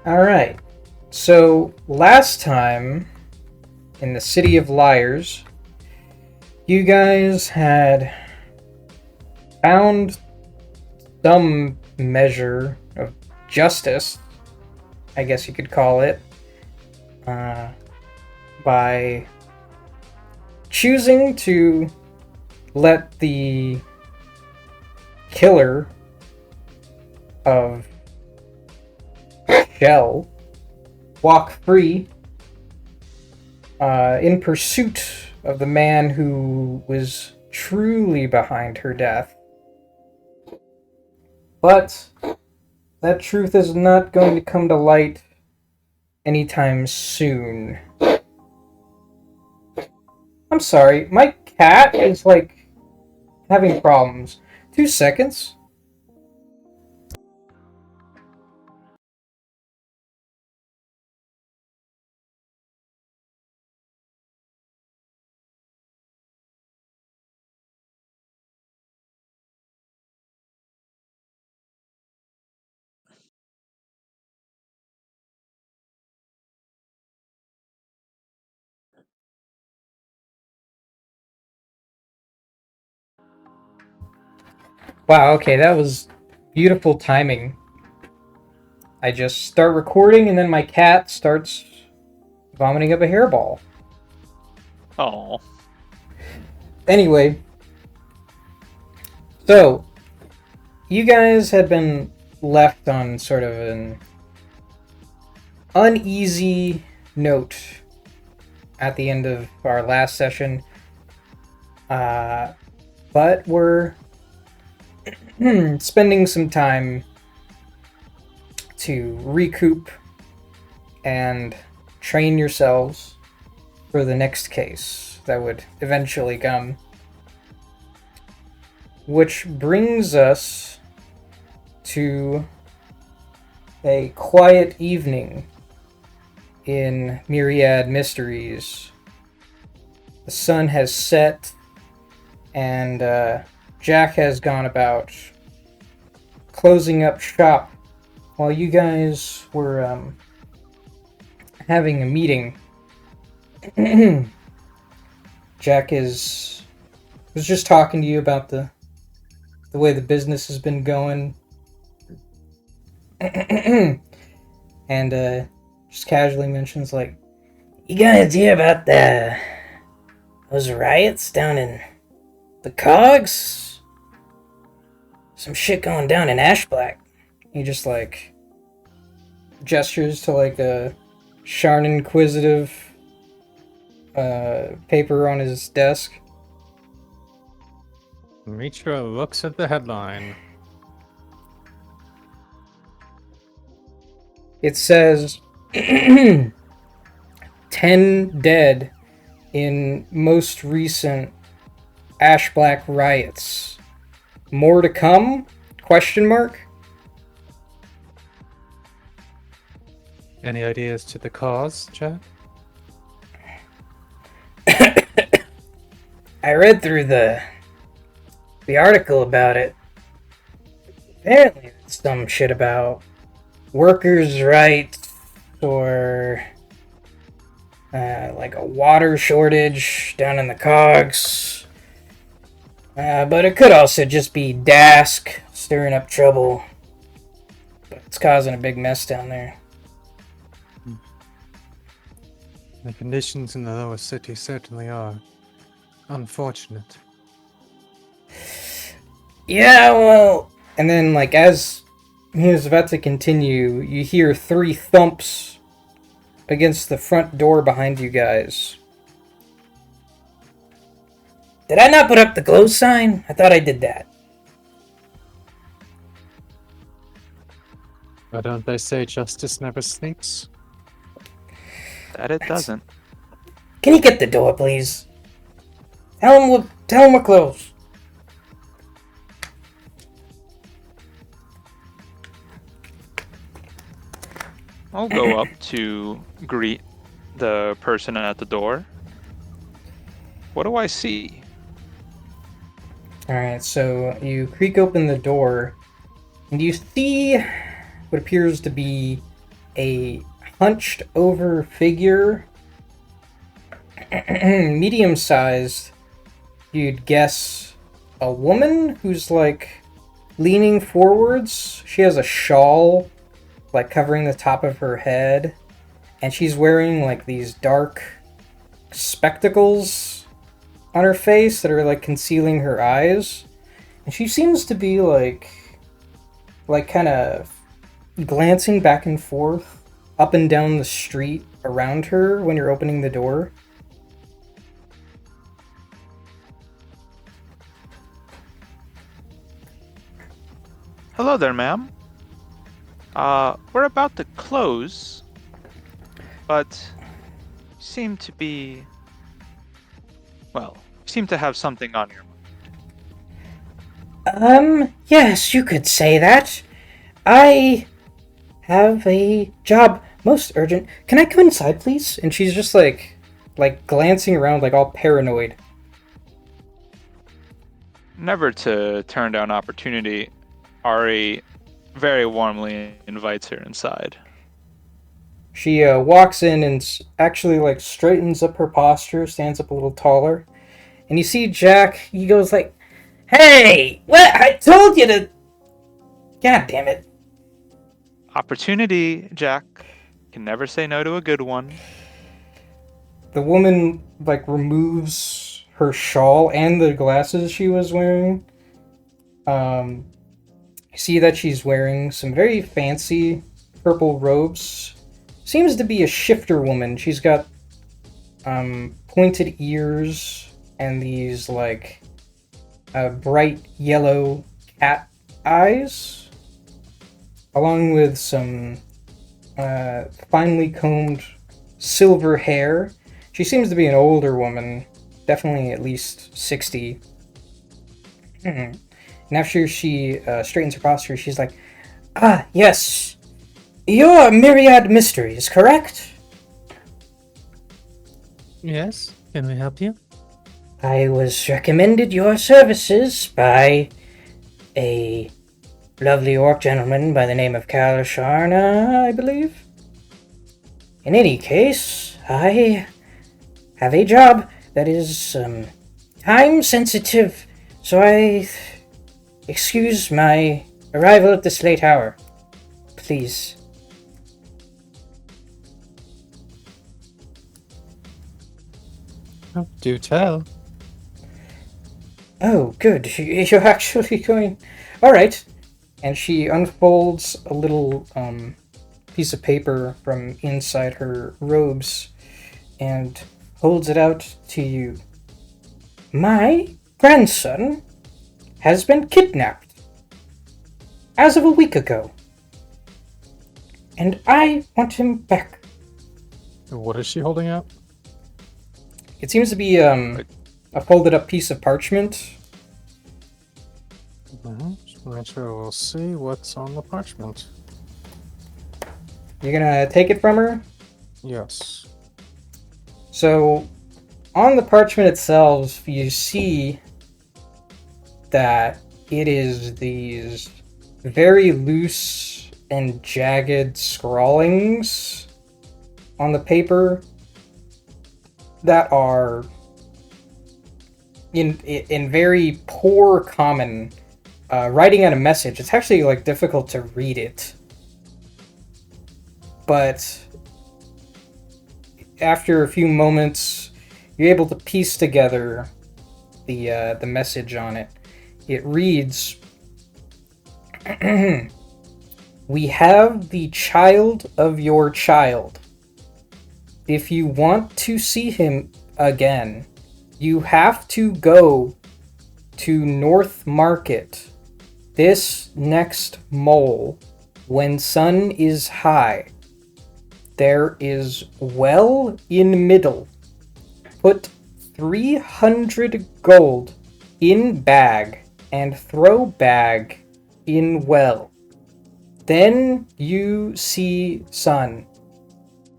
Alright, so last time in the City of Liars, you guys had found some measure of justice, I guess you could call it, by choosing to let the killer of Shell walk free in pursuit of the man who was truly behind her death. But that truth is not going to come to light anytime soon. I'm sorry, my cat is having problems. 2 seconds. Wow, okay, that was beautiful timing. I just start recording and then my cat starts vomiting up a hairball. Oh. Anyway, so you guys had been left on sort of an uneasy note at the end of our last session, but we're spending some time to recoup and train yourselves for the next case that would eventually come. Which brings us to a quiet evening in Myriad Mysteries. The sun has set, and Jack has gone about closing up shop while you guys were having a meeting. Jack was just talking to you about the way the business has been going. And just casually mentions, like, you guys hear about those riots down in the Cogs? Some shit going down in Ashblack. He just, gestures to, a Sharn Inquisitive paper on his desk. Mitra looks at the headline. It says 10 dead in most recent Ashblack riots. More to come? Question mark? Any ideas to the cause, Jack? I read through the article about it. Apparently it's some shit about workers' rights or a water shortage down in the Cogs. But it could also just be Dask stirring up trouble. But it's causing a big mess down there. The conditions in the lower city certainly are unfortunate. Yeah, well... And then, as he was about to continue, you hear 3 thumps against the front door behind you guys. Did I not put up the close sign? I thought I did that. Why don't they say justice never sleeps? That it doesn't. Can you get the door, please? Tell him we're closed. I'll go up to greet the person at the door. What do I see? Alright, so you creak open the door, and you see what appears to be a hunched over figure, medium sized. You'd guess a woman who's like leaning forwards. She has a shawl like covering the top of her head, and she's wearing like these dark spectacles on her face that are like concealing her eyes. And she seems to be like kind of glancing back and forth up and down the street around her when you're opening the door. Hello there, ma'am. We're about to close, but seem to be... Well, seem to have something on your mind. Yes, you could say that. I have a job most urgent. Can I come inside, please? And she's just like glancing around like all paranoid. Never to turn down opportunity, Ari very warmly invites her inside. She walks in and actually like straightens up her posture, stands up a little taller. And you see Jack, he goes like, "Hey, what? I told you to... God damn it." Opportunity, Jack. Can never say no to a good one. The woman like removes her shawl and the glasses she was wearing. You see that she's wearing some very fancy purple robes. Seems to be a shifter woman. She's got pointed ears and these like bright yellow cat eyes, along with some finely combed silver hair. She seems to be an older woman, definitely at least 60. And after she straightens her posture, she's like, "Ah, yes. You're Myriad Mysteries, correct?" Yes, can we help you? "I was recommended your services by a lovely orc gentleman by the name of Sharn, I believe. In any case, I have a job that is time sensitive, so I excuse my arrival at this late hour, please." Oh, do tell. "Oh, good. You're actually going... Alright." And she unfolds a little piece of paper from inside her robes and holds it out to you. "My grandson has been kidnapped as of a week ago, and I want him back." What is she holding up? It seems to be a folded up piece of parchment. Which we'll see what's on the parchment. You're gonna take it from her? Yes. So, on the parchment itself, you see that it is these very loose and jagged scrawlings on the paper that are in very poor common writing on a message. It's actually like difficult to read it, but after a few moments, you're able to piece together the message on it. It reads, "We have the child of your child. If you want to see him again, you have to go to North Market this next mole when sun is high. There is well in middle. Put 300 gold in bag and throw bag in well. Then you see sun.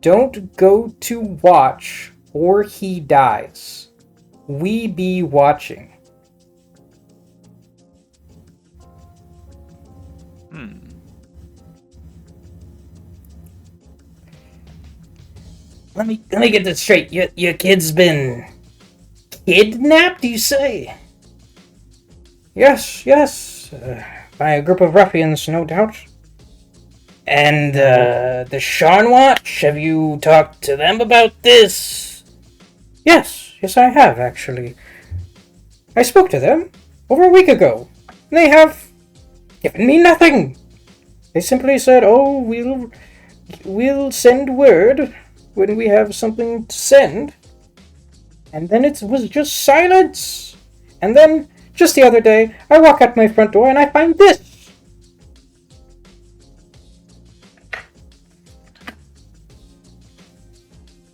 Don't go to watch or he dies. We be watching." let me get this straight. Your kid's been kidnapped, you say? Yes. By a group of ruffians, no doubt. And the Sharn Watch, have you talked to them about this? Yes, I have, actually. I spoke to them over a week ago. And they have given me nothing. They simply said, "Oh, we'll send word when we have something to send." And then it was just silence. And then, just the other day, I walk out my front door and I find this.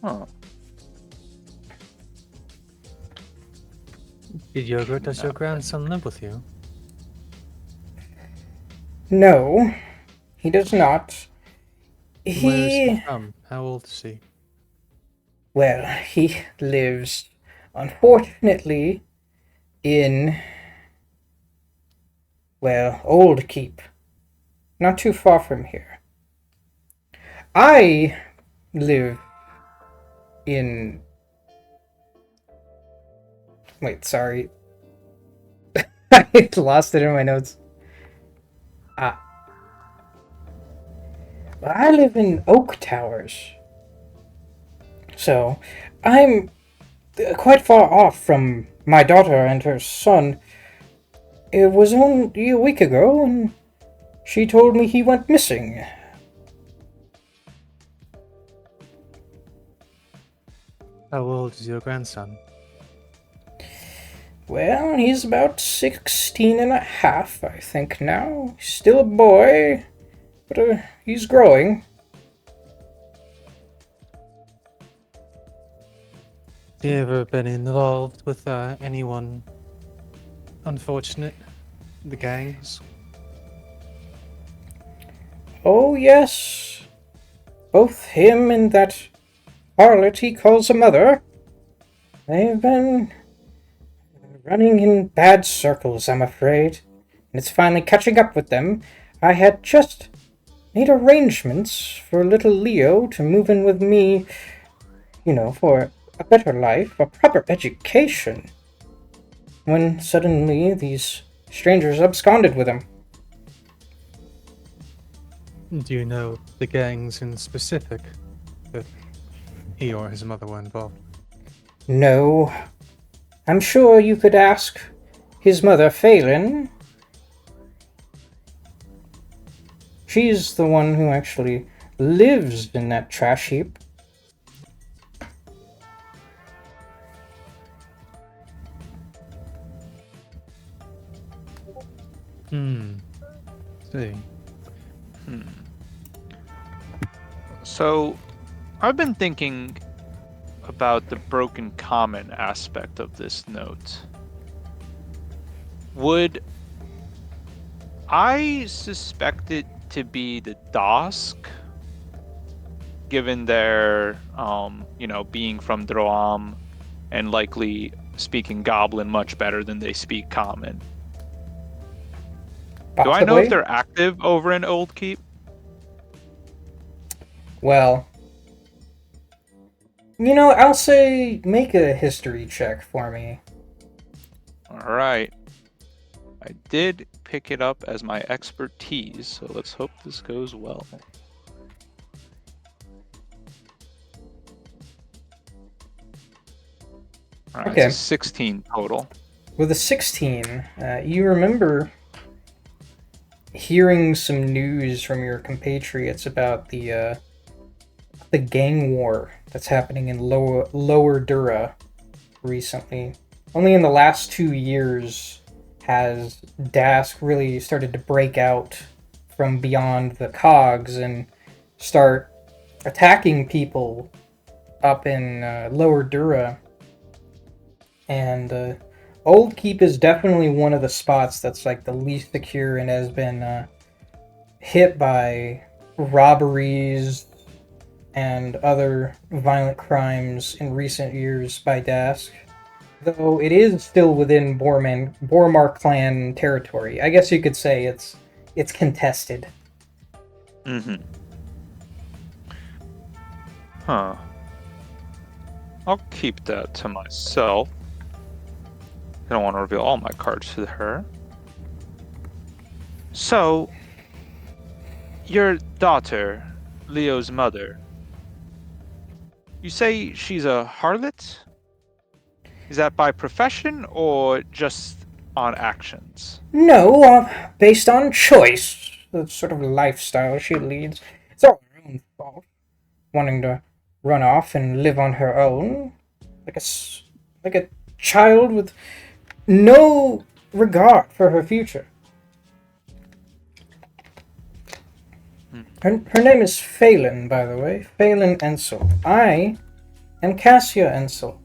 Huh. Does your grandson live with you? No, he does not. Where is he He... from? How old is he? Well, he lives, unfortunately, in... well, Old Keep. Not too far from here. I live in... Wait, sorry. I lost it in my notes. I live in Oak Towers. So, I'm quite far off from my daughter and her son. It was only a week ago, and she told me he went missing. How old is your grandson? Well, he's about 16 and a half, I think now. He's still a boy, but he's growing. Have you ever been involved with anyone unfortunate? The gangs? Oh, yes. Both him and that harlot he calls a mother. They've been running in bad circles, I'm afraid. And it's finally catching up with them. I had just made arrangements for little Leo to move in with me, for a better life, a proper education. When suddenly these strangers absconded with him. Do you know the gangs in specific that he or his mother were involved? No. I'm sure you could ask his mother, Phelan. She's the one who actually lives in that trash heap. See. So, I've been thinking about the broken common aspect of this note. Would I suspect it to be the Dosk, given their, being from Droam and likely speaking Goblin much better than they speak Common? Possibly. Do I know if they're active over in Old Keep? Well, I'll say make a history check for me. Alright. I did pick it up as my expertise, so let's hope this goes well. Alright, Okay. it's a 16 total. With a 16, you remember hearing some news from your compatriots about the gang war that's happening in Lower Dura recently. Only in the last 2 years has Dask really started to break out from beyond the cogs and start attacking people up in Lower Dura. And Old Keep is definitely one of the spots that's like the least secure and has been hit by robberies and other violent crimes in recent years by Dask. Though it is still within Bormar clan territory. I guess you could say it's contested. Mm-hmm. Huh. I'll keep that to myself. I don't want to reveal all my cards to her. So, your daughter, Leo's mother, you say she's a harlot? Is that by profession or just on actions? No, based on choice. The sort of lifestyle she leads. It's all her own fault. Wanting to run off and live on her own. Like a child with no regard for her future. Her name is Phelan, by the way. Phelan Ensel. I am Cassia Ensel.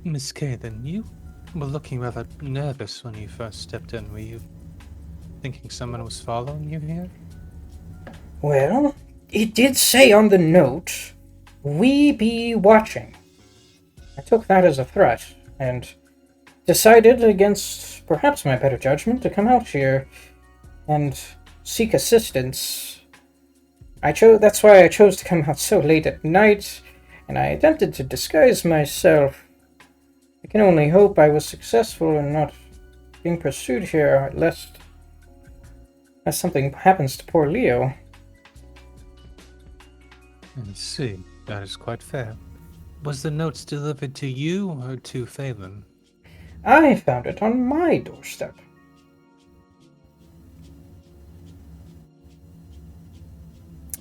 Miss Caden, you were looking rather nervous when you first stepped in. Were you thinking someone was following you here? Well, it did say on the note, "We be watching." I took that as a threat, and decided, against perhaps my better judgment, to come out here and seek assistance. That's why I chose to come out so late at night, and I attempted to disguise myself. I can only hope I was successful in not being pursued here, lest something happens to poor Leo. I see. That is quite fair. Was the notes delivered to you or to Phelan? I found it on my doorstep.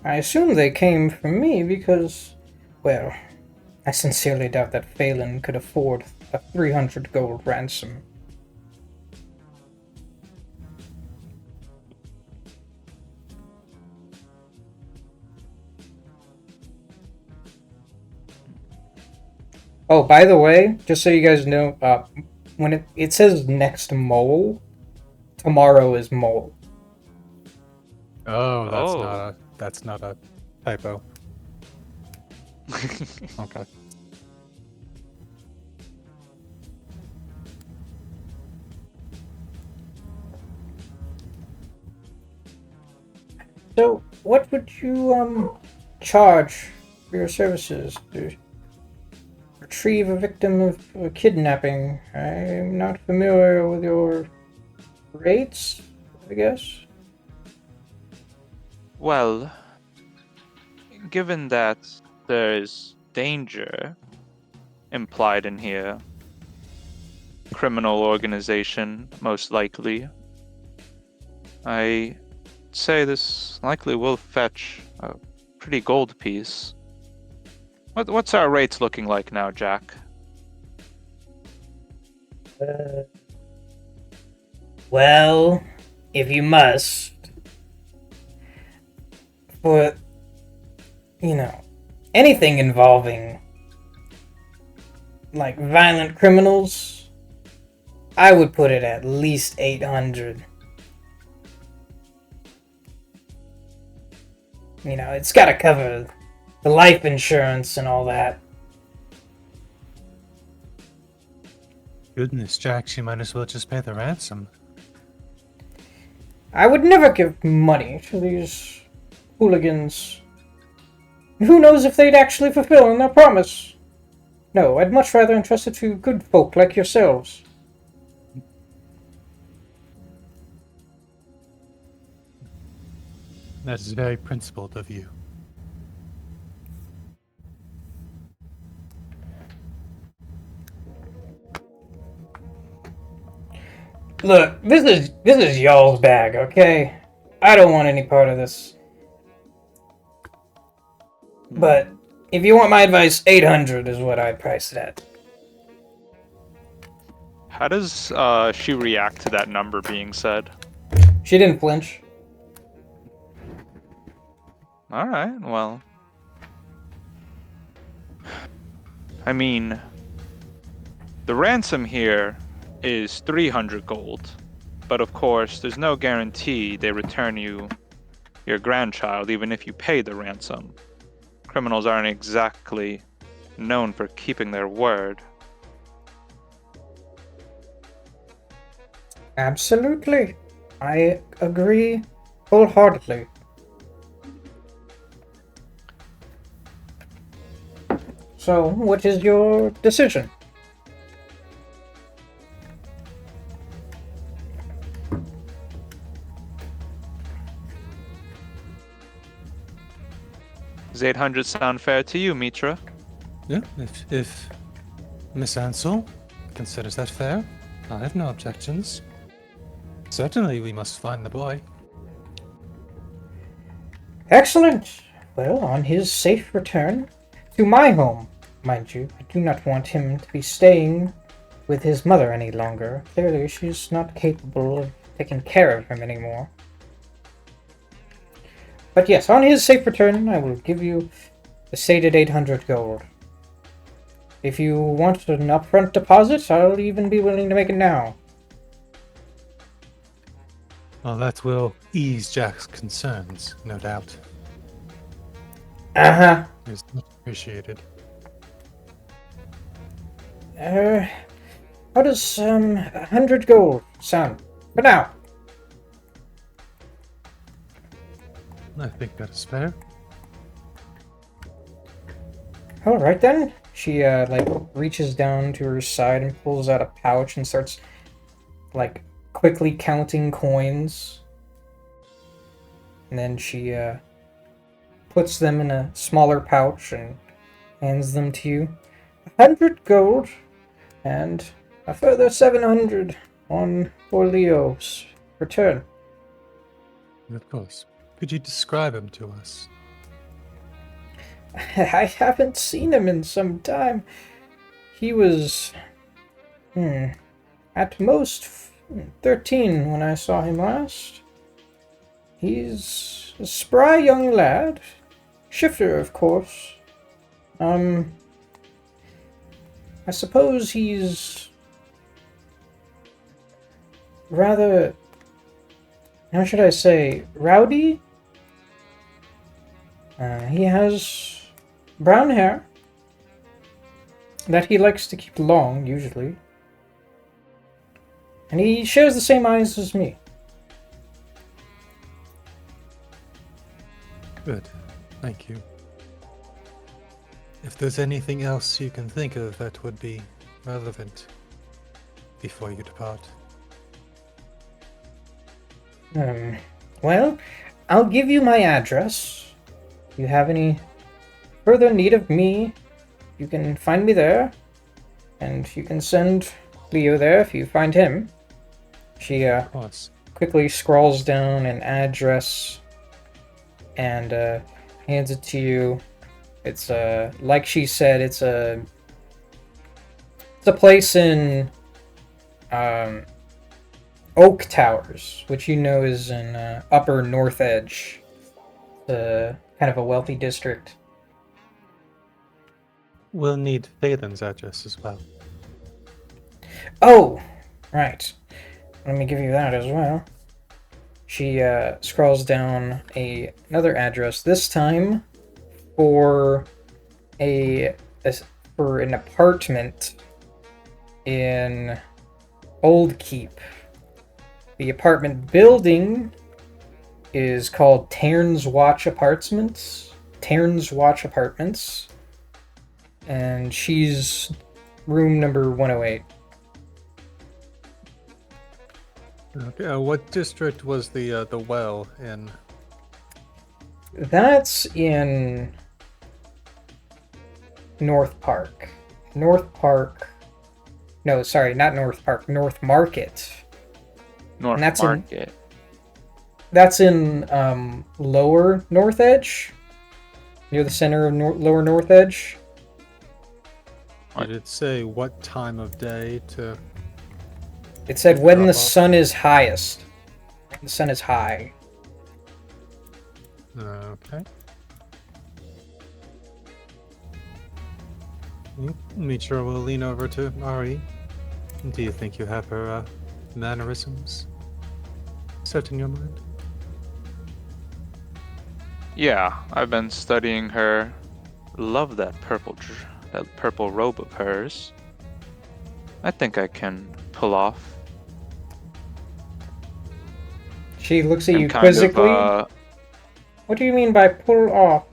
I assume they came from me because, well, I sincerely doubt that Phelan could afford a 300 gold ransom. Oh, by the way, just so you guys know, when it says next mole, tomorrow is mole. Oh, Oh. that's not a typo. Okay. So, what would you charge for your services to retrieve a victim of a kidnapping? I'm not familiar with your rates, I guess. Well, given that there is danger implied in here, criminal organization most likely, I say this likely will fetch a pretty gold piece. What's our rates looking like now, Jack? Well, if you must, for, anything involving, like, violent criminals, I would put it at least 800. It's gotta cover the life insurance and all that. Goodness, Jack, you might as well just pay the ransom. I would never give money to these hooligans. Who knows if they'd actually fulfill on their promise? No, I'd much rather entrust it to good folk like yourselves. That is very principled of you. Look, this is y'all's bag, okay? I don't want any part of this. But if you want my advice, 800 is what I priced it at. How does she react to that number being said? She didn't flinch. Alright, well. I mean, the ransom here is 300 gold. But of course, there's no guarantee they return you your grandchild, even if you pay the ransom. Criminals aren't exactly known for keeping their word. Absolutely. I agree wholeheartedly. So, what is your decision? Does 800 sound fair to you, Mitra? Yeah, if Miss Ansel considers that fair, I have no objections. Certainly, we must find the boy. Excellent. Well, on his safe return to my home, mind you, I do not want him to be staying with his mother any longer. Clearly, she's not capable of taking care of him anymore. But yes, on his safe return, I will give you the stated 800 gold. If you want an upfront deposit, I'll even be willing to make it now. Well, that will ease Jack's concerns, no doubt. Uh-huh. It's much appreciated. How does 100 gold sound? For now. I think that is fair. All right then. She like reaches down to her side and pulls out a pouch and starts like quickly counting coins. And then she puts them in a smaller pouch and hands them to you. 100 gold and a further 700 on for Leo's return. Of course. Could you describe him to us? I haven't seen him in some time. He was, at most 13 when I saw him last. He's a spry young lad. Shifter, of course. I suppose he's rather, how should I say, rowdy? He has brown hair that he likes to keep long, usually. And he shares the same eyes as me. Good. Thank you. If there's anything else you can think of that would be relevant before you depart. Well, I'll give you my address. If you have any further need of me, you can find me there. And you can send Leo there if you find him. She Of course. quickly scrawls down an address and hands it to you. It's like she said, it's a place in Oak Towers, which you know is in Upper North Edge, kind of a wealthy district. We'll need Phaeton's address as well. Oh, right. Let me give you that as well. She scrolls down another address. This time for for an apartment in Old Keep. The apartment building is called Tairn's Watch Apartments. Tairn's Watch Apartments. And she's room number 108. Okay. What district was the well in? That's in North Park. North Park. No, sorry, not North Park. North Market. North And that's Market. That's in Lower North Edge, near the center of Lower North Edge. Did it say what time of day to? It said when Drop the off. sun is highest. The sun is high. Okay. Mitra will lean over to Ari. Do you think you have her mannerisms set in your mind? Yeah, I've been studying her. Love that purple robe of hers. I think I can pull off She looks at and you kind quizzically. of What do you mean by pull off?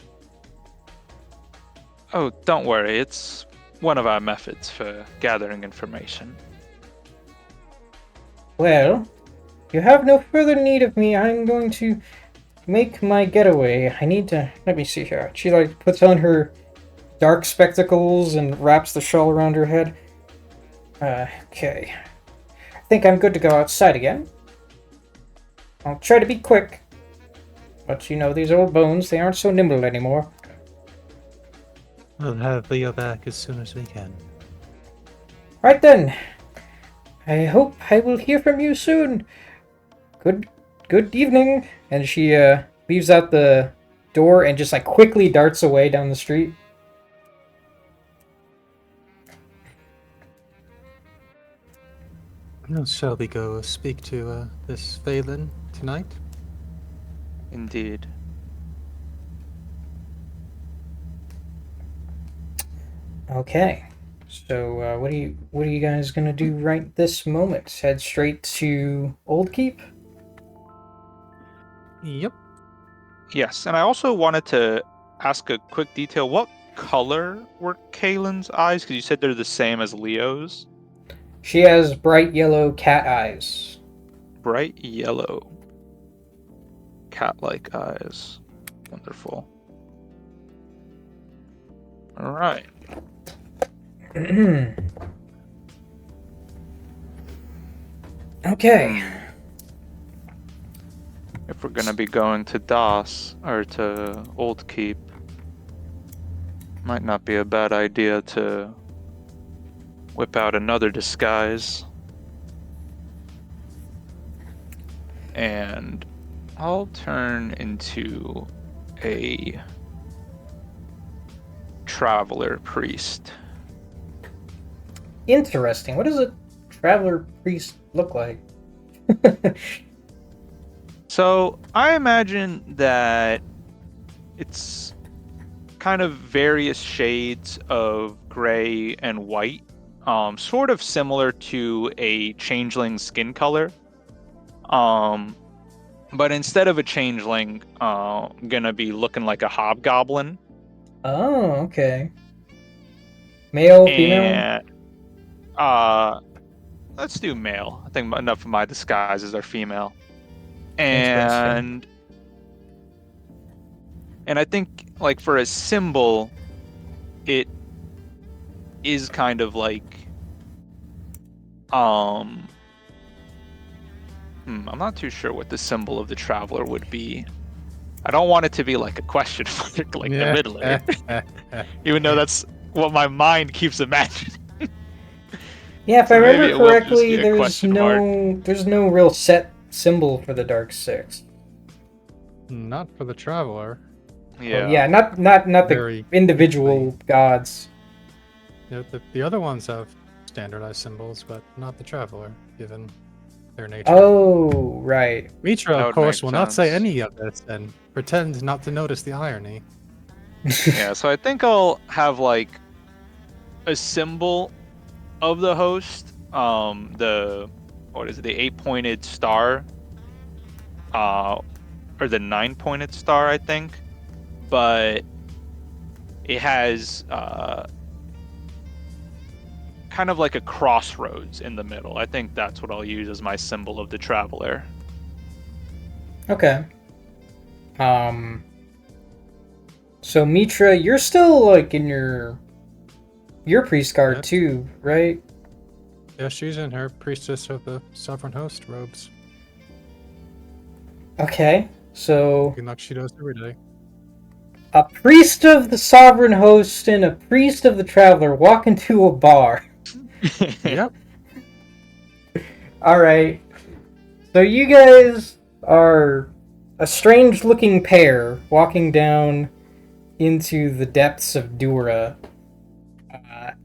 oh, don't worry, it's one of our methods for gathering information. Well, you have no further need of me. I'm going to make my getaway. I need to. Let me see here. She like puts on her dark spectacles and wraps the shawl around her head. Okay. I think I'm good to go outside again. I'll try to be quick. But you know, these old bones, they aren't so nimble anymore. We'll have Leo back as soon as we can. Right then. I hope I will hear from you soon. Good evening. And she leaves out the door and just like quickly darts away down the street. Now, shall we go speak to this Phelan tonight? Indeed. Okay. So what are you guys gonna do right this moment? Head straight to Old Keep? Yep. Yes, and I also wanted to ask a quick detail. What color were Kaylin's eyes? Because you said they're the same as Leo's. She has bright yellow cat eyes. Bright yellow. Cat-like eyes. Wonderful. Alright. Okay. If we're gonna be going to Das, or to Old Keep, might not be a bad idea to whip out another disguise. And I'll turn into a traveler priest. Interesting. What does a traveler priest look like? So I imagine that it's kind of various shades of gray and white, sort of similar to a changeling skin color. But instead of a changeling, I'm gonna be looking like a hobgoblin. Oh, okay. Male, female? And let's do male. I think enough of my disguises are female. Interesting. And I think like for a symbol, it is kind of like I'm not too sure what the symbol of the traveler would be. I don't want it to be like a question mark, like the Riddler, even though that's what my mind keeps imagining. Yeah, if So I maybe remember it will just correctly, be a question mark. there's no real set symbol for the Dark Six. Not for the Traveler. Yeah. Oh, yeah, not the Very individual easily. gods. The other ones have standardized symbols, but not the Traveler, given their nature. Oh, right. Mitra, That of would course, make will not say sense. any of this and pretend not to notice the irony. Yeah, so I think I'll have like a symbol of the host. The what is it? The 8-pointed star. Or the 9-pointed star, I think. But it has kind of like a crossroads in the middle. I think that's what I'll use as my symbol of the traveler. Okay. So Mitra, you're still like in your priest guard Yes. too, right? Yeah, she's in her Priestess of the Sovereign Host robes. Okay. So Looking like she does every day. a priest of the sovereign host and a priest of the traveler walk into a bar. Yep. All right. So you guys are a strange-looking pair walking down into the depths of Dura.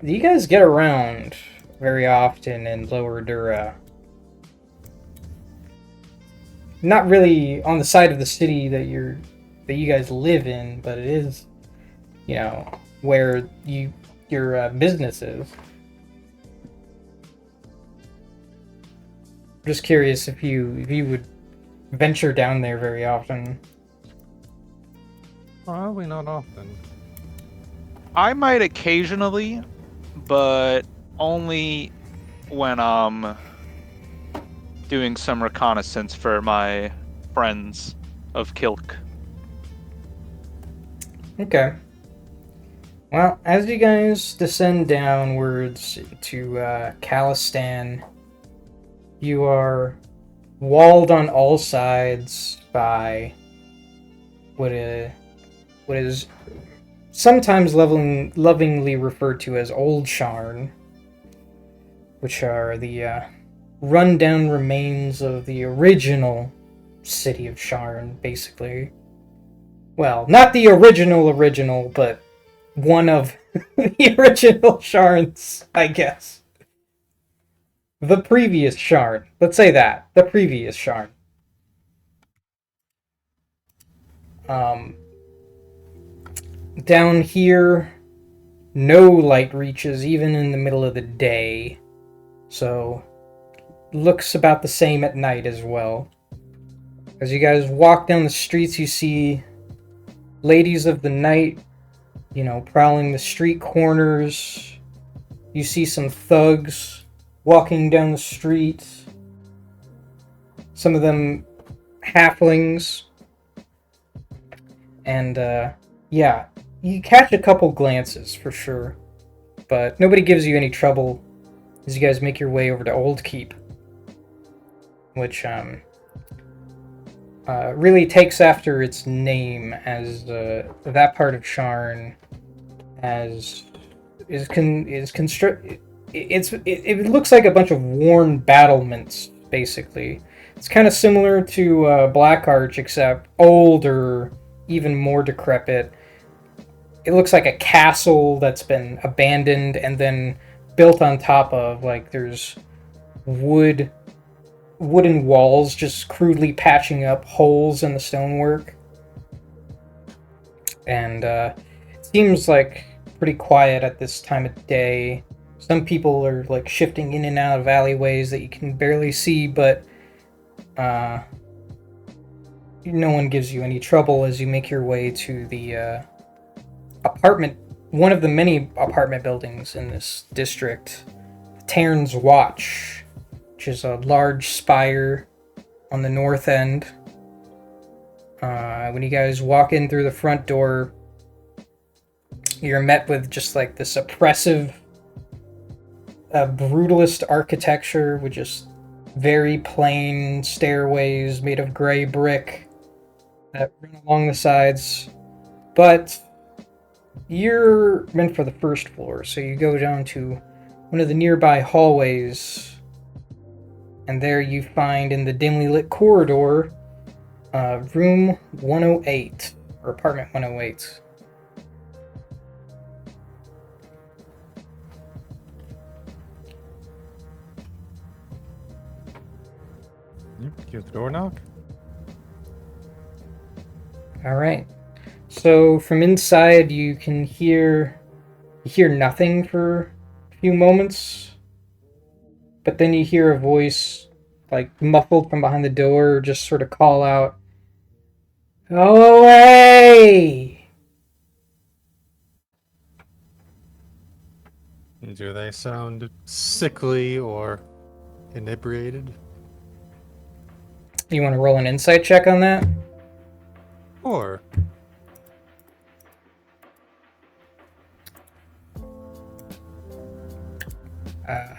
Do you guys get around very often in Lower Dura? Not really on the side of the city that you guys live in, but it is, you know, where your business is. Just curious if you would venture down there very often. Probably not often. I might occasionally, but only when I'm doing some reconnaissance for my friends of Kilk. Okay. Well, as you guys descend downwards to Khalistan, you are walled on all sides by what is sometimes lovingly referred to as Old Sharn, which are the rundown remains of the original city of Sharn, basically. Well, not the original, but one of the original Sharns, I guess. The previous Sharn. Let's say that. The previous Sharn. Down here, no light reaches even in the middle of the day. So, looks about the same at night as well. As you guys walk down the streets, you see ladies of the night, prowling the street corners. You see some thugs walking down the street. Some of them halflings. And, yeah, you catch a couple glances for sure. But nobody gives you any trouble as you guys make your way over to Old Keep. Which, really takes after its name, as that part of Sharn it looks like a bunch of worn battlements, basically. It's kind of similar to Blackarch, except older, even more decrepit. It looks like a castle that's been abandoned and then built on top of, like, there's wooden walls just crudely patching up holes in the stonework. And it seems like pretty quiet at this time of day. Some people are like shifting in and out of alleyways that you can barely see, but no one gives you any trouble as you make your way to the one of the many apartment buildings in this district, Tairn's Watch, which is a large spire on the north end. When you guys walk in through the front door, you're met with just like this oppressive, brutalist architecture with just very plain stairways made of gray brick that run along the sides. But you're meant for the first floor, so you go down to one of the nearby hallways, and there you find in the dimly lit corridor room 108, or apartment 108. Give the door knock. Alright. So from inside you can hear nothing for a few moments, but then you hear a voice like muffled from behind the door just sort of call out, "Go away!" Do they sound sickly or inebriated? You want to roll an insight check on that? Or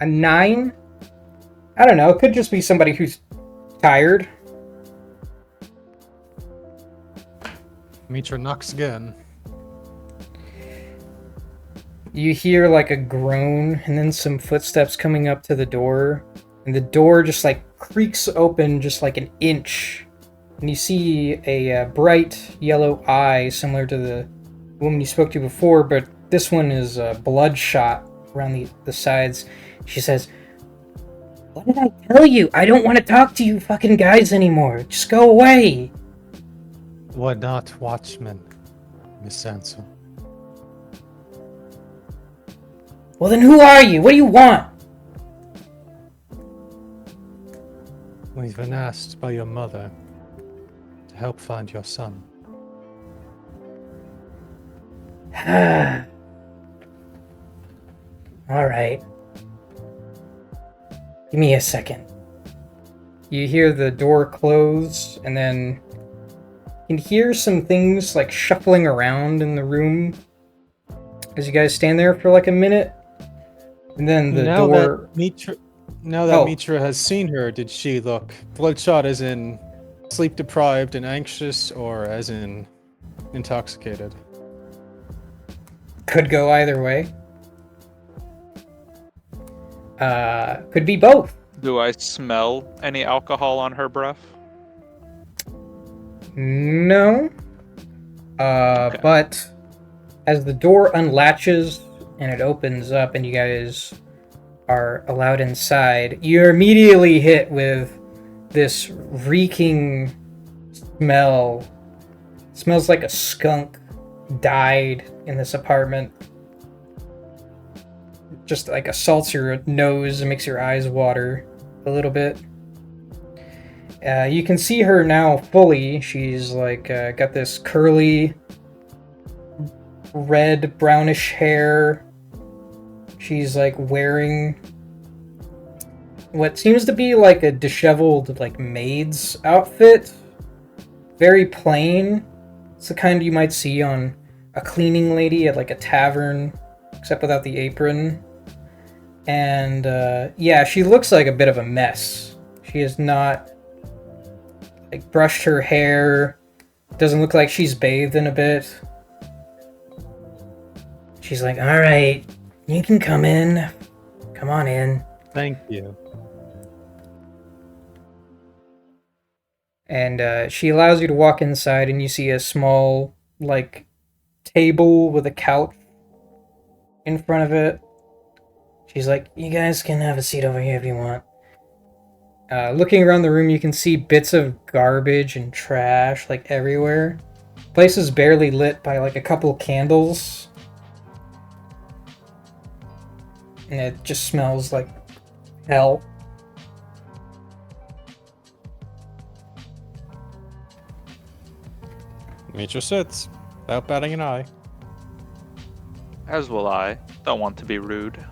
A 9? I don't know. It could just be somebody who's tired. Mitra knocks again. You hear like a groan and then some footsteps coming up to the door, and the door just like creaks open just like an inch, and you see a bright yellow eye similar to the woman you spoke to before, but this one is bloodshot around the sides. She says, "What did I tell you? I don't want to talk to you fucking guys anymore. Just go away." We're not watchmen, Miss Sansa. "Well then who are you? What do you want?" We've been asked by your mother help find your son. Alright. Give me a second. You hear the door close, and then you can hear some things like shuffling around in the room as you guys stand there for like a minute. And then the door. Now that Mitra has seen her, did she look bloodshot as in sleep deprived and anxious, or as in intoxicated? Could go either way. Could be both. Do I smell any alcohol on her breath? No. Okay. But as the door unlatches and it opens up and you guys are allowed inside, you're immediately hit with this reeking smell. It smells like a skunk died in this apartment. Just like assaults your nose and makes your eyes water a little bit. You can see her now fully. She's like got this curly red brownish hair. She's like wearing what seems to be like a disheveled like maid's outfit. Very plain. It's the kind you might see on a cleaning lady at like a tavern, except without the apron. And yeah, she looks like a bit of a mess. She has not like brushed her hair. Doesn't look like she's bathed in a bit. She's like, all right, you can come in. Come on in. Thank you. And she allows you to walk inside, and you see a small like table with a couch in front of it. She's like, you guys can have a seat over here if you want. Looking around the room, you can see bits of garbage and trash like everywhere. Place is barely lit by like a couple candles. And it just smells like hell. Mitra sits, without batting an eye. As will I. Don't want to be rude.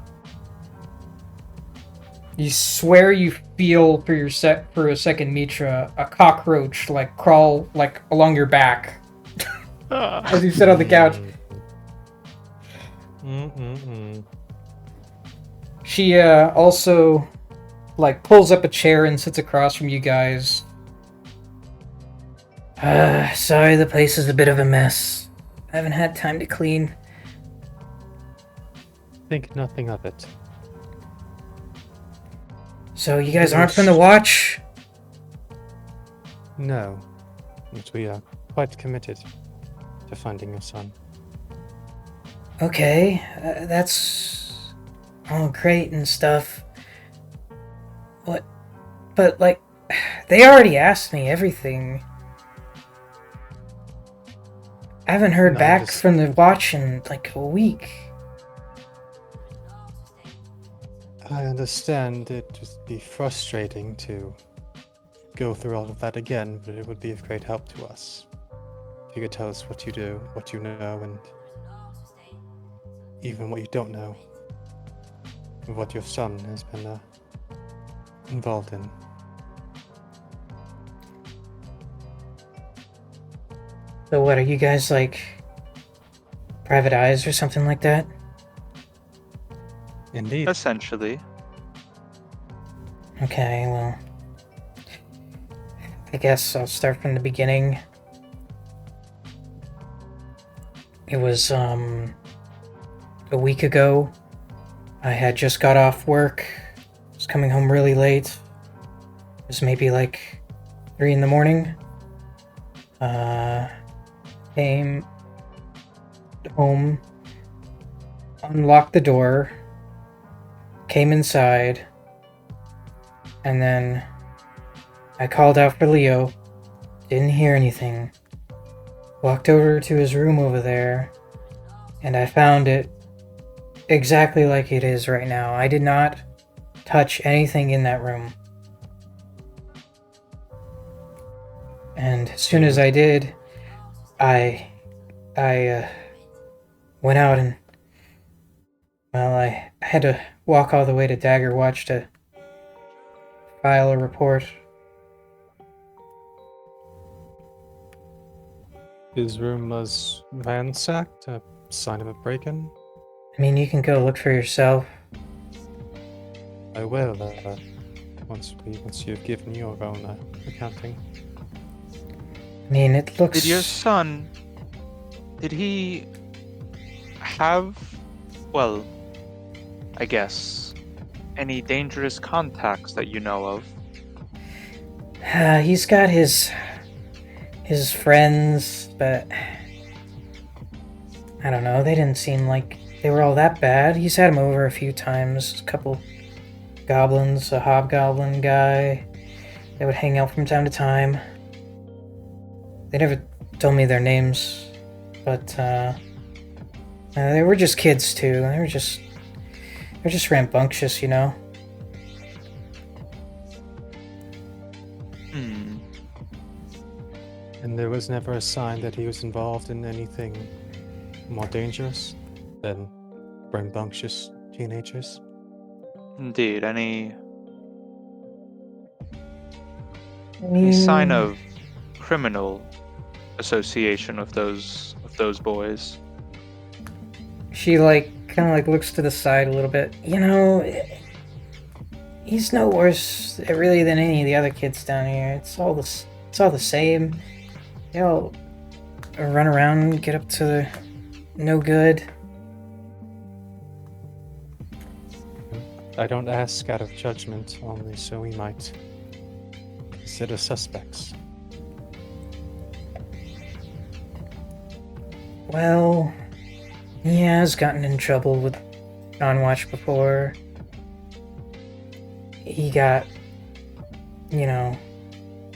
You swear you feel for a second, Mitra, a cockroach like crawl like along your back as you sit on the couch. She also like pulls up a chair and sits across from you guys. Sorry, the place is a bit of a mess. I haven't had time to clean. Think nothing of it. So you guys aren't from the watch? No, but we are quite committed to finding your son. Okay, that's all great and stuff. What? But like, they already asked me everything. I haven't heard back from the watch in like a week. I understand it would be frustrating to go through all of that again, but it would be of great help to us. If you could tell us what you do, what you know, and even what you don't know, and what your son has been involved in. So what, are you guys like private eyes or something like that? Indeed. Essentially. Okay, well, I guess I'll start from the beginning. It was, a week ago. I had just got off work. I was coming home really late. It was maybe like 3 in the morning. Came home, unlocked the door, came inside, and then I called out for Leo. Didn't hear anything. Walked over to his room over there, and I found it exactly like it is right now. I did not touch anything in that room. And as soon as I did, I went out and, well, I had to walk all the way to Dagger Watch to file a report. His room was ransacked, a sign of a break-in. I mean, you can go look for yourself. I will, once you've given your own accounting. I mean, it looks... Did your son... Did he have... Well, I guess... any dangerous contacts that you know of? He's got his friends, but I don't know, they didn't seem like they were all that bad. He's had them over a few times, a couple goblins, a hobgoblin guy that would hang out from time to time. They never told me their names, but they were just kids too. They're just rambunctious, you know. And there was never a sign that he was involved in anything more dangerous than rambunctious teenagers? Indeed, any I mean, sign of criminal association of those boys? She kind of looks to the side a little bit. You know, he's no worse really than any of the other kids down here. It's all the same. They all run around and get up to no good. I don't ask out of judgment, only so we might consider suspects. Well, he has gotten in trouble with On Watch before. He got,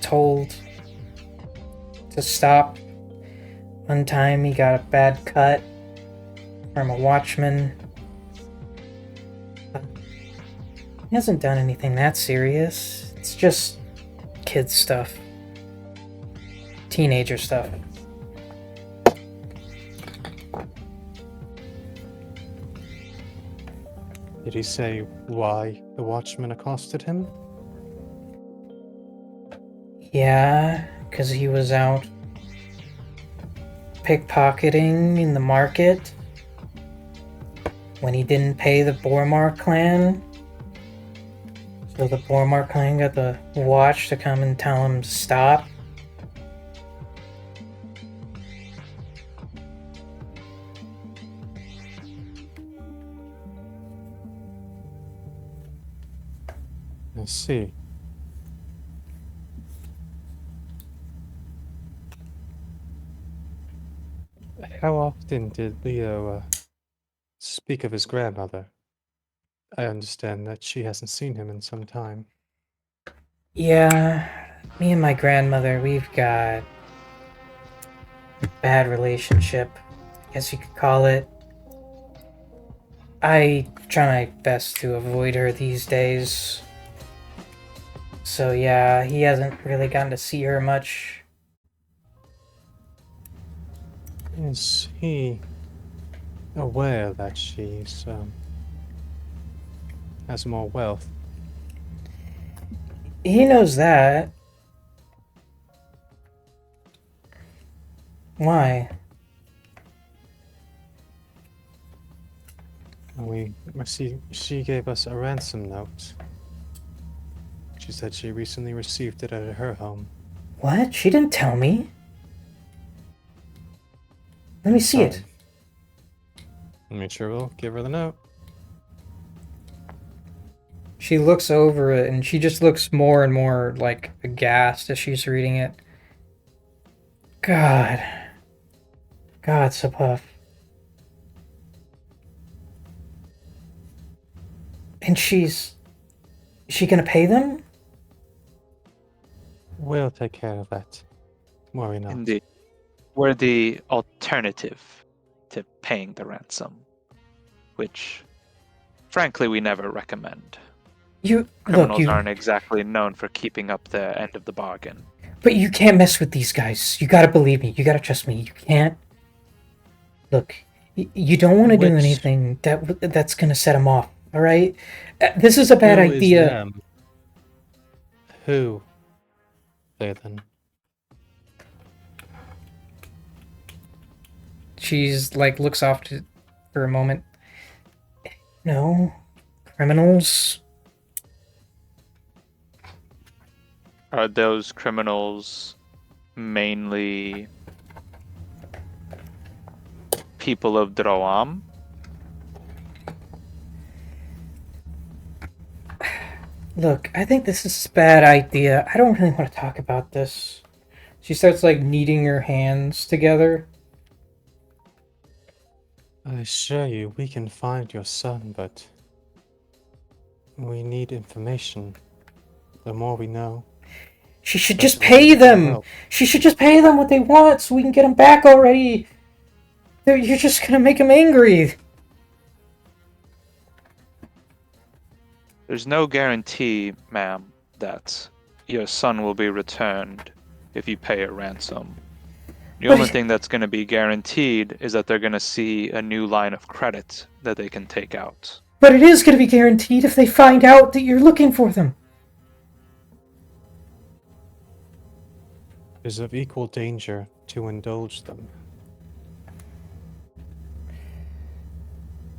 told to stop. One time he got a bad cut from a watchman. He hasn't done anything that serious. It's just kid stuff. Teenager stuff. Did he say why the watchman accosted him? Yeah, because he was out pickpocketing in the market when he didn't pay the Bormar clan. So the Bormar clan got the watch to come and tell him to stop. I see. How often did Leo speak of his grandmother? I understand that she hasn't seen him in some time. Yeah, me and my grandmother, we've got a bad relationship, I guess you could call it. I try my best to avoid her these days. So yeah, he hasn't really gotten to see her much. Is he aware that she's has more wealth? He knows that. Why? She gave us a ransom note. She said she recently received it at her home. What? She didn't tell me. Let me see it. I'm sure we'll give her the note. She looks over it and she just looks more and more aghast as she's reading it. God, Sapuff. And she gonna pay them? We'll take care of that. Worry not. Indeed. We're the alternative to paying the ransom, which, frankly, we never recommend. Criminals aren't exactly known for keeping up the end of the bargain. But you can't mess with these guys. You gotta believe me. You gotta trust me. You can't. Look, you don't want to do Which anything that's gonna set them off. All right. This is a bad who is idea. them? Who? They then. She's like looks off for a moment. No, criminals. Are those criminals mainly people of Droam? Look, I think this is a bad idea. I don't really want to talk about this. She starts like kneading her hands together. I assure you, we can find your son, but we need information. The more we know, She should the just better we pay can them. help. She should just pay them what they want so we can get them back already. You're just gonna make them angry. There's no guarantee, ma'am, that your son will be returned if you pay a ransom. The But only thing that's going to be guaranteed is that they're going to see a new line of credit that they can take out. But it is gonna be guaranteed if they find out that you're looking for them. It is of equal danger to indulge them.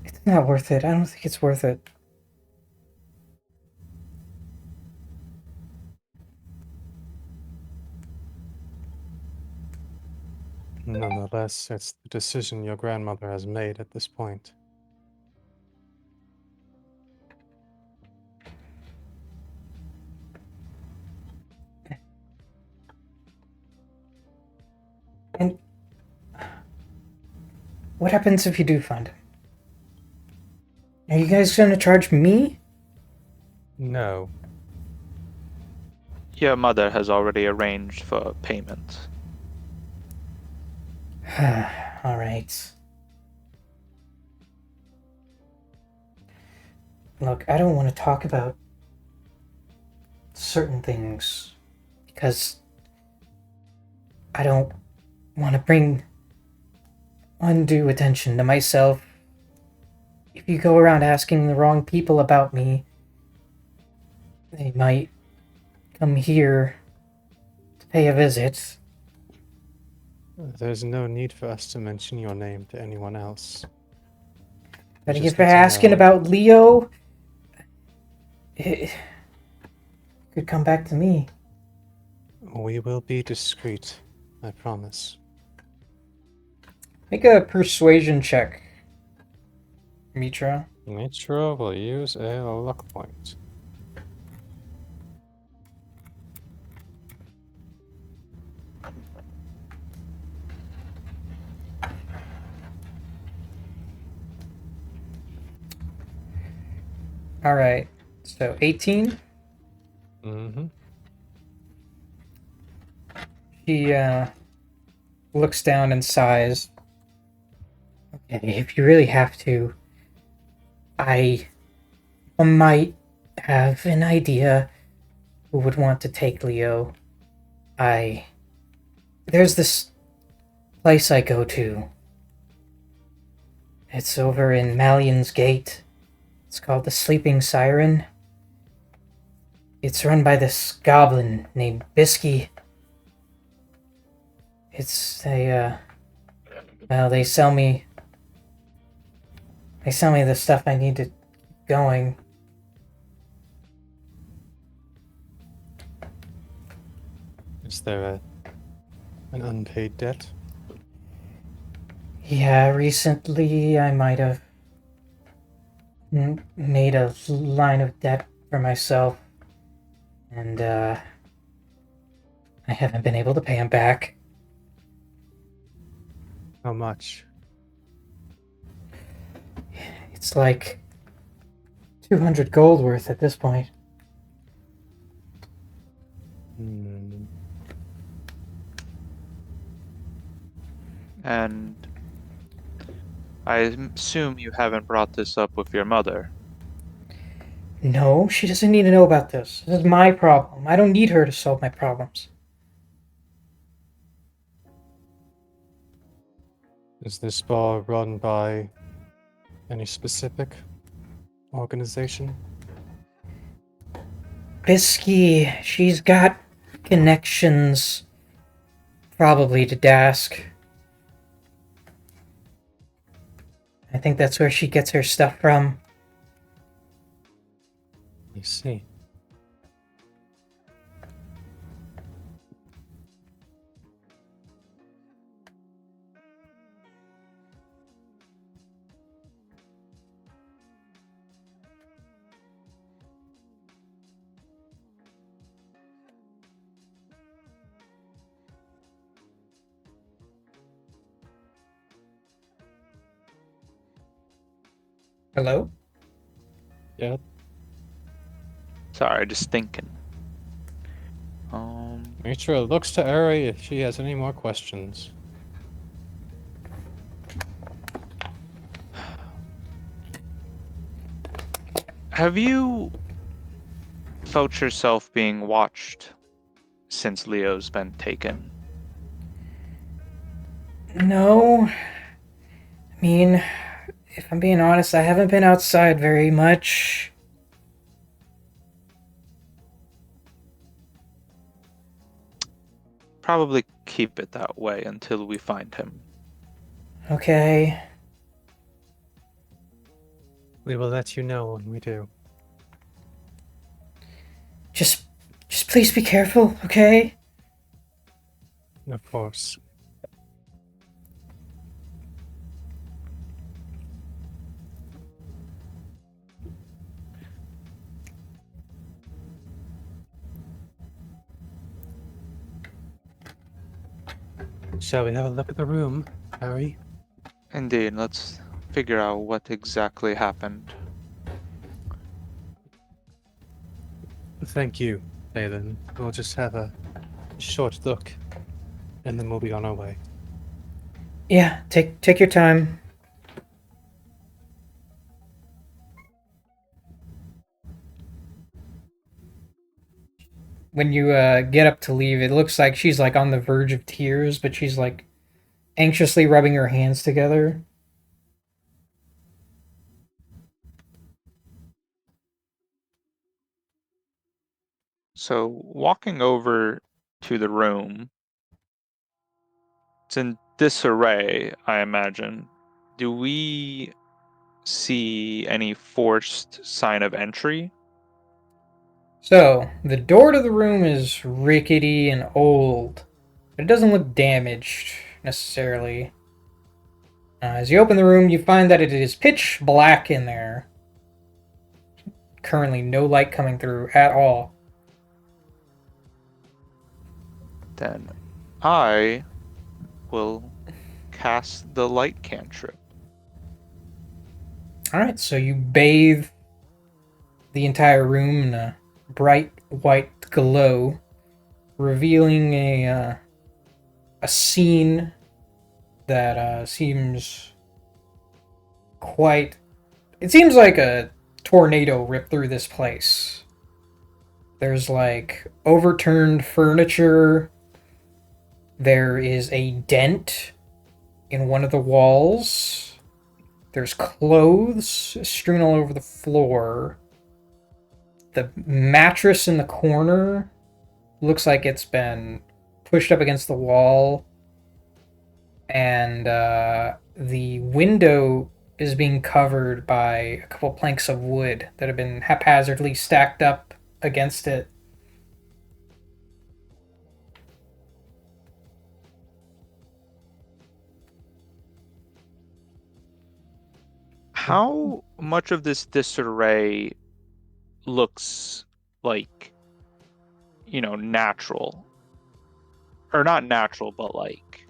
It's not worth it. I don't think it's worth it. Nonetheless, it's the decision your grandmother has made at this point. And what happens if you do find him? Are you guys gonna charge me? No. Your mother has already arranged for payment. All right. Look, I don't want to talk about certain things because I don't want to bring undue attention to myself. If you go around asking the wrong people about me, they might come here to pay a visit. There's no need for us to mention your name to anyone else. But just if you're need to asking know. about Leo, it could come back to me. We will be discreet, I promise. Make a persuasion check, Mitra. Mitra will use a luck point. All right, so 18. Mm-hmm. She looks down and sighs. Okay, if you really have to, I might have an idea who would want to take Leo. There's this place I go to. It's over in Malian's Gate. It's called the Sleeping Siren. It's run by this goblin named Bisky. Well, they sell me the stuff I need to keep going. Is there an unpaid debt? Yeah, recently I might have made a line of debt for myself, and I haven't been able to pay him back. How much? It's like 200 gold worth at this point. Hmm. And I assume you haven't brought this up with your mother. No, she doesn't need to know about this. This is my problem. I don't need her to solve my problems. Is this bar run by any specific organization? Bisky, she's got connections, probably to Dask. I think that's where she gets her stuff from. I see. Hello? Yeah. Sorry, just thinking. Mitra looks to Eri if she has any more questions. Have you felt yourself being watched since Leo's been taken? No. I mean, if I'm being honest, I haven't been outside very much. Probably keep it that way until we find him. Okay. We will let you know when we do. Just please be careful, okay? Of course. Shall we have a look at the room, Harry? Indeed, let's figure out what exactly happened. Thank you, Aiden. We'll just have a short look, and then we'll be on our way. Yeah, take your time. When you get up to leave, it looks like she's like on the verge of tears, but she's like anxiously rubbing her hands together. So, walking over to the room, it's in disarray, I imagine. Do we see any forced sign of entry? So, the door to the room is rickety and old, but it doesn't look damaged necessarily. As you open the room, you find that it is pitch black in there. Currently, no light coming through at all. Then I will cast the light cantrip. Alright, so you bathe the entire room in a bright white glow, revealing a scene that seems quite. It seems like a tornado ripped through this place. There's like overturned furniture. There is a dent in one of the walls. There's clothes strewn all over the floor. The mattress in the corner looks like it's been pushed up against the wall. And the window is being covered by a couple planks of wood that have been haphazardly stacked up against it. How much of this disarray looks like, natural? Or not natural, but like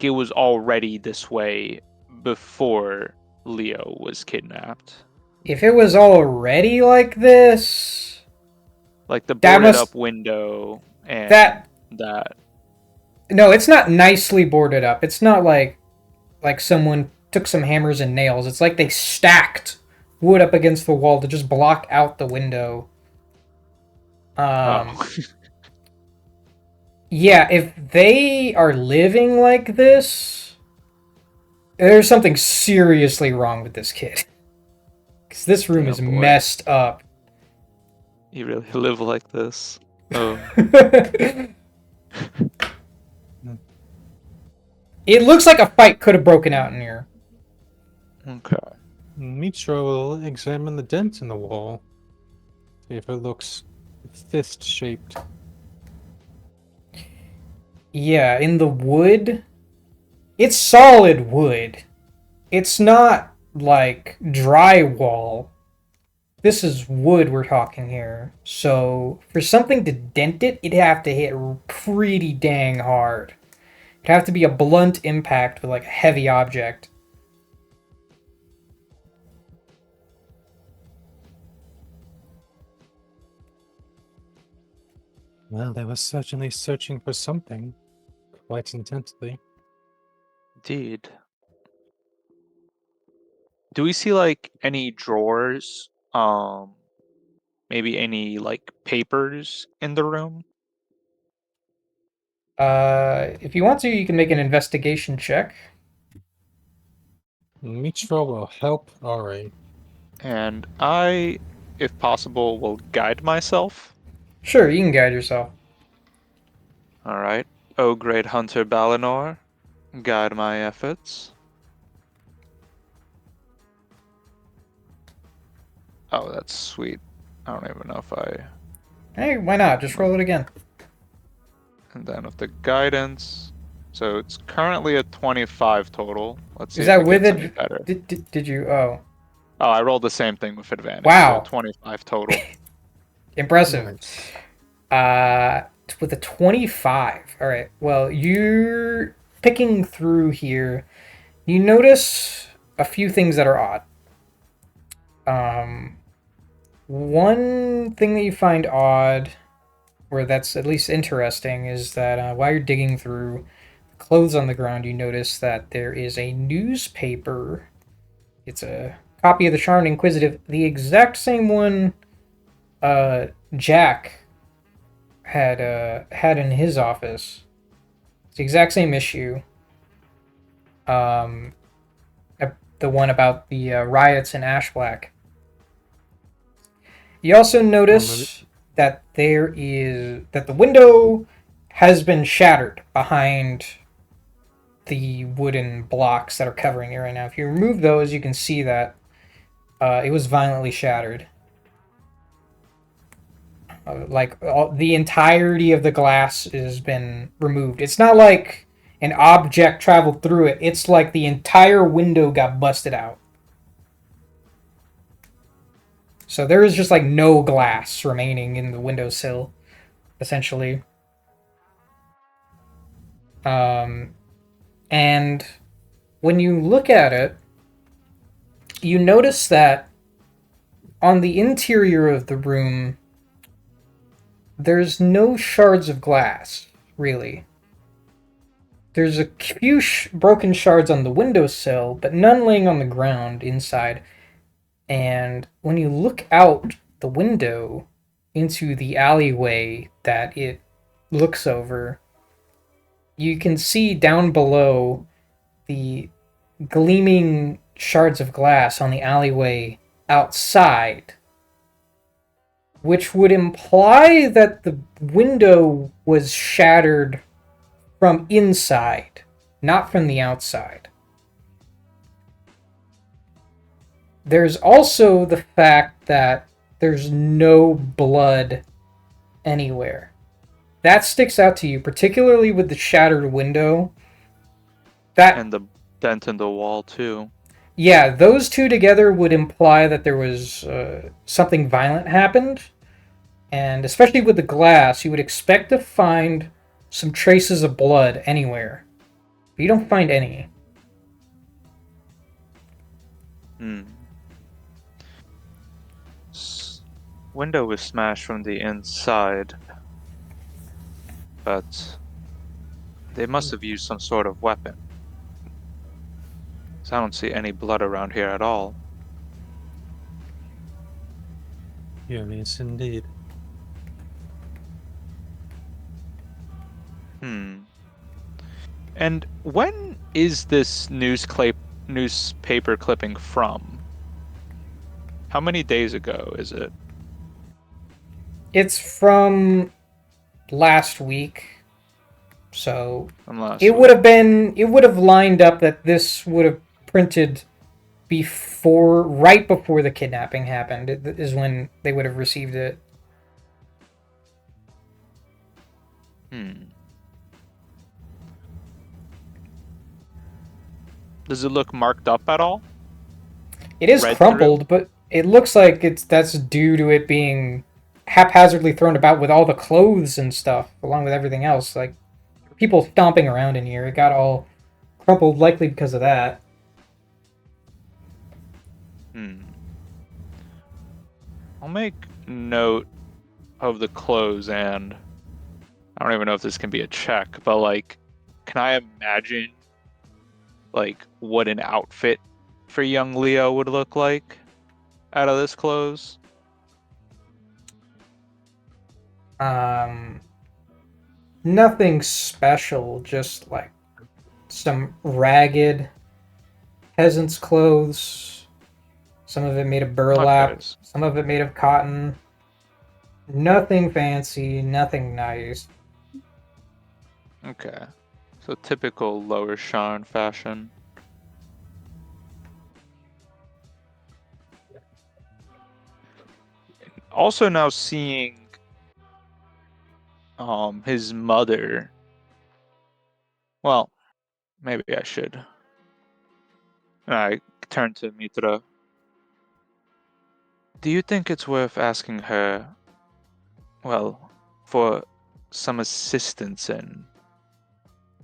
it was already this way before Leo was kidnapped. If it was already like this, Like the that boarded must up window and that that. no, it's not nicely boarded up. It's not like someone took some hammers and nails. It's like they stacked wood up against the wall to just block out the window. Oh. Yeah, if they are living like this, there's something seriously wrong with this kid. Because this room Damn is boy, messed up. you really live like this. Oh, Mm, It looks like a fight could have broken out in here. okay. Mitra will examine the dent in the wall. See if it looks fist-shaped. Yeah, in the wood, it's solid wood. It's not like drywall. This is wood we're talking here. So for something to dent it, it'd have to hit pretty dang hard. It'd have to be a blunt impact with like a heavy object. Well, they were certainly searching for something, quite intensely. Indeed. Do we see like any drawers? Maybe any like papers in the room? If you want to, you can make an investigation check. Mitra will help Ari. And I, if possible, will guide myself. Sure, you can guide yourself. All right. Oh, great hunter Balinor, guide my efforts. Oh, that's sweet. I don't even know if I. Hey, why not? Just roll it again. And then with the guidance. So it's currently at 25 total. Let's see Is if that it with gets any it? better. Did you? Oh, Oh, I rolled the same thing with advantage, so wow, 25 total. impressive. Nice. With a 25. All right. Well, you're picking through here. You notice a few things that are odd. Um, one thing that you find odd, or that's at least interesting, is that while you're digging through clothes on the ground, you notice that there is a newspaper. It's a copy of the Sharn Inquisitive, the exact same one Jack had in his office. It's the exact same issue. Um, the one about the riots in Ashblack. You also Or maybe, notice that the window has been shattered behind the wooden blocks that are covering it right now. If you remove those, you can see that it was violently shattered. The entirety of the glass has been removed. It's not like an object traveled through it. It's like the entire window got busted out. So there is just like no glass remaining in the windowsill, essentially. Um, and when you look at it, you notice that on the interior of the room, there's no shards of glass, really. There's a few broken shards on the windowsill, but none laying on the ground inside. And when you look out the window into the alleyway that it looks over, you can see down below the gleaming shards of glass on the alleyway outside, which would imply that the window was shattered from inside, not from the outside. There's also the fact that there's no blood anywhere. That sticks out to you, particularly with the shattered window. That And the dent in the wall, too. Yeah, those two together would imply that there was something violent happened, and especially with the glass, you would expect to find some traces of blood anywhere. But you don't find any. Hmm. Window was smashed from the inside, but they must have used some sort of weapon. So I don't see any blood around here at all. yes, indeed. Hmm. And when is this newspaper clipping from? How many days ago is it? It's from last week, so From last it would week. have been. It would have lined up that this would have printed right before the kidnapping happened. Is when they would have received it. Hmm. Does it look marked up at all? It is Read through? crumpled, but it looks like that's due to it being haphazardly thrown about with all the clothes and stuff, along with everything else. Like people stomping around in here, it got all crumpled, likely because of that. Hmm. I'll make note of the clothes, and I don't even know if this can be a check, but like, can I imagine like what an outfit for young Leo would look like out of this clothes? Um, Nothing special, just like some ragged peasant's clothes. Some of it made of Okay. burlap, some of it made of cotton. Nothing fancy, nothing nice. Okay. So typical lower Sharn fashion. Also now seeing his mother. Well, maybe I should. I turn to Mitra. Do you think it's worth asking her, well, for some assistance in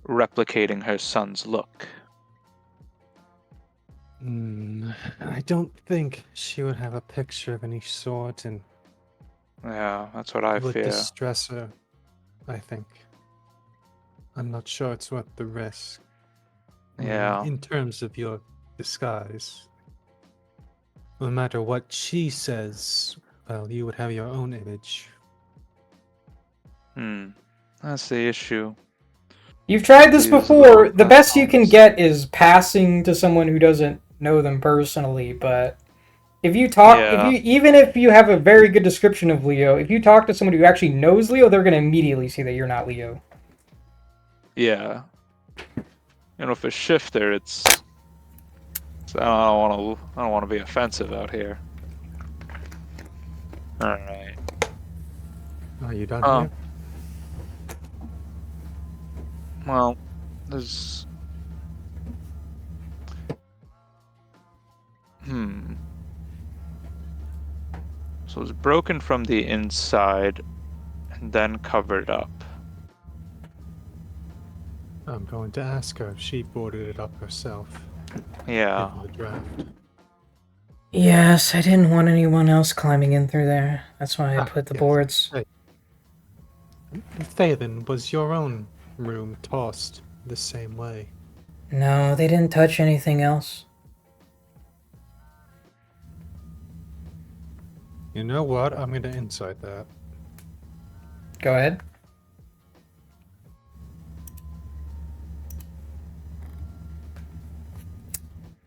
replicating her son's look? I don't think she would have a picture of any sort, and Yeah, that's what I it would fear. distress her, I think. I'm not sure it's worth the risk. Yeah. In terms of your disguise, no matter what she says, well, you would have your own image. That's the issue. You've tried this These little before. The best you can platforms. get is passing to someone who doesn't know them personally, but Yeah. even if you have a very good description of Leo, if you talk to someone who actually knows Leo, they're going to immediately see that you're not Leo. Yeah. You know, for Shifter, I don't want to. I don't want to be offensive out here. All right. Are you done Oh, here? well, there's. Hmm. So it's broken from the inside and then covered up. I'm going to ask her if she boarded it up herself, Yeah. given the draft. Yes, I didn't want anyone else climbing in through there. That's why I put the Yes. boards. Hey, Phelan, was your own room tossed the same way? No, they didn't touch anything else. You know what? I'm going to insight that. Go ahead.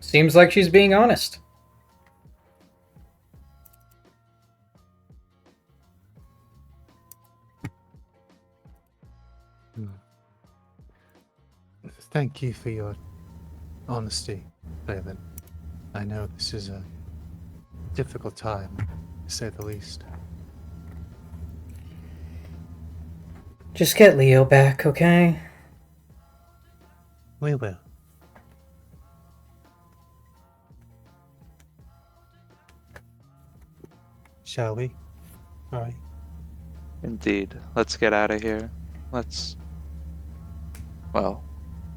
Seems like she's being honest. Thank you for your honesty, Phelan. I know this is a difficult time, to say the least. Just get Leo back, okay? We will. Shall we? All right. Indeed. Let's get out of here. Let's. Well,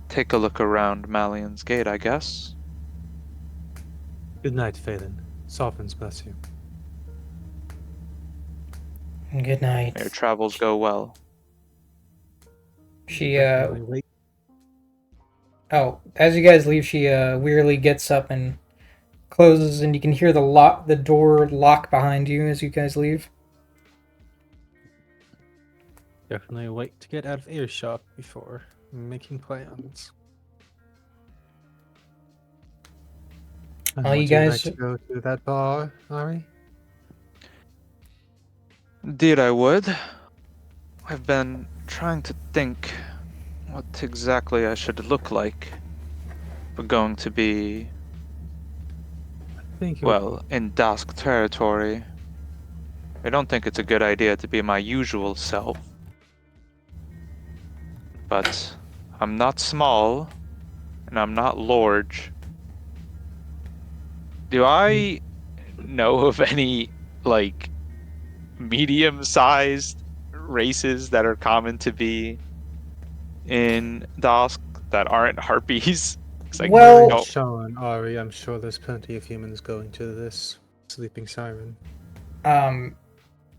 take a look around Malian's Gate, I guess. Good night, Phelan. Sovereigns bless you. Good night. May your travels go well. She, Definitely wait. Oh, as you guys leave, she, wearily gets up and closes, and you can hear the door lock behind you as you guys leave. Definitely wait to get out of earshot before making plans. And You would you like guys, to go to that bar, Ari? Indeed, I would. I've been trying to think what exactly I should look like. We're going to be, I think it would. well, in Dusk territory. I don't think it's a good idea to be my usual self. But I'm not small, and I'm not large. Do I know of any, like, medium-sized races that are common to be in Dusk that aren't harpies? 'Cause I You're in well, don't. Sharn, Ari. I'm sure there's plenty of humans going to this sleeping siren. um,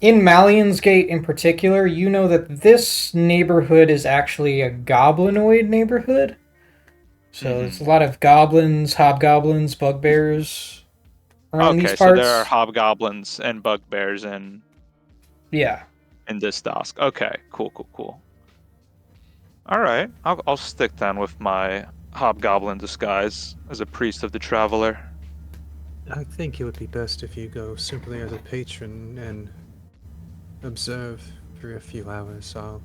in Malian's Gate in particular, you know that this neighborhood is actually a goblinoid neighborhood. So there's a lot of goblins, hobgoblins, bugbears around these Okay, so there are parts. hobgoblins and bugbears Yeah. in this Dusk. Okay, cool. All right, I'll stick then with my hobgoblin disguise as a priest of the traveler. I think it would be best if you go simply as a patron and observe for a few hours. I'll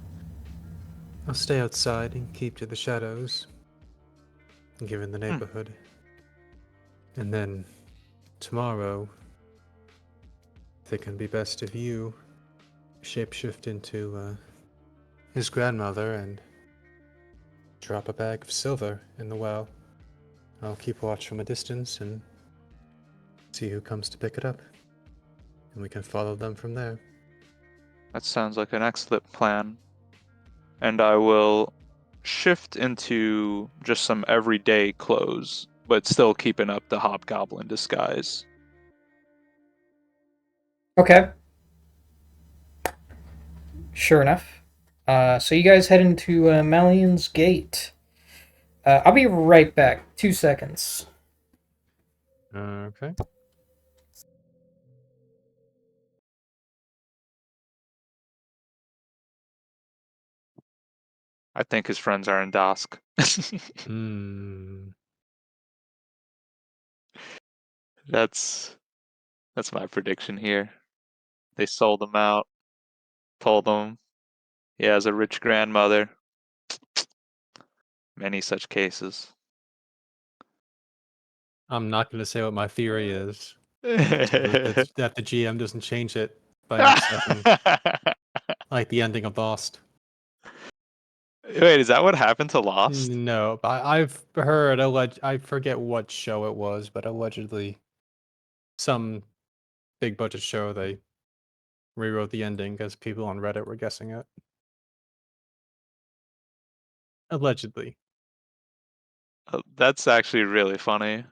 stay outside and keep to the shadows, given the neighborhood. And then tomorrow, I think it'd be best if you shapeshift into his grandmother and drop a bag of silver in the well. I'll keep watch from a distance and see who comes to pick it up. And we can follow them from there. That sounds like an excellent plan. And I will shift into just some everyday clothes, but still keeping up the hobgoblin disguise. Okay. Sure enough. So you guys head into Malian's Gate. I'll be right back. 2 seconds. Okay. I think his friends are in Dusk. Hmm. That's my prediction here. They sold him out, told him he has a rich grandmother. Many such cases. I'm not going to say what my theory is, so that the GM doesn't change it by mid-session, like the ending of Lost. Wait, is that what happened to Lost? No, but I've heard I forget what show it was, but allegedly some big budget show they rewrote the ending because people on Reddit were guessing it. Allegedly. That's actually really funny.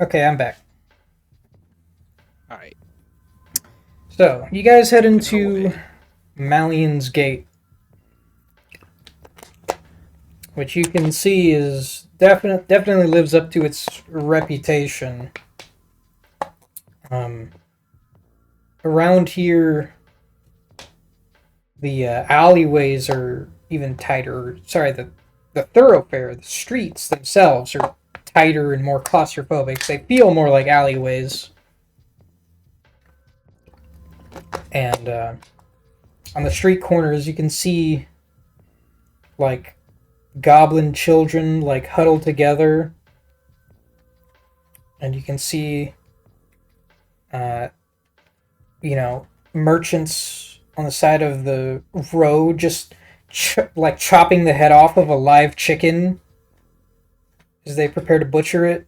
Okay, I'm back. All right, So you guys head take it into away. Malian's Gate, which you can see is definitely lives up to its reputation. Um, Around here, the alleyways are even tighter. Sorry, the thoroughfare, the streets themselves are tighter and more claustrophobic. They feel more like alleyways. And on the street corners, you can see like goblin children like huddled together, and you can see, uh, merchants on the side of the road just like chopping the head off of a live chicken as they prepare to butcher it.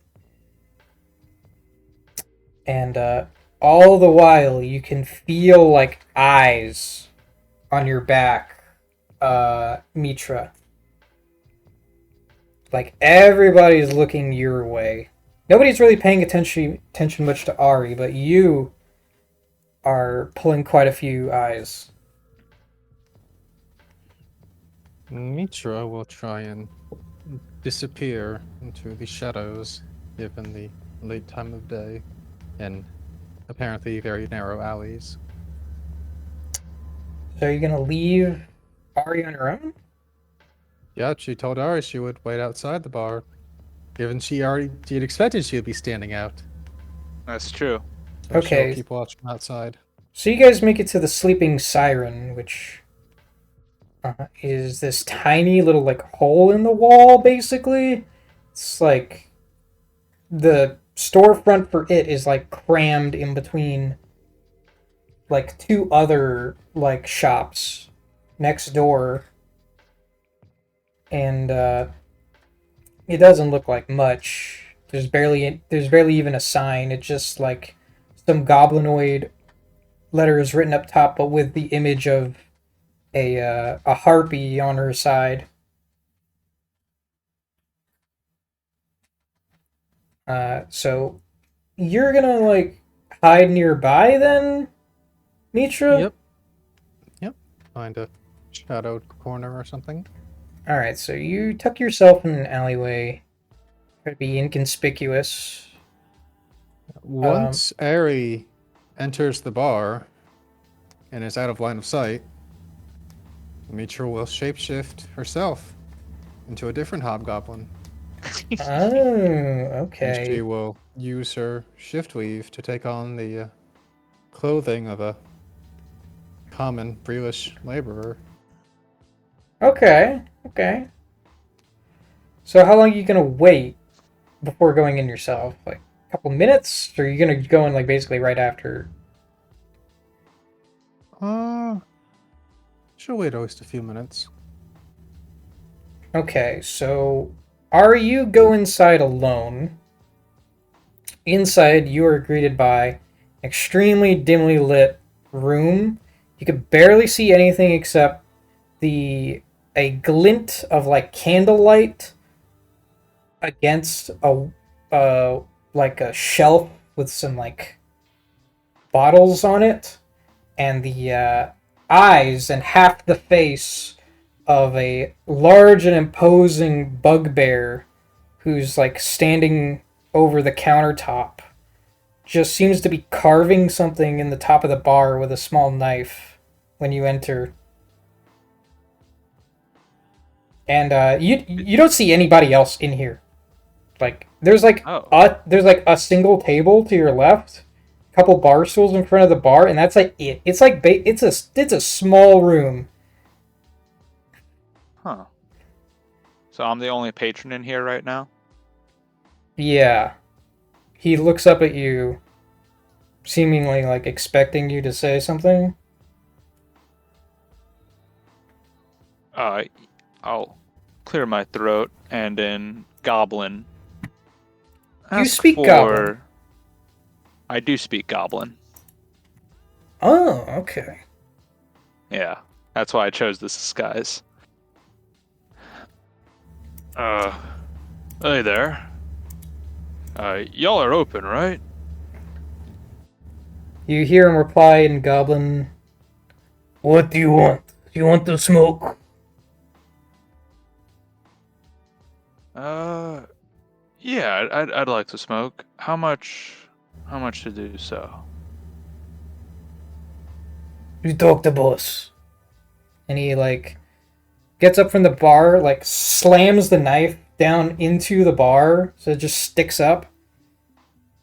And all the while, you can feel like eyes on your back, Mitra. Like everybody's looking your way. Nobody's really paying attention much to Ari, but you are pulling quite a few eyes. Mitra will try and disappear into the shadows, given the late time of day, and apparently very narrow alleys. So are you gonna leave Ari on her own? Yeah, she told Ari she would wait outside the bar, given she had expected she would be standing out. That's true. So she'll Okay, keep watch from outside. so you guys make it to the Sleeping Siren, which is this tiny little like hole in the wall. Basically, it's like the storefront for it is like crammed in between like two other like shops next door, and it doesn't look like much. There's barely even a sign. It's just like some goblinoid letters written up top, but with the image of a harpy on her side. So you're gonna like hide nearby then, Mitra? Yep. Yep. Find a shadowed corner or something. All right, so you tuck yourself in an alleyway. Try to be inconspicuous. Once Ari enters the bar and is out of line of sight, Mitra will shapeshift herself into a different hobgoblin. Oh, And she okay. will use her shift weave to take on the clothing of a common Breelish laborer. Okay, okay. So how long are you gonna wait before going in yourself? Like a couple minutes? Or are you gonna go in like basically right after? She'll wait at least a few minutes. Okay, so are you go inside alone? Inside, you are greeted by an extremely dimly lit room. You could barely see anything except a glint of like candlelight against like a shelf with some like bottles on it, and the eyes and half the face of a large and imposing bugbear who's like standing over the countertop. Just seems to be carving something in the top of the bar with a small knife when you enter. And you don't see anybody else in here. Like Oh, there's like a single table to your left, a couple bar stools in front of the bar, and that's like it. It's like it's a small room. huh. So I'm the only patron in here right now? Yeah. He looks up at you, seemingly like expecting you to say something. I'll clear my throat and in Goblin You ask speak for... Goblin. I do speak Goblin. Oh, okay. Yeah, that's why I chose this disguise. Hey there. Y'all are open, right? You hear him reply in Goblin. What do you want? Do you want to smoke? Yeah, I'd like to smoke. How much to do so? You talk to boss. And he like gets up from the bar, like slams the knife down into the bar so it just sticks up,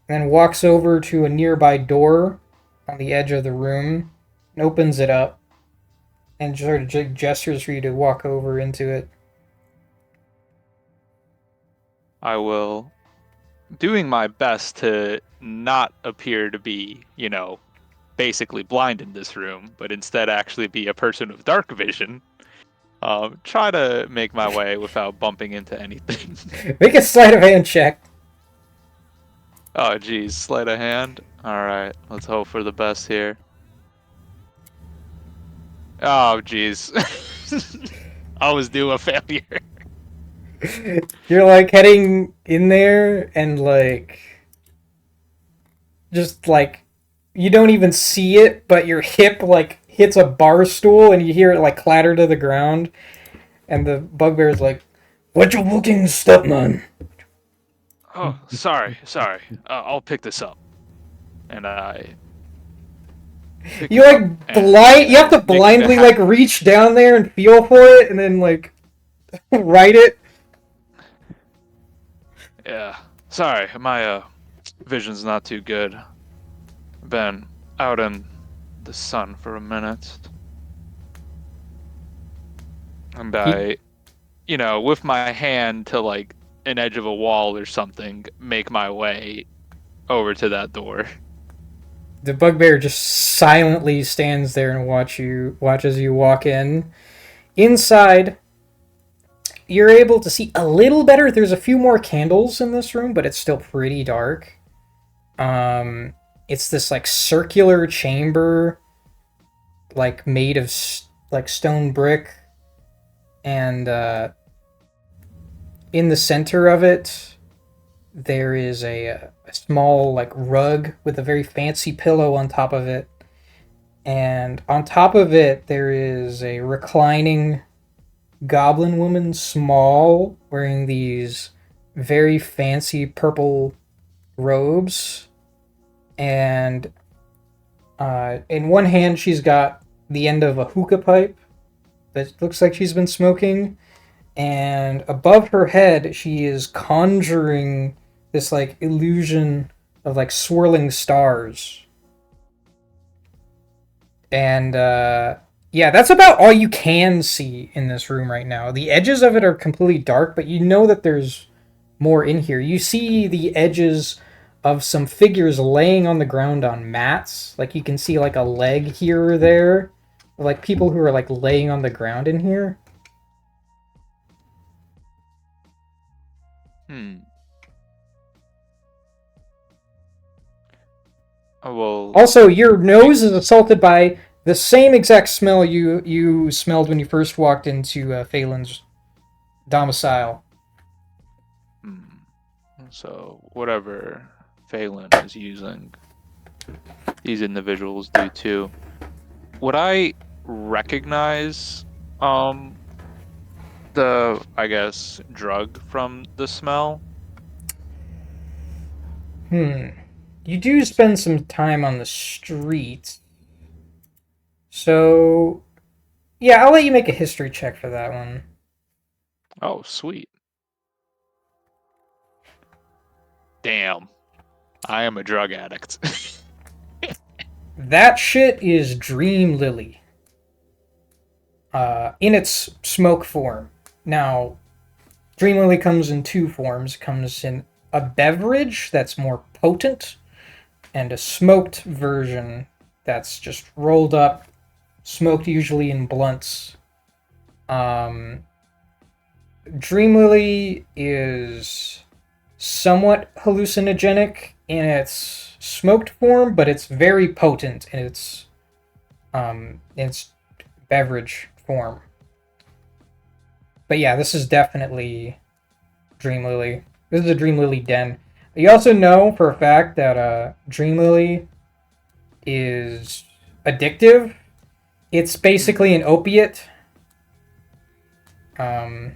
and then walks over to a nearby door on the edge of the room and opens it up and sort of gestures for you to walk over into it. I will, doing my best to not appear to be, basically blind in this room, but instead actually be a person of dark vision. Try to make my way without bumping into anything. Make a sleight of hand check. Oh, geez, sleight of hand. All right, let's hope for the best here. Oh, geez. I was due a failure. You're like heading in there and like just like you don't even see it, but your hip like hits a bar stool and you hear it like clatter to the ground, and the bugbear's like, "What you looking, stepman?" Oh, sorry. I'll pick this up. And I pick You it up like and blind. You have to making a blindly like reach down there and feel for it, and then like write it. Yeah. Sorry, my vision's not too good. Been out in the sun for a minute. And I, with my hand to like an edge of a wall or something, make my way over to that door. The bugbear just silently stands there and watches you walk in. Inside, you're able to see a little better. There's a few more candles in this room, but it's still pretty dark. It's this like circular chamber, like made of like stone brick, and in the center of it, there is a small like rug with a very fancy pillow on top of it, and on top of it there is a reclining goblin woman, small, wearing these very fancy purple robes, and in one hand she's got the end of a hookah pipe that looks like she's been smoking, and above her head she is conjuring this like illusion of like swirling stars. And yeah, that's about all you can see in this room right now. The edges of it are completely dark, but you know that there's more in here. You see the edges of some figures laying on the ground on mats. Like you can see like a leg here or there. Like people who are like laying on the ground in here. Oh, well, Also, your nose is assaulted by the same exact smell you smelled when you first walked into Phelan's domicile. so whatever Phelan is using, these individuals do too. Would I recognize the, I guess, drug from the smell? You do spend some time on the street. So, yeah, I'll let you make a history check for that one. Oh, sweet. Damn. I am a drug addict. That shit is Dream Lily. In its smoke form. Now, Dream Lily comes in two forms. It comes in a beverage that's more potent, and a smoked version that's just rolled up, smoked usually in blunts. Dream Lily is somewhat hallucinogenic in its smoked form, but it's very potent in its beverage form. But yeah, this is definitely Dream Lily. This is a Dream Lily den. You also know for a fact that Dream Lily is addictive. It's basically an opiate. And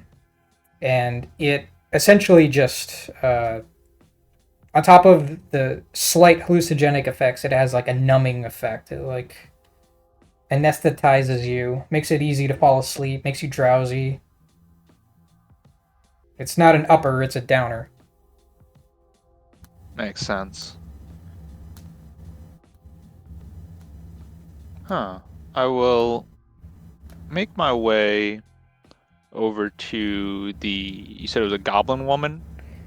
it essentially just, on top of the slight hallucinogenic effects, it has like a numbing effect. It like anesthetizes you, makes it easy to fall asleep, makes you drowsy. It's not an upper, it's a downer. Makes sense. Huh. I will make my way over to you said it was a goblin woman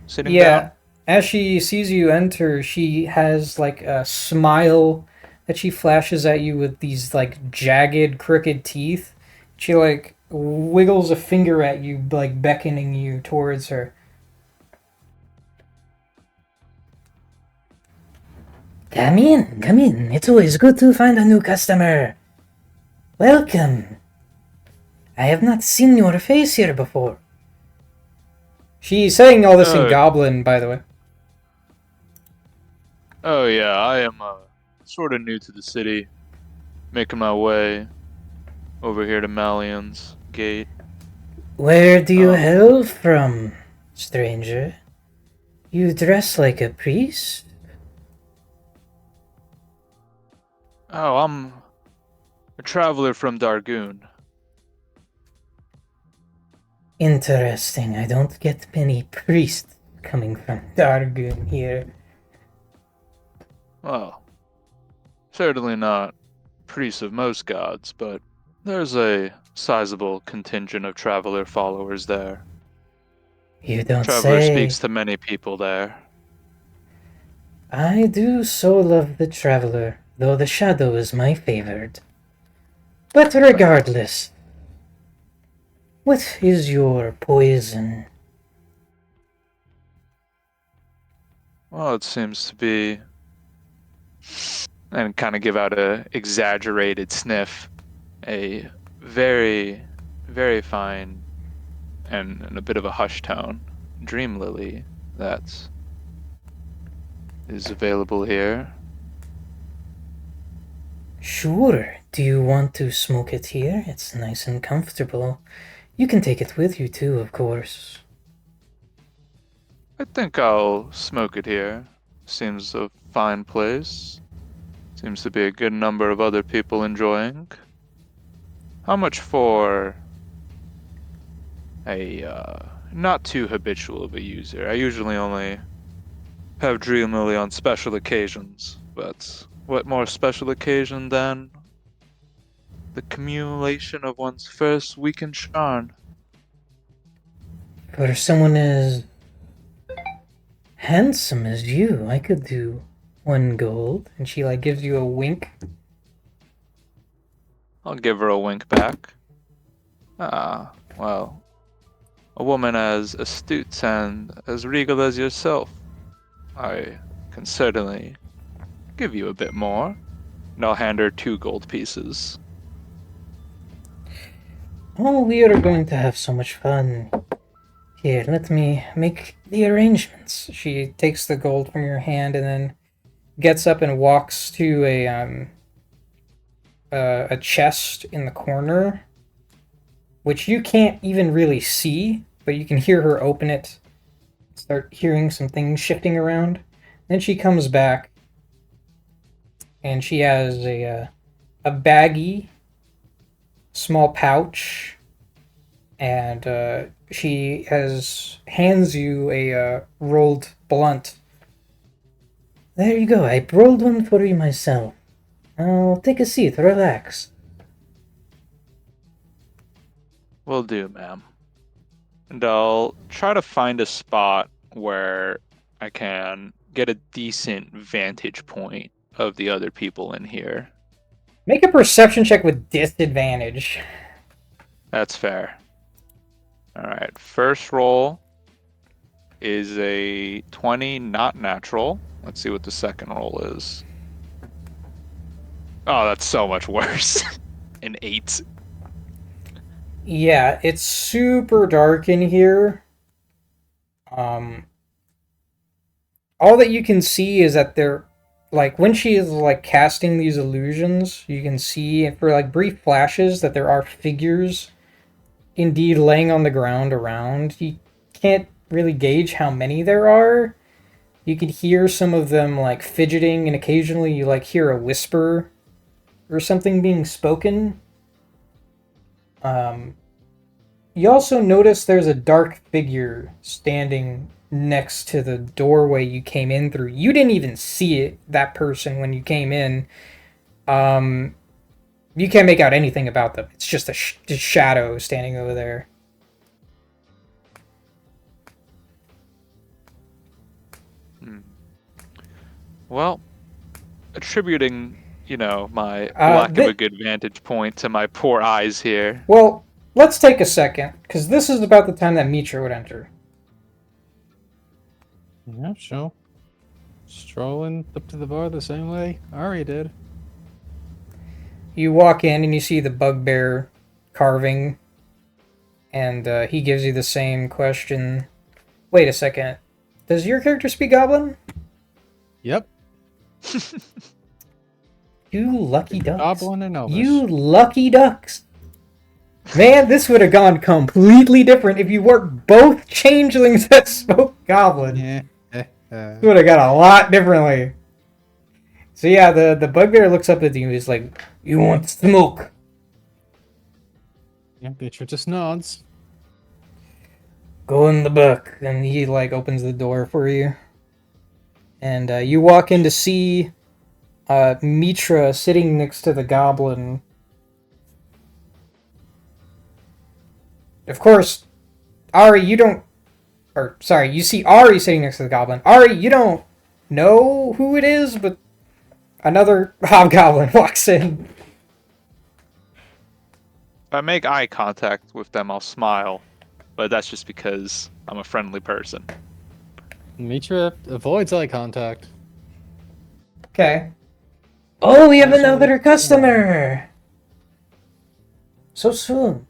sitting down? As she sees you enter, she has like a smile that she flashes at you with these like jagged, crooked teeth. She like wiggles a finger at you, like beckoning you towards her. Come in, come in. It's always good to find a new customer. Welcome. I have not seen your face here before. She's saying all this in Goblin, by the way. Oh yeah, I am sort of new to the city, making my way over here to Malian's Gate. Where do you Um, hail from, stranger? You dress like a priest? Oh, I'm a traveler from Dargoon. Interesting. I don't get many priests coming from Dargun here. Well, certainly not priests of most gods, but there's a sizable contingent of traveler followers there. You don't Traveler say. speaks to many people there. I do so love the traveler, though the shadow is my favored. But regardless, what is your poison? Well, it seems to be, and kind of give out a exaggerated sniff, a very, very fine and a bit of a hush tone dream lily that is available here. Sure. Do you want to smoke it here? It's nice and comfortable. You can take it with you too, of course. I think I'll smoke it here. Seems a fine place. Seems to be a good number of other people enjoying. How much for a not too habitual of a user? I usually only have Dream Lily on special occasions, but what more special occasion than the accumulation of one's first week in Sharn? For someone as handsome as you, I could do 1 gold. And she like gives you a wink. I'll give her a wink back. Ah, well, a woman as astute and as regal as yourself, I can certainly give you a bit more. And I'll hand her 2 gold pieces. Oh, we are going to have so much fun. Here, let me make the arrangements. She takes the gold from your hand and then gets up and walks to a chest in the corner, which you can't even really see, but you can hear her open it. Start hearing some things shifting around. Then she comes back, and she has a baggie, small pouch, and she hands you a rolled blunt. There you go. I rolled one for you myself. Now take a seat. Relax. Will do, ma'am. And I'll try to find a spot where I can get a decent vantage point of the other people in here. Make a perception check with disadvantage. That's fair. Alright, first roll is a 20, not natural. Let's see what the second roll is. Oh, that's so much worse. An 8. Yeah, it's super dark in here. All that you can see is that they're like when she is like casting these illusions, you can see for like brief flashes that there are figures indeed laying on the ground around. You can't really gauge how many there are. You can hear some of them like fidgeting, and occasionally you like hear a whisper or something being spoken. You also notice there's a dark figure standing next to the doorway you came in through. You didn't even see it, that person, when you came in. You can't make out anything about them. It's just a shadow standing over there. Well, attributing, my lack of a good vantage point to my poor eyes here. Well, let's take a second, because this is about the time that Mitra would enter. Yeah, sure. Strolling up to the bar the same way Ari did. You walk in and you see the bugbear carving, and he gives you the same question. Wait a second. Does your character speak Goblin? Yep. You lucky ducks. Goblin and Elvish. You lucky ducks. Man, this would have gone completely different if you weren't both changelings that spoke Goblin. Yeah. This would have gone a lot differently. So yeah, the bugbear looks up at you. He's like, "You want smoke?" Yeah, Beatrice just nods. Go in the back. And he like opens the door for you. And you walk in to see Mitra sitting next to the goblin. Of course, Ari, you don't... Or, sorry, you see Ari sitting next to the goblin. Ari, you don't know who it is, but another hobgoblin walks in. If I make eye contact with them, I'll smile. But that's just because I'm a friendly person. Mitra avoids eye contact. Okay. Oh, we have Actually, another customer! So soon.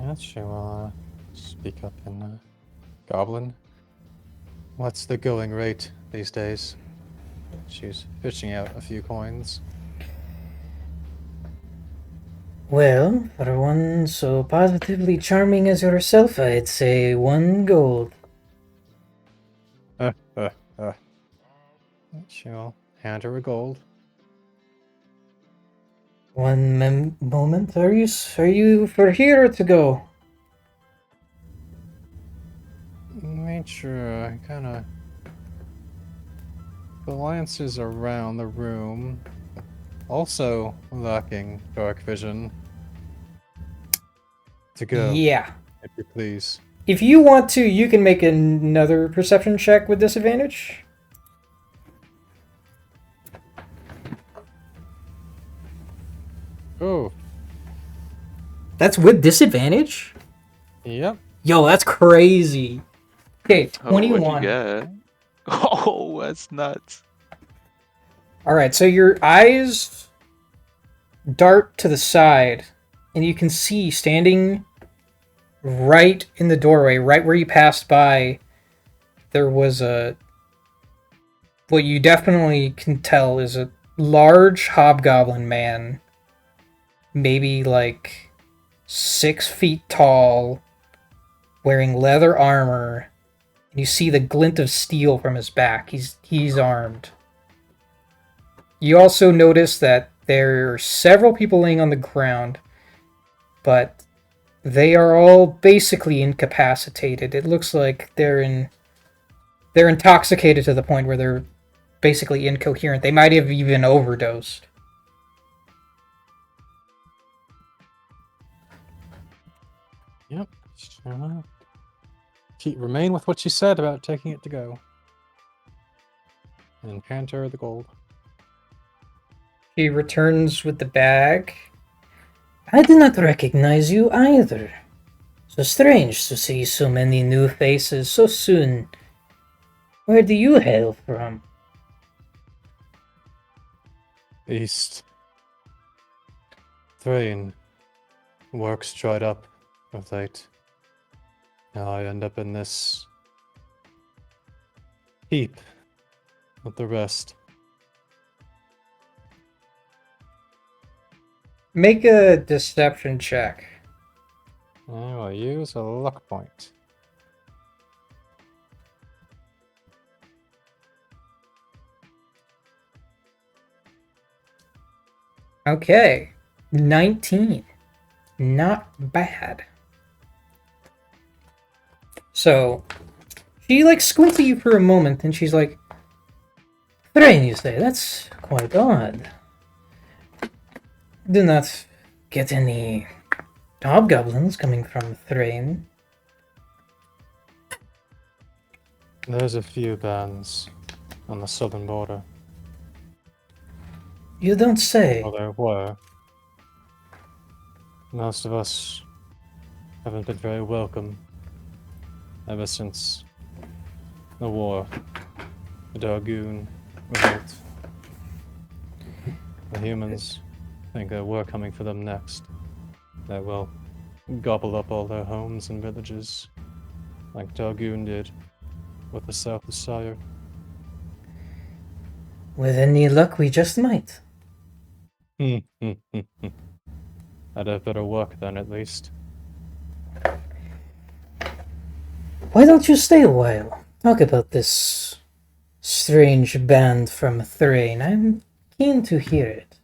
Yeah, she will speak up in Goblin. What's the going rate these days? She's fishing out a few coins. Well, for one so positively charming as yourself, I'd say 1 gold. She'll hand her a gold. One moment, are you for here or to go? Mitra kind of glances around the room, also lacking dark vision. To go, Yeah. if you please. If you want to, you can make another perception check with disadvantage. Oh, That's with disadvantage? yep. Yo, that's crazy. Okay, Oh, what'd 21. you get? Oh, that's nuts. Alright, so your eyes dart to the side, and you can see standing right in the doorway, right where you passed by, there was what you definitely can tell is a large hobgoblin man, maybe like 6 feet tall, wearing leather armor, and you see the glint of steel from his back. He's armed. You also notice that there are several people laying on the ground, but they are all basically incapacitated. It looks like they're intoxicated to the point where they're basically incoherent. They might have even overdosed. Yep. Remain with what she said about taking it to go. And hand her the gold. She returns with the bag. I do not recognize you either. So strange to see so many new faces so soon. Where do you hail from? East. Thrain. Work's dried up of late. Now I end up in this heap with the rest. Make a deception check. I will use a luck point. Okay. 19. Not bad. So, she like squints at you for a moment and she's like, Thrain, you say? That's quite odd. Do not get any hobgoblins coming from Thrain. There's a few bands on the southern border. You don't say. Well, there were. Most of us haven't been very welcome ever since the war. The Dargoon revolt. The humans think that we're coming for them next. That will gobble up all their homes and villages, like Dargoon did with the South of Sire. With any luck, we just might. I'd have better work then, at least. Why don't you stay a while? Talk about this strange band from Thrain. I'm keen to hear it.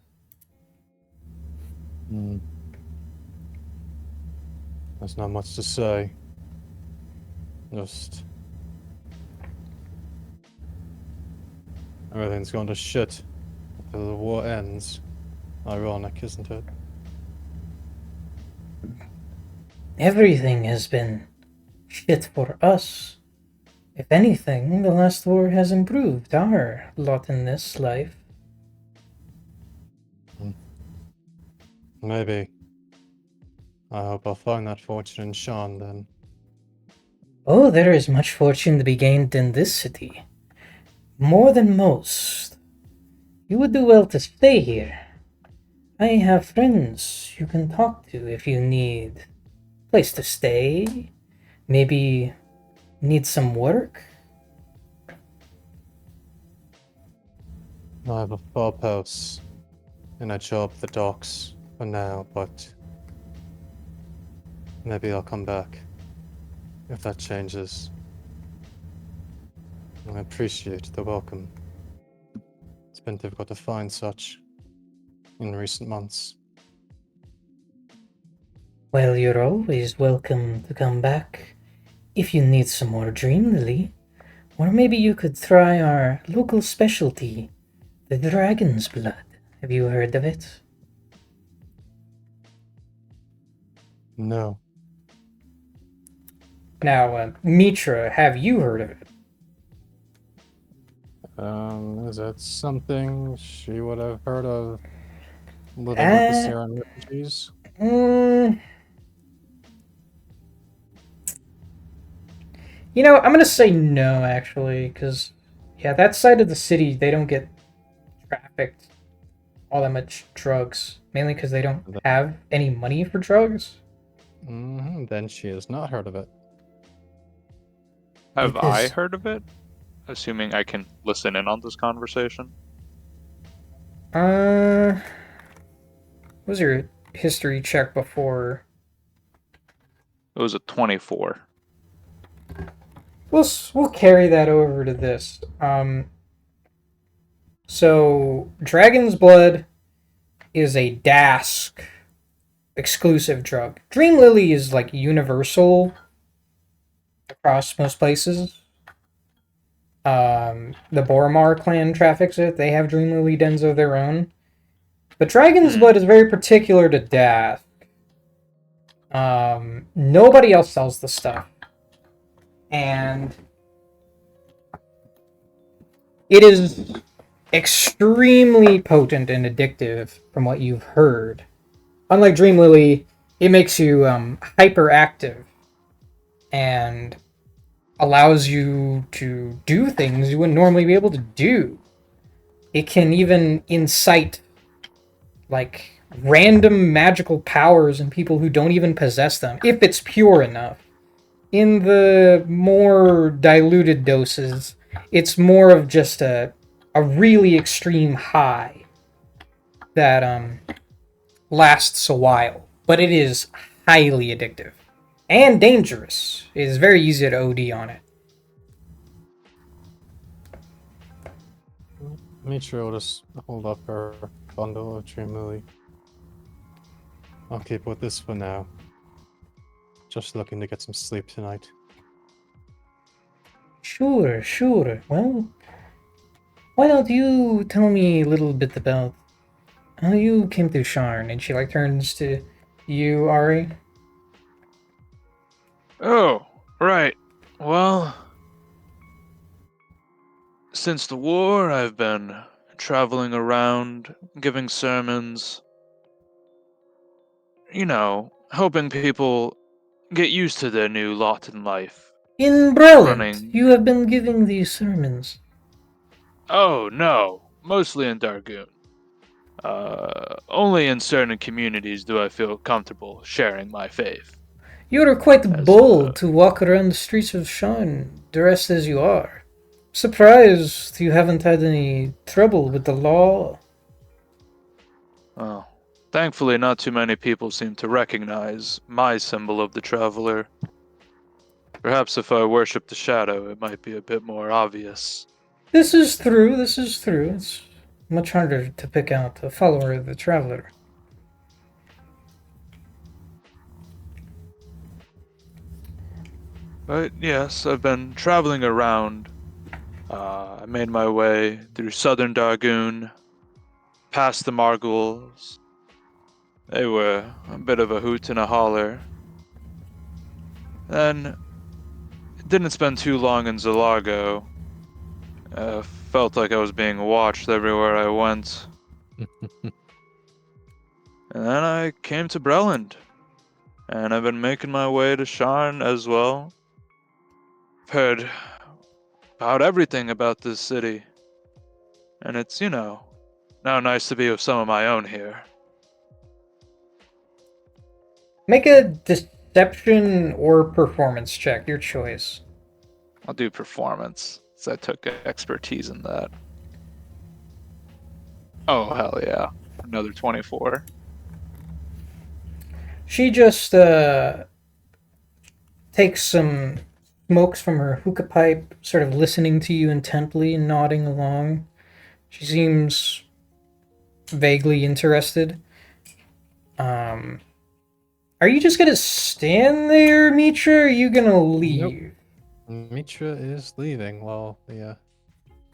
There's not much to say. Just everything's gone to shit until the war ends. Ironic, isn't it? Everything has been shit for us. If anything, the last war has improved our lot in this life. Maybe. I hope I'll find that fortune in Sharn then. Oh, there is much fortune to be gained in this city. More than most. You would do well to stay here. I have friends you can talk to if you need a place to stay. Maybe need some work. I have a farmhouse and a job at the docks for now, but maybe I'll come back if that changes. I appreciate the welcome. It's been difficult to find such in recent months. Well, you're always welcome to come back if you need some more dream lily. Or maybe you could try our local specialty, the dragon's blood. Have you heard of it? No. Now, Mitra, have you heard of it? Is that something she would have heard of living with the Sharn refugees? You know, I'm gonna say no, actually, because, yeah, that side of the city, they don't get trafficked all that much drugs, mainly because they don't have any money for drugs. Then she has not heard of it. Have I Because- heard of it? Assuming I can listen in on this conversation. What was your history check before? It was a 24. We'll carry that over to this. So Dragon's Blood is a Dask exclusive drug. Dream Lily is like universal across most places. The Boromar clan traffics it. They have Dream Lily dens of their own. But Dragon's Blood is very particular to Dask. Nobody else sells the stuff. And it is extremely potent and addictive from what you've heard. Unlike Dream Lily, it makes you hyperactive and allows you to do things you wouldn't normally be able to do. It can even incite like random magical powers in people who don't even possess them, if it's pure enough. In the more diluted doses, it's more of just a really extreme high that lasts a while, but it is highly addictive and dangerous. It is very easy to OD on it. Mitra will just hold up her bundle of Dream Lily. I'll keep with this for now. Just looking to get some sleep tonight. Sure. Well, why don't you tell me a little bit about how you came to Sharn? And she like turns to you, Ari. Oh, right. Well, since the war, I've been traveling around, giving sermons, helping people get used to their new lot in life. In Breland, Running. you have been giving these sermons. Oh, no, mostly in Dargoon. Only in certain communities do I feel comfortable sharing my faith. You are quite As, bold to walk around the streets of Sharn, dressed as you are. Surprised you haven't had any trouble with the law. well, thankfully not too many people seem to recognize my symbol of the traveler. Perhaps if I worship the shadow, it might be a bit more obvious. This is true, this is true. It's much harder to pick out a follower of the traveler. But yes, I've been traveling around. I made my way through southern Dargoon, past the Marguls. They were a bit of a hoot and a holler. Then, didn't spend too long in Zalargo. Felt like I was being watched everywhere I went. And then I came to Breland. And I've been making my way to Sharn as well. I've heard about everything about this city. And it's, now nice to be with some of my own here. Make a deception or performance check, your choice. I'll do performance, since I took expertise in that. Oh, hell yeah. Another 24. She just takes some smokes from her hookah pipe, sort of listening to you intently and nodding along. She seems vaguely interested. Are you just gonna stand there, Mitra? Or are you gonna leave? Mitra is leaving while the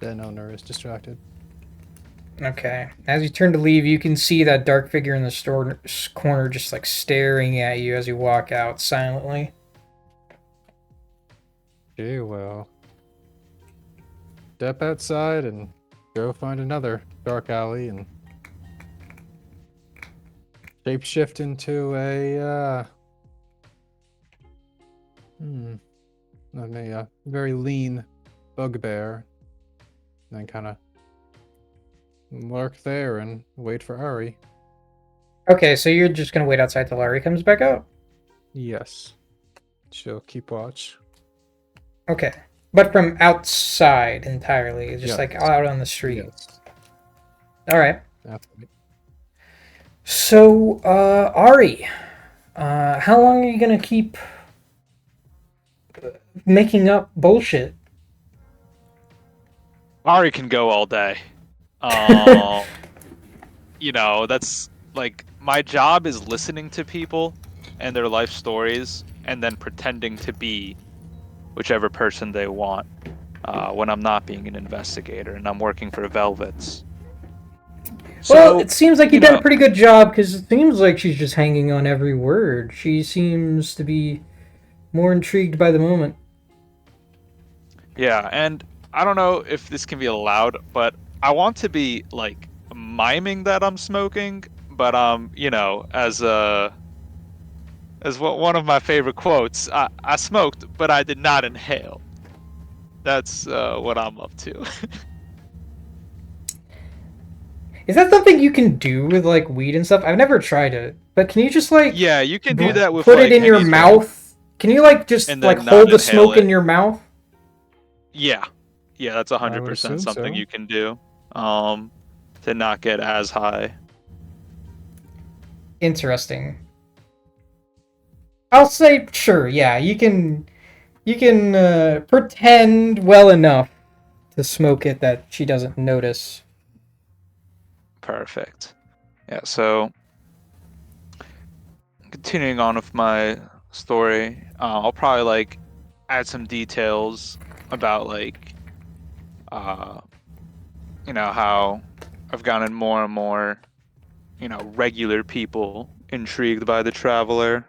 den owner is distracted. Okay. As you turn to leave, you can see that dark figure in the store corner just like staring at you as you walk out silently. She will step outside and go find another dark alley and shapeshift into a very lean bugbear, and then kind of lurk there and wait for Ari. Okay, so you're just gonna wait outside till Larry comes back out? Yes, she'll keep watch. Okay. But from outside entirely, just Yes. like out on the street. Yes, Alright. absolutely. So, Ari, how long are you gonna keep making up bullshit? Ari can go all day. That's like my job is listening to people and their life stories and then pretending to be whichever person they want when I'm not being an investigator and I'm working for Velvets. Well, it seems like you've done a pretty good job because it seems like she's just hanging on every word. She seems to be more intrigued by the moment. Yeah, and I don't know if this can be allowed, but I want to be like miming that I'm smoking, but as one of my favorite quotes, I smoked, but I did not inhale. That's what I'm up to. Is that something you can do with like weed and stuff? I've never tried it, but can you just like Yeah, you can do that with put like it in your anything, mouth? Can you like just and like then hold not the smoke inhale in it. your mouth? Yeah, that's I 100% would assume something so. you can do. To not get as high. Interesting. I'll say sure. Yeah, you can pretend well enough to smoke it that she doesn't notice. Perfect. Yeah, so continuing on with my story, I'll probably like add some details about like how I've gotten more and more regular people intrigued by the traveler,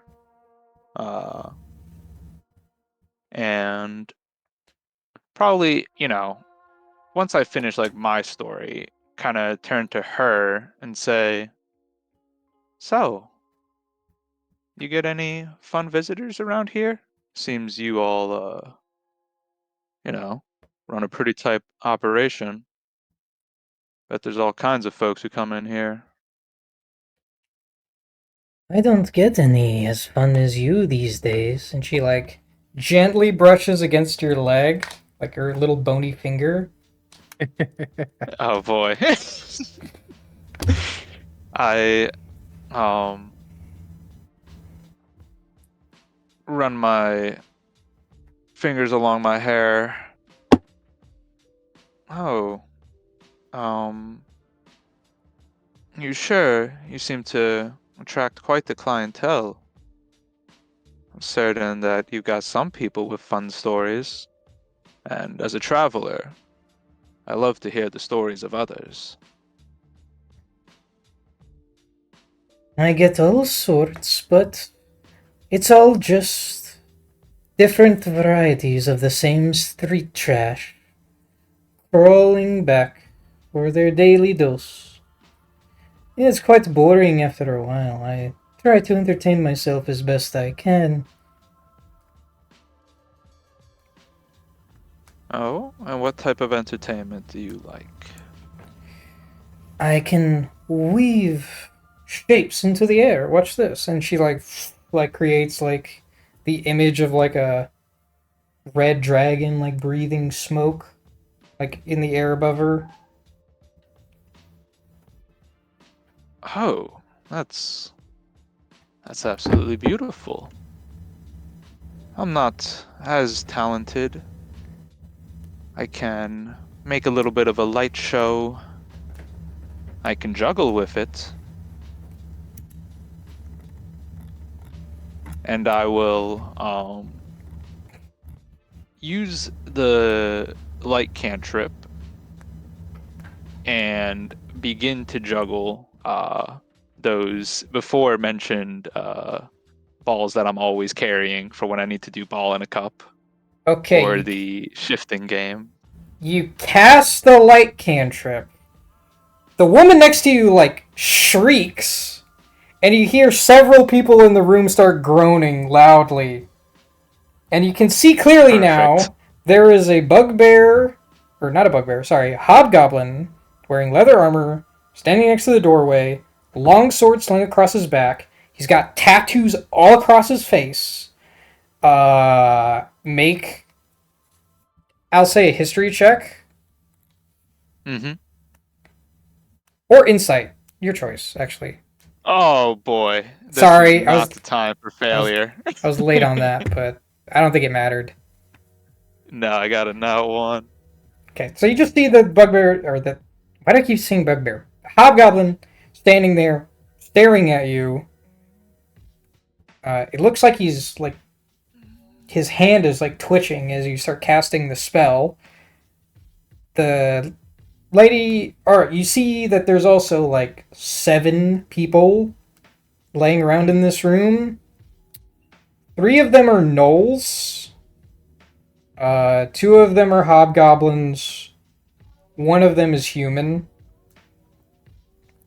and probably once I finish like my story, kind of turn to her and say, "So, you get any fun visitors around here? Seems you all, you know, run a pretty tight operation. Bet there's all kinds of folks who come in here." I don't get any as fun as you these days. And she like gently brushes against your leg, like her little bony finger. Oh boy. I um run my fingers along my hair. Oh, um, you sure? You seem to attract quite the clientele. I'm certain that you've got some people with fun stories, and as a traveler, I love to hear the stories of others. I get all sorts, but it's all just different varieties of the same street trash, crawling back for their daily dose. It's quite boring after a while. I try to entertain myself as best I can. Oh, and what type of entertainment do you like? I can weave shapes into the air. Watch this. And she like creates like the image of like a red dragon like breathing smoke like in the air above her. Oh, that's absolutely beautiful. I'm not as talented. I can make a little bit of a light show. I can juggle with it. And I will use the light cantrip and begin to juggle those before mentioned balls that I'm always carrying for when I need to do ball in a cup Okay, or the shifting game. you cast the light cantrip. The woman next to you like shrieks, and you hear several people in the room start groaning loudly. And you can see clearly Perfect. now there is a bugbear, or not a bugbear, sorry, hobgoblin wearing leather armor, standing next to the doorway, long sword slung across his back. He's got tattoos all across his face. Make, I'll say, a history check Mm-hmm. or insight, your choice, actually. Oh boy, this is Sorry, not the time for I was failure. I was late on that, but I don't think it mattered. No, I got a nat one. Okay, so you just see the bugbear, or the, why do I keep saying bugbear? Hobgoblin standing there, staring at you. It looks like he's like his hand is like twitching as you start casting the spell. The lady, or you see that there's also like 7 people laying around in this room. 3 of them are gnolls. 2 of them are hobgoblins. 1 of them is human.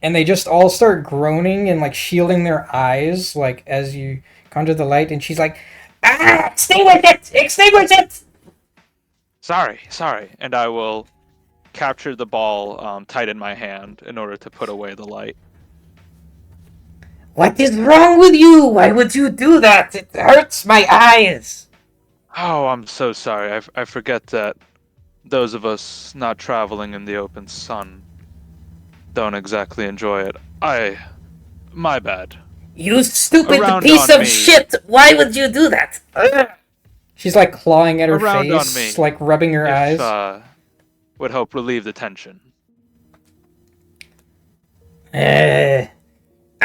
And they just all start groaning and like shielding their eyes, like as you conjure the light. And she's like, "Ah, extinguish it! Extinguish it!" Sorry. And I will capture the ball tight in my hand in order to put away the light. What is wrong with you? Why would you do that? It hurts my eyes. Oh, I'm so sorry. I forget that those of us not traveling in the open sun don't exactly enjoy it. My bad. You stupid Around piece on of me. shit! Why would you do that? She's like clawing at her Around on face, me. like rubbing her If eyes. would help relieve the tension. I'm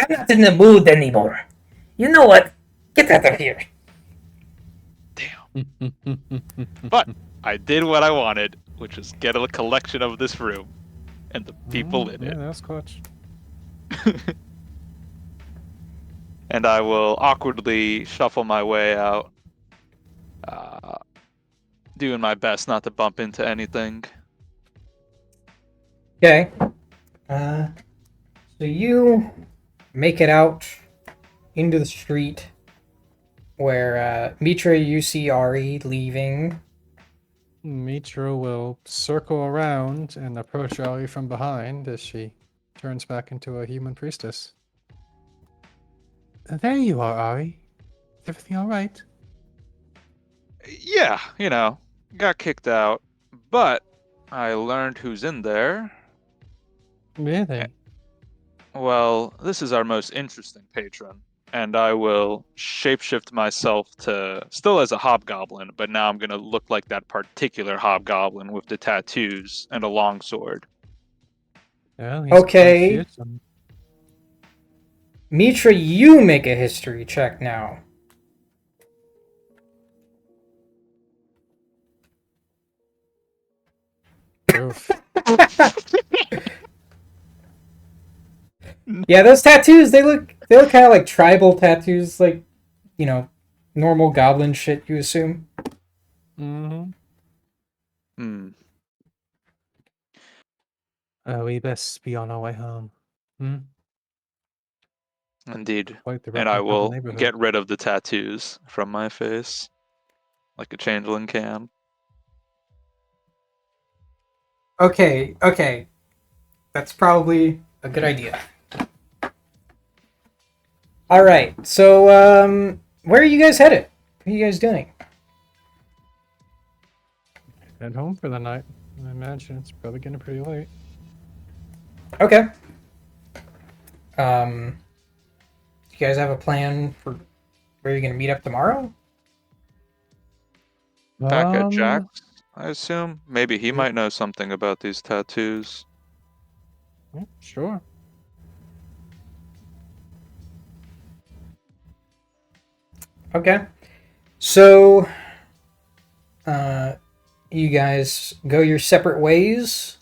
not in the mood anymore. You know what? Get out of here. Damn. But I did what I wanted, which is get a collection of this room and the people in Yeah, it. that's clutch. And I will awkwardly shuffle my way out, doing my best not to bump into anything. Okay. So you make it out into the street where Mitra, you see Ari leaving. Mitra will circle around and approach Ari from behind as she turns back into a human priestess. There you are, Ari. Is everything all right? Yeah, got kicked out, but I learned who's in there. Really? Well, this is our most interesting patron, and I will shapeshift myself to still as a hobgoblin, but now I'm gonna look like that particular hobgoblin with the tattoos and a long sword. Well, he's quite Okay. fearsome. Mitra, you make a history check now. Oof. Yeah, those tattoos, they look kind of like tribal tattoos, like, normal goblin shit, you assume. Mm-hmm. Hmm. We best be on our way home. Hmm? Indeed. Quite the And I reputable will neighborhood. get rid of the tattoos from my face, like a changeling can. Okay. That's probably a good idea. Alright, so, where are you guys headed? What are you guys doing? Head home for the night. I imagine it's probably getting pretty late. Okay. You guys have a plan for where you're gonna meet up tomorrow? Back at Um, Jack's, I assume. Maybe he yeah, might know something about these tattoos. sure. Okay. So, uh, you guys go your separate ways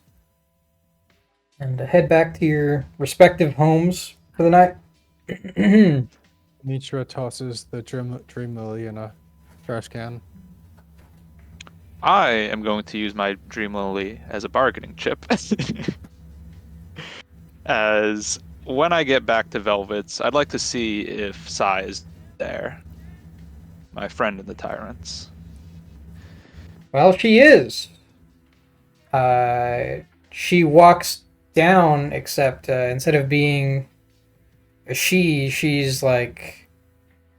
and head back to your respective homes for the night. Mitra tosses the dream lily in a trash can. I am going to use my Dream Lily as a bargaining chip. As when I get back to Velvet's, I'd like to see if Sai is there. My friend in the Tyrants. Well, she is. She walks down, except instead of being a she's like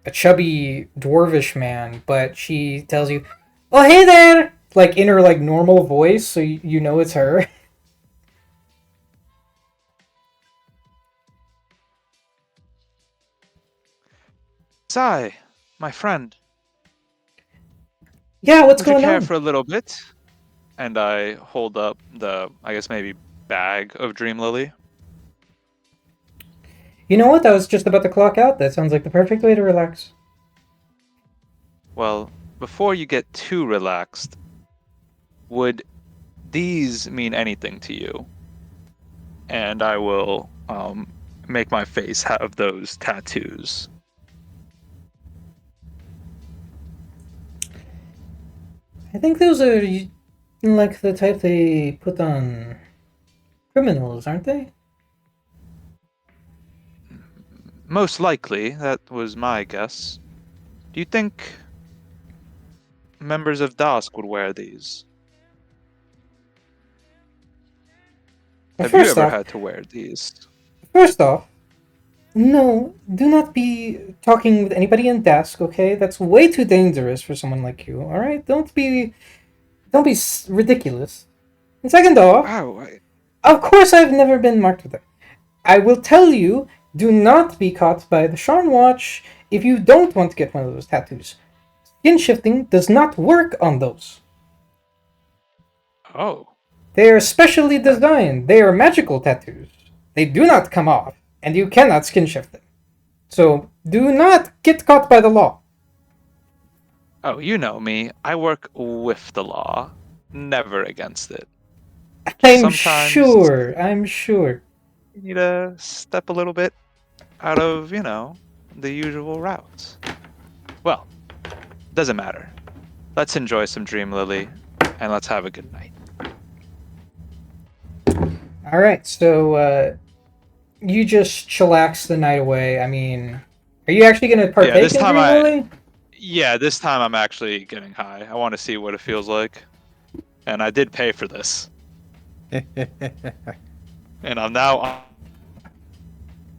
a chubby dwarvish man, but she tells you, "Oh, hey there!" Like in her like normal voice, so you know it's her. Sai, my friend, Yeah, what's would you going care on? for a little bit? And I hold up the, I guess maybe bag of Dream Lily. You know what? I was just about to clock out. That sounds like the perfect way to relax. Well, before you get too relaxed, would these mean anything to you? And I will make my face have those tattoos. I think those are like the type they put on criminals, aren't they? Most likely, that was my guess. Do you think members of Dask would wear these? Well, Have you first ever off, had to wear these? first off, no, do not be talking with anybody in desk, okay? That's way too dangerous for someone like you. All right, don't be ridiculous. And second off, Wow, of course I've never been marked with them. I will tell you, do not be caught by the Sharn watch if you don't want to get one of those tattoos. Skin shifting does not work on those. oh, They are specially designed. They are magical tattoos. They do not come off, and you cannot skin shift them. So do not get caught by the law. oh, you know me. I work with the law, never against it. Just I'm sometimes sure. I'm sure. you need to step a little bit out of, the usual routes. Well, doesn't matter. Let's enjoy some Dream Lily, and let's have a good night. All All right, so you just chillax the night away. I mean, are you actually going to partake this in time Dream Lily? Yeah, this time I'm actually getting high. I want to see what it feels like. And I did pay for this. And I'm now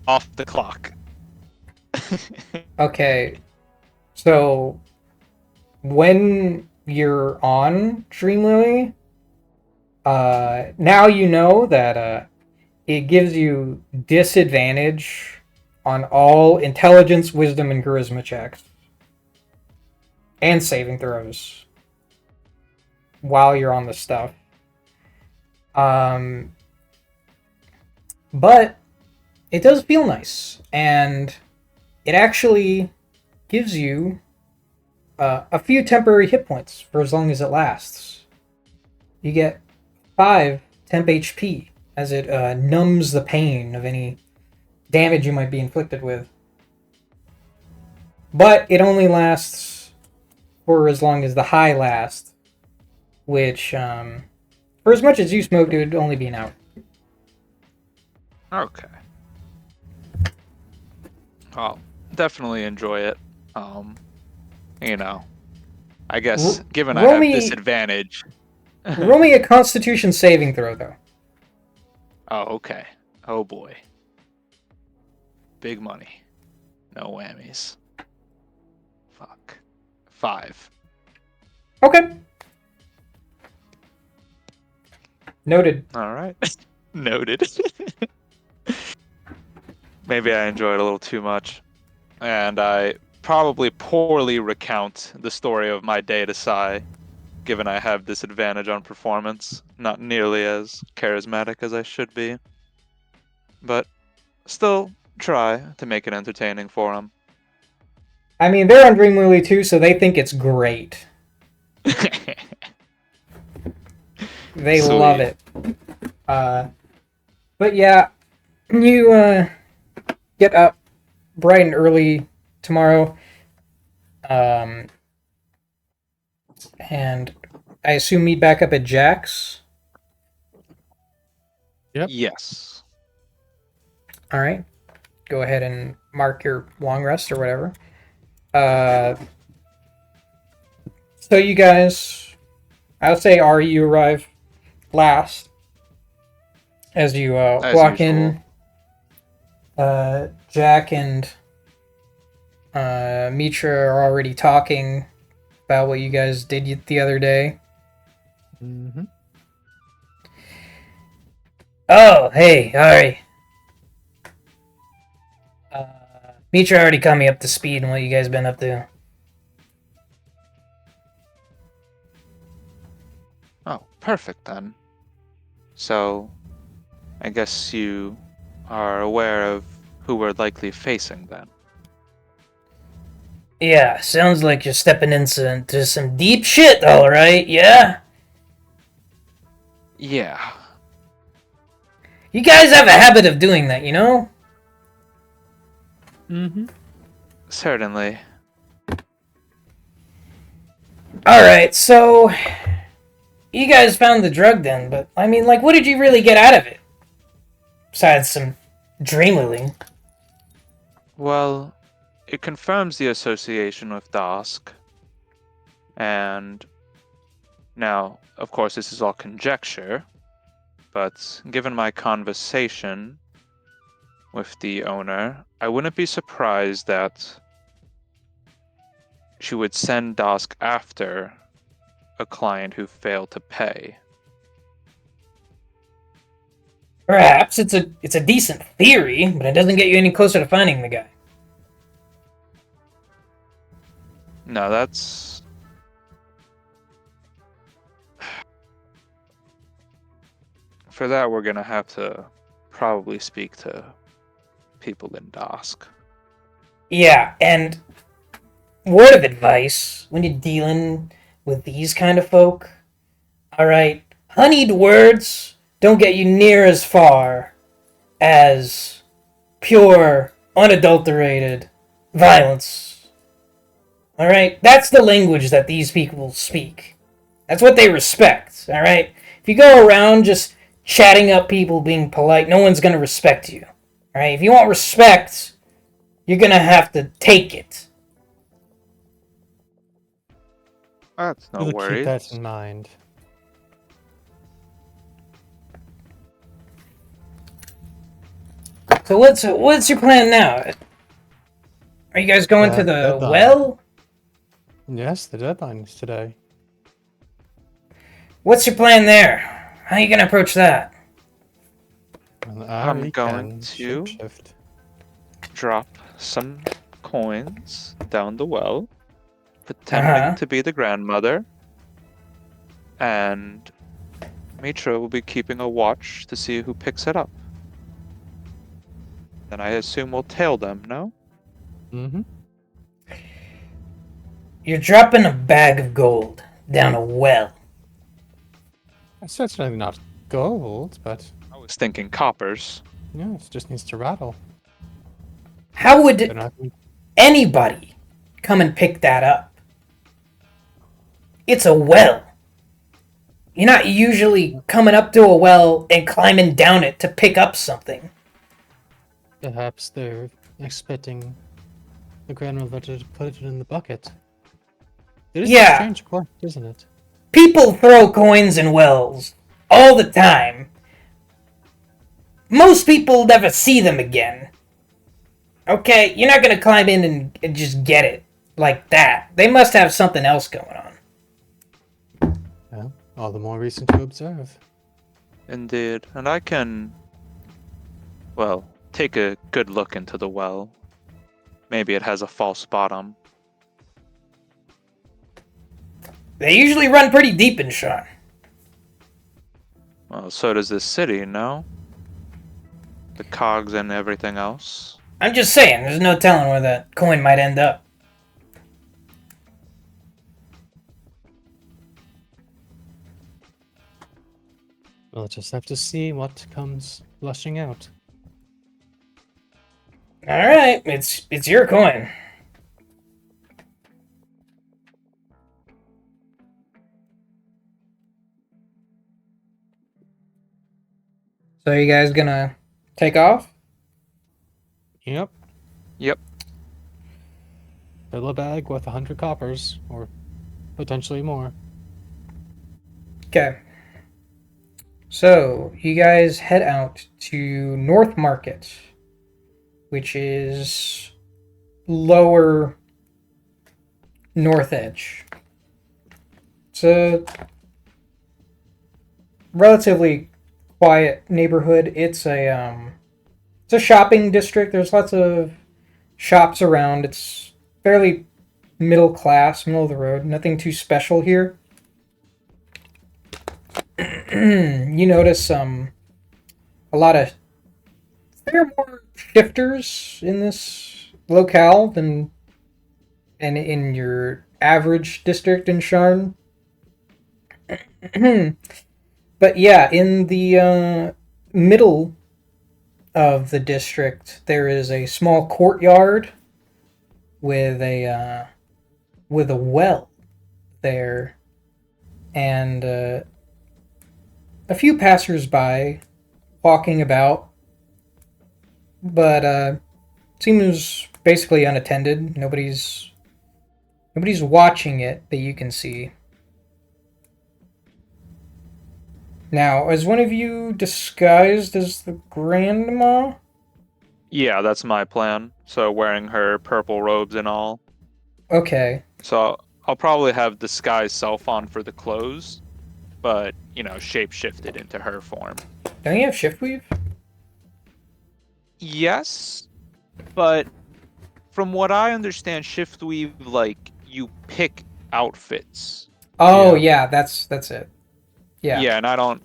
off the clock. Okay, so when you're on Dream Lily, now you know that it gives you disadvantage on all intelligence, wisdom, and charisma checks, and saving throws while you're on the stuff. Um, but it does feel nice, and it actually gives you a few temporary hit points for as long as it lasts. You get 5 temp HP as it numbs the pain of any damage you might be inflicted with. But it only lasts for as long as the high lasts, which, for as much as you smoked, it would only be an hour. Okay. I'll definitely enjoy it. You know, I guess given I roll have me- disadvantage. Roll me a Constitution saving throw, though. Oh, okay. Oh boy. Big money. No whammies. Fuck. 5. Okay. Noted. All right. Noted. Maybe I enjoyed a little too much. And I probably poorly recount the story of my day to Sai, given I have disadvantage on performance. Not nearly as charismatic as I should be. But still try to make it entertaining for him. I mean, they're on Dream Lily too, so they think it's great. They Sweet. love it. But yeah, you get up bright and early tomorrow, and I assume meet back up at Jack's. Yep. Yes. All right, go ahead and mark your long rest or whatever. So you guys, I would say Ari, you arrive last as you As walk usual. in. Jack and Mitra are already talking about what you guys did the other day. Mm-hmm. Oh, hey, Ari. Mitra already caught me up to speed on what you guys been up to. Oh, perfect then. So, I guess you are aware of who we're likely facing then. Yeah, sounds like you're stepping into some deep shit, alright, yeah? Yeah. You guys have a habit of doing that, you know? Mm-hmm. Certainly. Alright, so... You guys found the drug den, but, I mean, like, what did you really get out of it? Besides some dream lily. Well, it confirms the association with Dask. And now, of course, this is all conjecture, but given my conversation with the owner, I wouldn't be surprised that she would send Dask after a client who failed to pay. Perhaps it's a decent theory, but it doesn't get you any closer to finding the guy. No, that's... For that, we're gonna have to probably speak to people in Dask. Yeah, and word of advice when you're dealing with these kind of folk. Alright, honeyed words don't get you near as far as pure, unadulterated violence. Alright, that's the language that these people speak. That's what they respect, alright? If you go around just chatting up people, being polite, no one's gonna respect you. Alright? If you want respect, you're gonna have to take it. That's no We'll keep that worries. in mind. So what's your plan now? Are you guys going to the Deadline. well? Yes, the deadline is today. What's your plan there? How are you gonna approach that? And I'm we going can to shapeshift. drop some coins down the well, pretending Uh-huh. to be the grandmother, and Mitra will be keeping a watch to see who picks it up. Then I assume we'll tail them, no? Mm-hmm. You're dropping a bag of gold down a well. It's certainly not gold, but I was thinking coppers. yeah, it just needs to rattle. How They're would not. anybody come and pick that up? It's a well. You're not usually coming up to a well and climbing down it to pick up something. Perhaps they're expecting the grandmother to put it in the bucket. It is a Yeah, strange quest, isn't it? people throw coins in wells all the time. Most people never see them again. Okay, you're not gonna climb in and just get it like that. They must have something else going on. Well, all the more reason to observe. Indeed. And I can, well, take a good look into the well. Maybe it has a false bottom. They usually run pretty deep in Sharn. Well, so does this city, no? The cogs and everything else. I'm just saying, there's no telling where that coin might end up. We'll just have to see what comes flushing out. Alright, it's your coin. So you guys gonna take off? Yep. Yep. Fill a bag with 100 coppers, or potentially more. Okay. So you guys head out to North Market, which is lower north edge. It's a relatively quiet neighborhood. It's a shopping district. There's lots of shops around. It's fairly middle class, middle of the road. Nothing too special here. You notice a lot of there are more shifters in this locale than in your average district in Sharn. But yeah, in the middle of the district, there is a small courtyard with a well there, and a few passersby walking about, but seems basically unattended. Nobody's watching it that you can see. Now, is one of you disguised as the grandma? Yeah, that's my plan. So wearing her purple robes and all. Okay. So I'll probably have disguise self on for the clothes, but, shape shifted into her form. Don't you have shift weave? Yes, but from what I understand, shift weave, you pick outfits. Oh Yeah. yeah, that's it. Yeah. Yeah,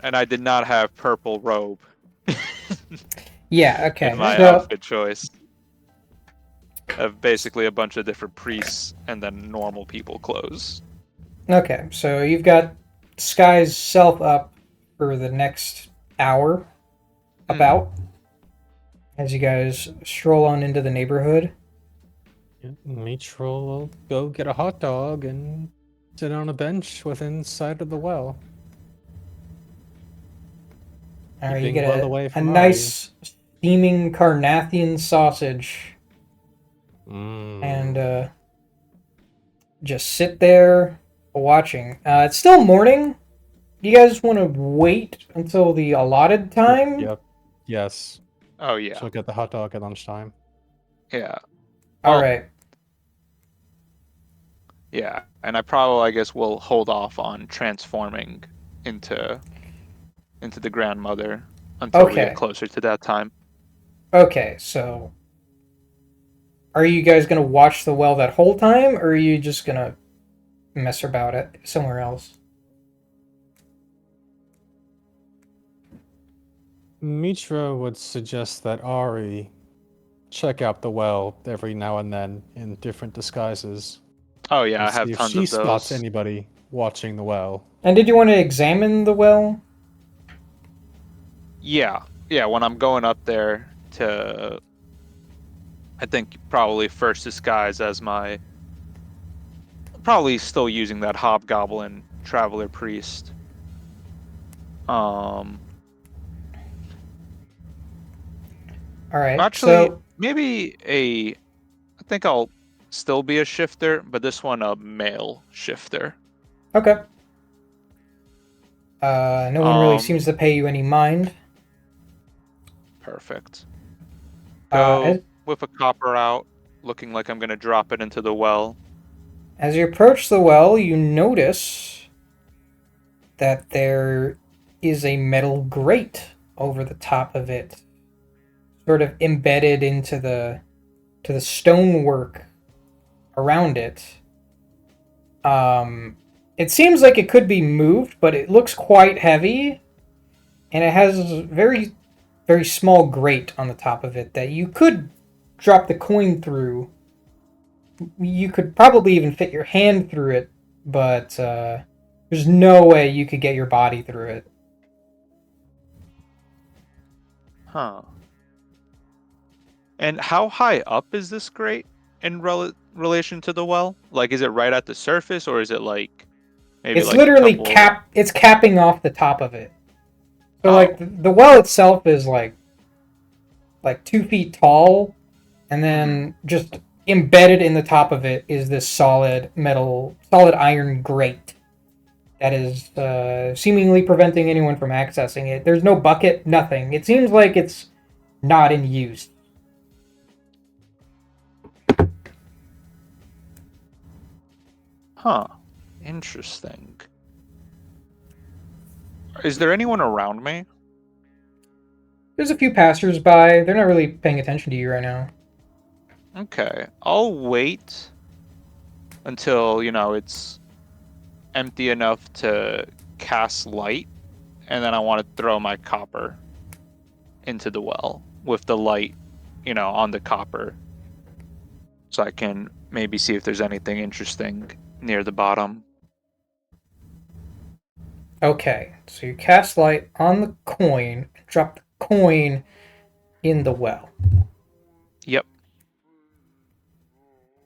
and I did not have purple robe Yeah, okay. in my So outfit choice. I have basically a bunch of different priests and then normal people clothes. okay, so you've got Sky's self up for the next hour about as you guys stroll on into the neighborhood. Mitchell will go get a hot dog and sit on a bench within sight of the well. All right, you Keeping get well a, away a from nice steaming Carnathian sausage, and Ari. just sit there watching. It's still morning. Do you guys want to wait until the allotted time? Yep. Yes. Oh yeah, She'll get the hot dog at lunchtime. yeah. All Well, right. yeah, and I probably, I guess, will hold off on transforming into the grandmother until we get Okay. closer to that time. Okay. So, are you guys gonna watch the well that whole time, or are you just gonna mess about it somewhere else? Mitra would suggest that Ari check out the well every now and then in different disguises Oh yeah, and I have see if tons she of spots those. anybody watching the well. And did you want to examine the well? Yeah, yeah. When I'm going up there to, I think probably first disguise as my, probably still using that hobgoblin traveler priest. All right. Actually, So, maybe a. I think I'll still be a shifter, but this one a male shifter. okay. No one really seems Um, to pay you any mind. Perfect. As Go with a copper out, looking like I'm gonna drop it into the well. as you approach the well, you notice that there is a metal grate over the top of it, sort of embedded into the stonework around it. It seems like it could be moved, but it looks quite heavy, and it has a very, very small grate on the top of it that you could drop the coin through. You could probably even fit your hand through it, but there's no way you could get your body through it. Huh. And how high up is this grate in relation to the well? Like, is it right at the surface, or is it like maybe It's like a literally couple? it's capping off the top of it. So Oh. like the well itself is like 2 feet tall, and Mm-hmm. then just embedded in the top of it is this solid iron grate that is seemingly preventing anyone from accessing it. There's no bucket, nothing. It seems like it's not in use. Huh. Interesting. Is there anyone around me? There's a few passersby. They're not really paying attention to you right now. Okay. I'll wait until, it's empty enough to cast light, and then I want to throw my copper into the well with the light, on the copper, so I can maybe see if there's anything interesting near the bottom. Okay, so you cast light on the coin, drop the coin in the well. Yep.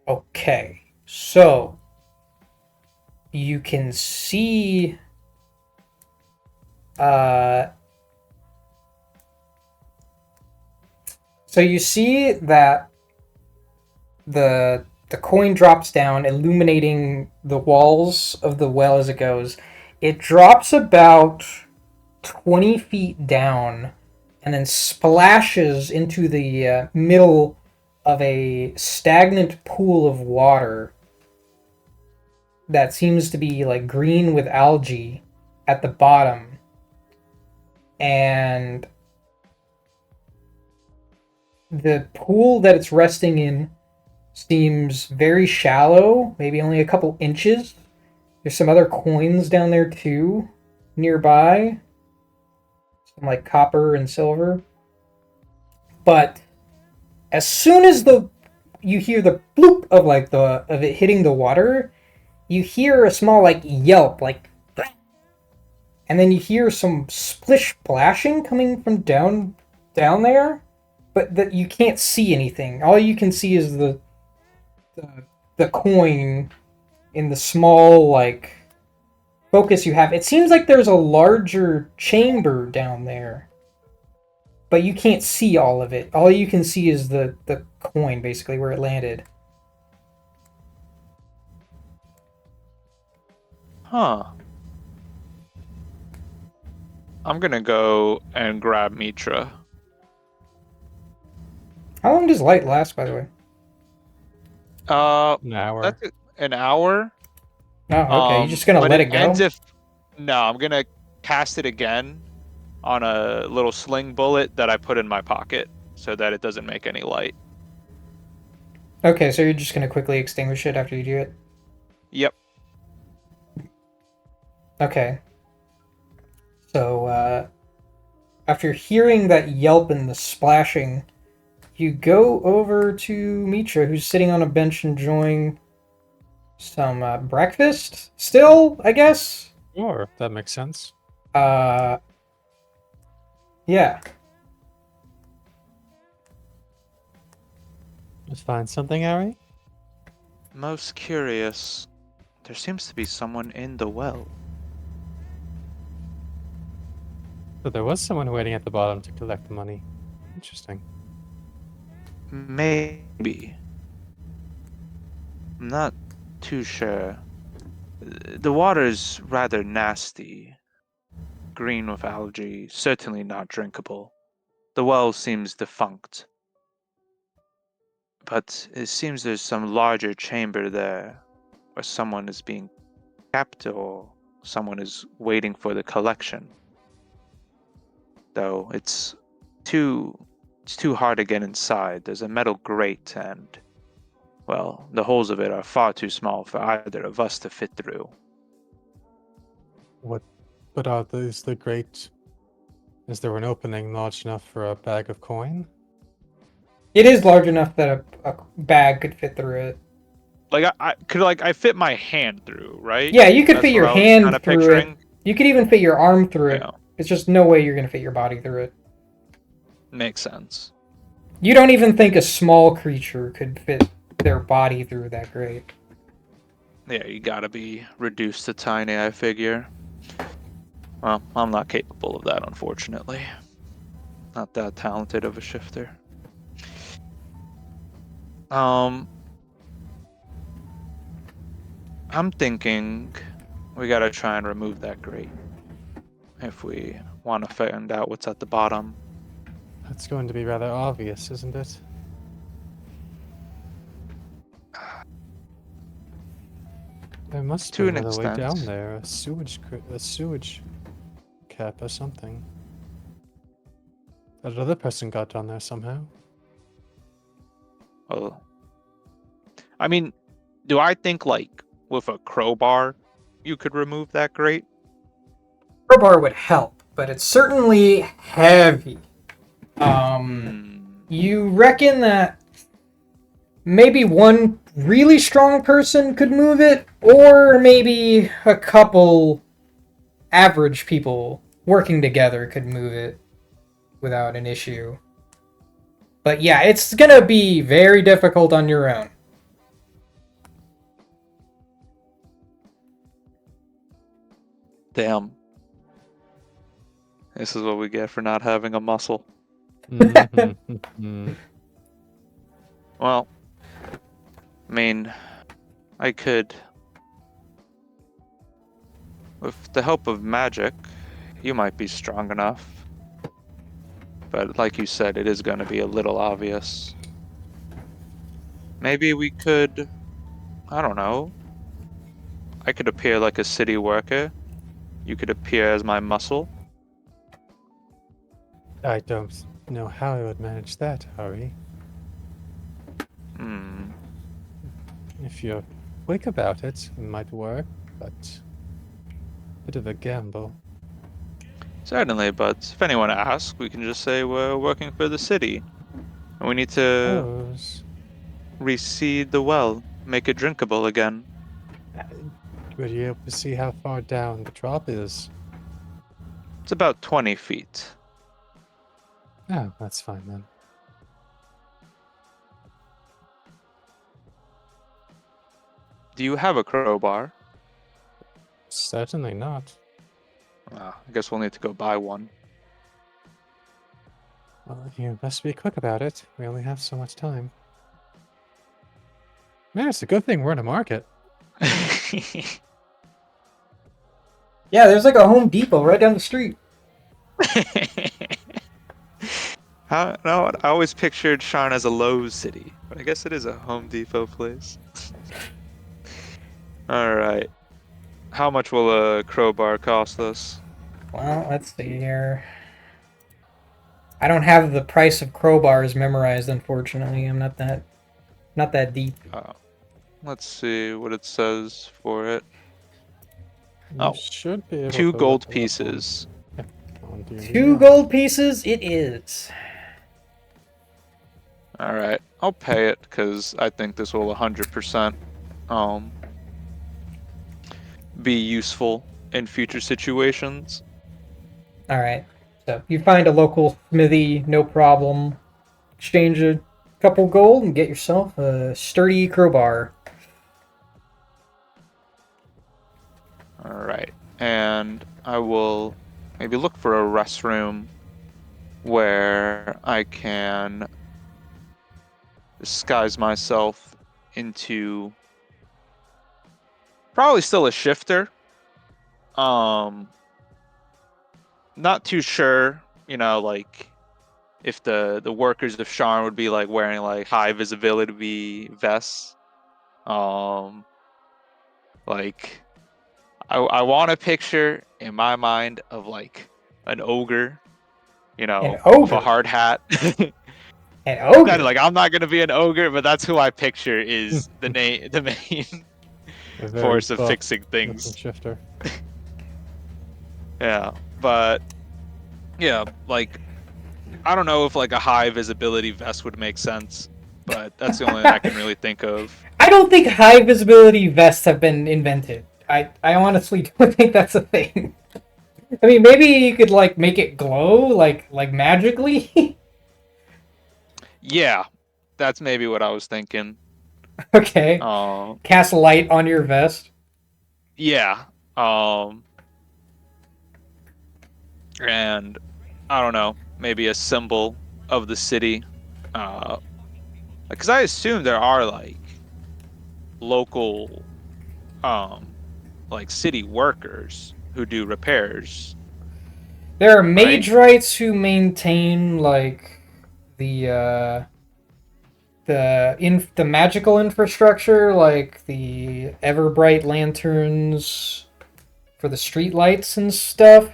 Okay, so you can see so you see that the coin drops down, illuminating the walls of the well as it goes. It drops about 20 feet down and then splashes into the middle of a stagnant pool of water that seems to be like green with algae at the bottom. And the pool that it's resting in seems very shallow, maybe only a couple inches. There's some other coins down there too, nearby. Some like copper and silver. But as soon as you hear the bloop of of it hitting the water, you hear a small like yelp, like, and then you hear some splish splashing coming from down there, but that you can't see anything. All you can see is the coin in the small like focus you have. It seems like there's a larger chamber down there but you can't see all of it. All you can see is the coin, basically, where it landed. Huh. I'm gonna go and grab Mitra. How long does light last, by the way? An hour. That's an hour. Oh, okay. You're just gonna But let it it go? ends if. No, I'm gonna cast it again on a little sling bullet that I put in my pocket so that it doesn't make any light. Okay, so you're just gonna quickly extinguish it after you do it? Yep. Okay. So, after hearing that yelp and the splashing, you go over to Mitra, who's sitting on a bench enjoying some breakfast still, I guess? Sure, that makes sense. Uh, yeah. Let's find something, Harry. Most curious. There seems to be someone in the well. So there was someone waiting at the bottom to collect the money. Interesting. Maybe. I'm not too sure. The water's rather nasty. Green with algae, certainly not drinkable. The well seems defunct. But it seems there's some larger chamber there where someone is being kept or someone is waiting for the collection. Though it's too hard to get inside. There's a metal grate and well, the holes of it are far too small for either of us to fit through. What are these the great? Is there an opening large enough for a bag of coin? It is large enough that a bag could fit through it. Like I could I fit my hand through, right? Yeah, you could That's fit what your I was hand kind of through picturing. it. You could even fit your arm through it. Yeah, It's just no way you're gonna fit your body through it. makes sense. You don't even think a small creature could fit their body through that grate. Yeah, you gotta be reduced to tiny, I figure. Well, I'm not capable of that, unfortunately. Not that talented of a shifter. I'm thinking we gotta try and remove that grate if we want to find out what's at the bottom. That's going to be rather obvious, isn't it? There must To be an another way extent. down there. A sewage cap or something. That other person got down there somehow. Well, I mean, do I think like with a crowbar you could remove that grate? Crowbar would help, but it's certainly heavy. You reckon that maybe one really strong person could move it, or maybe a couple average people working together could move it without an issue. But yeah, it's gonna be very difficult on your own. Damn. This is what we get for not having a muscle. Mhm. Well, I mean, I could. With the help of magic, you might be strong enough. But like you said, it is going to be a little obvious. Maybe we could. I don't know. I could appear like a city worker. You could appear as my muscle. I don't know how I would manage that, Harry. Hmm. If you're quick about it, it might work, but bit of a gamble. Certainly, but if anyone asks, we can just say we're working for the city. And we need to Suppose. reseed the well, make it drinkable again. Were you able to see how far down the drop is? It's about 20 feet. Oh, that's fine then. Do you have a crowbar? Certainly not. I guess we'll need to go buy one. Well, you best be quick about it. We only have so much time. Man, it's a good thing we're in a market. Yeah, there's like a Home Depot right down the street. No, I always pictured Sharn as a Lowe's city, but I guess it is a Home Depot place. All right. How much will a crowbar cost us? Well, let's see here. I don't have the price of crowbars memorized, unfortunately. I'm not that deep. Let's see what it says for it. You Oh, should be able two to look gold it up on, pieces. yeah, on D&D 2 Beyond. gold pieces it is. All right, I'll pay it because I think this will 100% um be useful in future situations. All right. So you find a local smithy, no problem. Exchange a couple gold and get yourself a sturdy crowbar. All right, and I will maybe look for a restroom where I can disguise myself into probably still a shifter. Um, not too sure, like if the workers of Sharn would be like wearing like high visibility vests. Um, like I want a picture in my mind of like an ogre, An with a ogre. hard hat. An Not ogre. like I'm not gonna be an ogre, but that's who I picture is the main A very force of buff fixing looking things. shifter. Yeah, but yeah, like I don't know if like a high visibility vest would make sense, but that's the only thing I can really think of. I don't think high visibility vests have been invented. I honestly don't think that's a thing. I mean, maybe you could like make it glow like magically. Yeah, that's maybe what I was thinking. Okay. Um, Cast light on your vest. yeah. Um, and I don't know, maybe a symbol of the city. Because I assume there are like local, um, like city workers who do repairs, There are right? mage rights who maintain like the the magical infrastructure, like the ever bright lanterns for the street lights and stuff.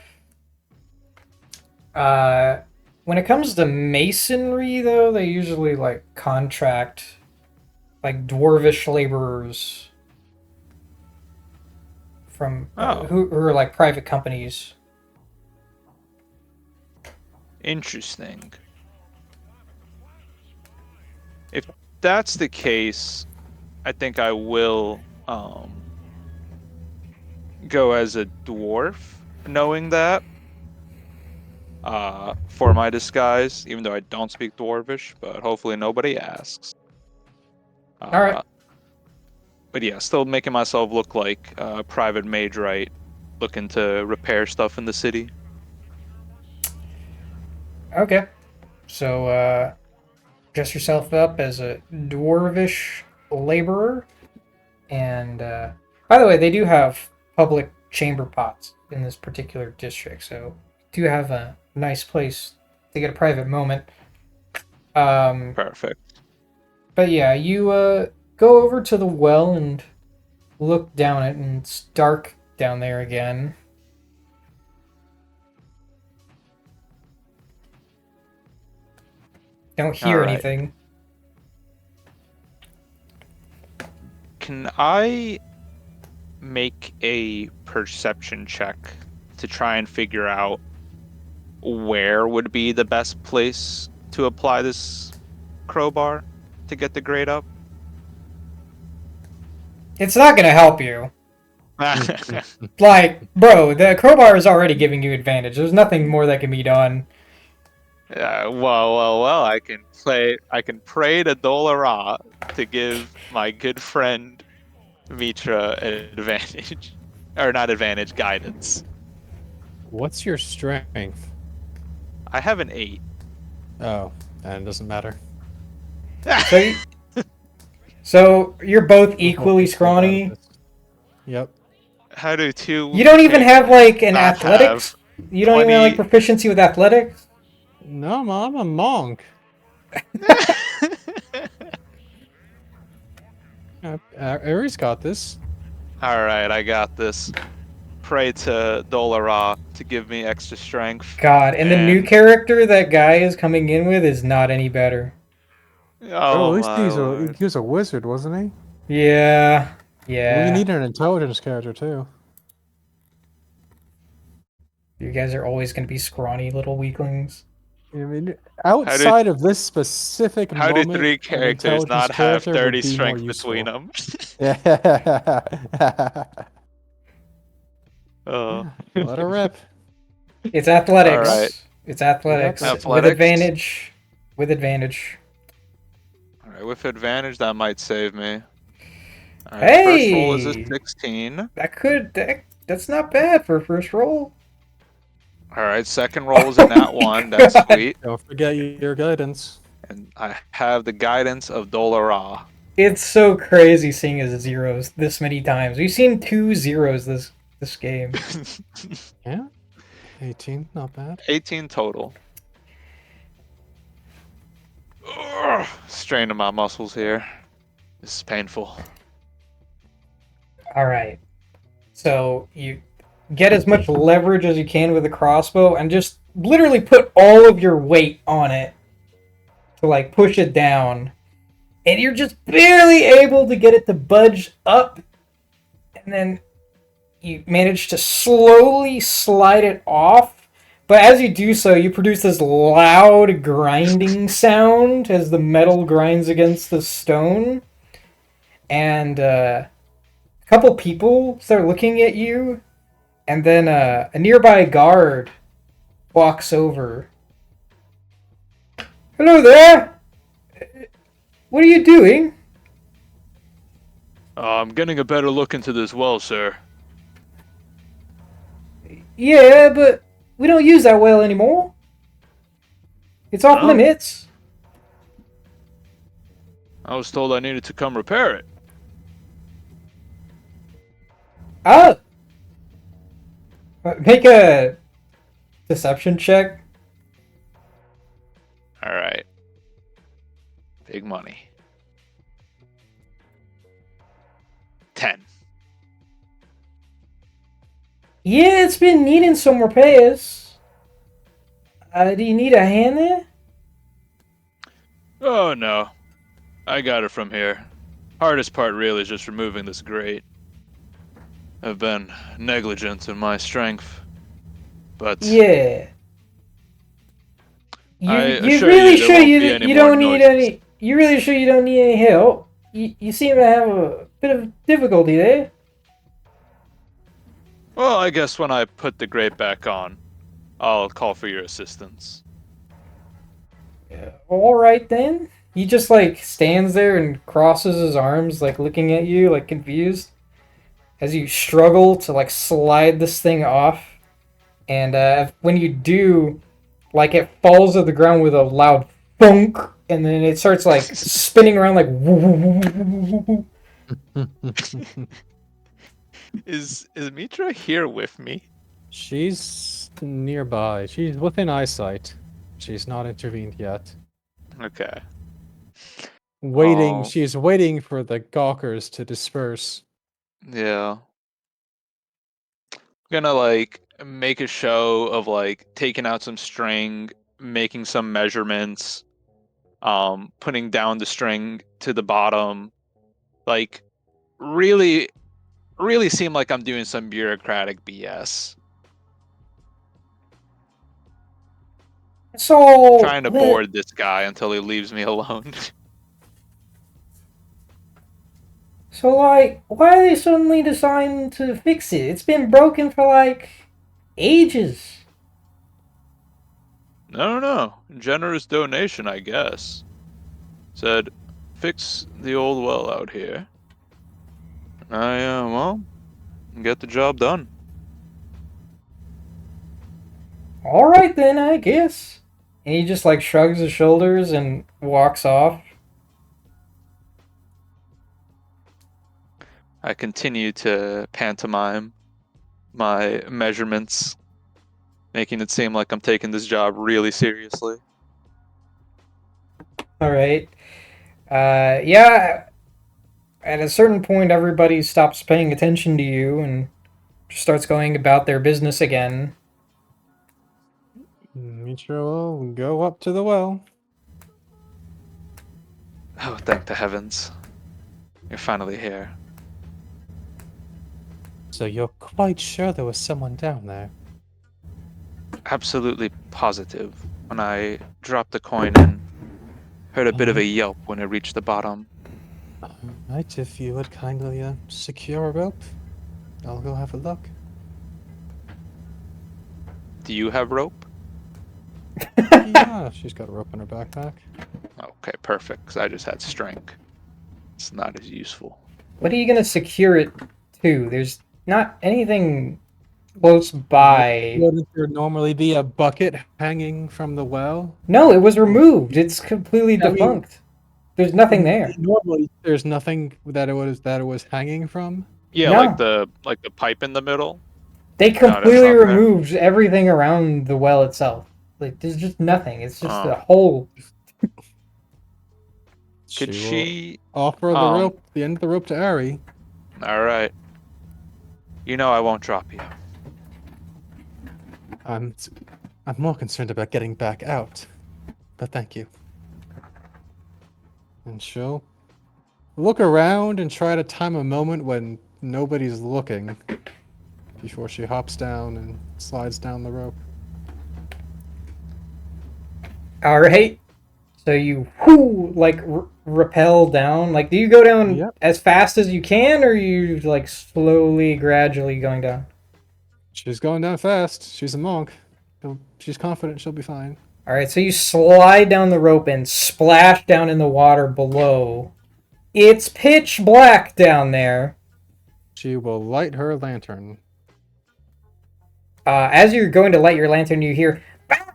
Uh, when it comes to masonry, though, they usually like contract like dwarvish laborers from Oh, who are like private companies. interesting. If that's the case, I think I will go as a dwarf, knowing that for my disguise, even though I don't speak dwarvish, but hopefully nobody asks. All right. Uh, but yeah, still making myself look like a private mage, right? Looking to repair stuff in the city. Okay. So dress yourself up as a dwarvish laborer. And by the way, they do have public chamber pots in this particular district, so do have a nice place to get a private moment. Um, Perfect. but yeah, you go over to the well and look down it, and it's dark down there again. Don't All hear right. anything. Can I make a perception check to try and figure out where would be the best place to apply this crowbar to get the grade up? It's not gonna help you. uh, Like, bro, the crowbar is already giving you advantage. There's nothing more that can be done. well. I can pray to Dolara to give my good friend Mitra an advantage, or not advantage, guidance. What's your strength? I have an 8. Oh, and it doesn't matter. So, so you're both We'll hope equally we slip out of scrawny. this. Yep. How do two You don't even have like an not athletics. You don't even have like 20 proficiency with athletics. No, I'm a monk. Ares got this. Alright, I got this. Pray to Dolara to give me extra strength. God, and the new character that guy is coming in with is not any better. Oh at least my lord. he was a wizard, wasn't he? Yeah, We yeah. need an intelligence character too. You guys are always going to be scrawny little weaklings. I mean, outside of this specific How do moment, three an characters intelligence not have character 30 would be more strength useful. between them? Yeah. Let her rip. It's athletics. Alright. It's athletics. Yep. With Athletics. advantage. With advantage. Alright, with advantage, that might save me. Alright, first roll is a Hey! 16. That's not bad for a first roll. Alright, second roll is a nat 1. That's God. sweet. Don't forget your guidance. And I have the guidance of Dolara. It's so crazy seeing his zeros this many times. We've seen 2 zeros this game. Yeah. 18, not bad. 18 total. Ugh, straining my muscles here. This is painful. Alright. So you get as much leverage as you can with the crossbow and just literally put all of your weight on it to like push it down. And you're just barely able to get it to budge up. And then you manage to slowly slide it off. But as you do so, you produce this loud grinding sound as the metal grinds against the stone. And a couple people start looking at you. And then a nearby guard walks over. Hello there! What are you doing? I'm getting a better look into this well, sir. Yeah, but we don't use that well anymore. It's off Oh. limits. I was told I needed to come repair it. Oh! Make a deception check. Alright. Big money. 10. Yeah, it's been needing some repairs. Do you need a hand there? Oh no. I got it from here. Hardest part really is just removing this grate. I've been negligent in my strength. But Yeah. You I you assure really you there sure won't you be any you more don't need noises. any? You really sure you don't need any help? You seem to have a bit of difficulty there. Well, I guess when I put the grate back on, I'll call for your assistance. All right then. He just like stands there and crosses his arms, like looking at you, like confused, as you struggle to like slide this thing off. And when you do, like it falls to the ground with a loud thunk, and then it starts like spinning around like. Is Mitra here with me? She's nearby. She's within eyesight. She's not intervened yet. Okay. Waiting. Oh. She's waiting for the gawkers to disperse. Yeah. Gonna like make a show of like taking out some string, making some measurements, putting down the string to the bottom, like really seem like I'm doing some bureaucratic BS. So Trying to board this guy until he leaves me alone. So like, why are they suddenly deciding to fix it? It's been broken for like ages. No. Generous donation, I guess. Said, fix the old well out here. Well, get the job done. All right then, I guess. And he just like shrugs his shoulders and walks off. I continue to pantomime my measurements, making it seem like I'm taking this job really seriously. All right. Yeah. At a certain point, everybody stops paying attention to you and just starts going about their business again. Mitra will go up to the well. Oh, thank the heavens. You're finally here. So you're quite sure there was someone down there? Absolutely positive. When I dropped the coin in, heard a bit of a yelp when it reached the bottom. Alright, if you would kindly secure a rope, I'll go have a look. Do you have rope? Yeah, she's got a rope in her backpack. Okay, perfect, because I just had string. It's not as useful. What are you gonna secure it to? There's not anything close by. Wouldn't there normally be a bucket hanging from the well? No, it was removed. It's completely I mean- defunct. There's nothing there. Normally, there's nothing that it was hanging from. Yeah, No. like the pipe in the middle. They that's completely not there. removed everything around the well itself. Like there's just nothing. It's just Oh. a hole. Could will she? offer the rope, the end of the rope to Ari? All right. You know I won't drop you. I'm more concerned about getting back out, but thank you. And she'll look around and try to time a moment when nobody's looking before she hops down and slides down the rope. All right. So you like rappel down. Like, do you go down Yep. as fast as you can, or are you like slowly, gradually going down? She's going down fast. She's a monk. She's confident she'll be fine. All right. So you slide down the rope and splash down in the water below. It's pitch black down there. She will light her lantern. As you're going to light your lantern, you hear, "Ah!"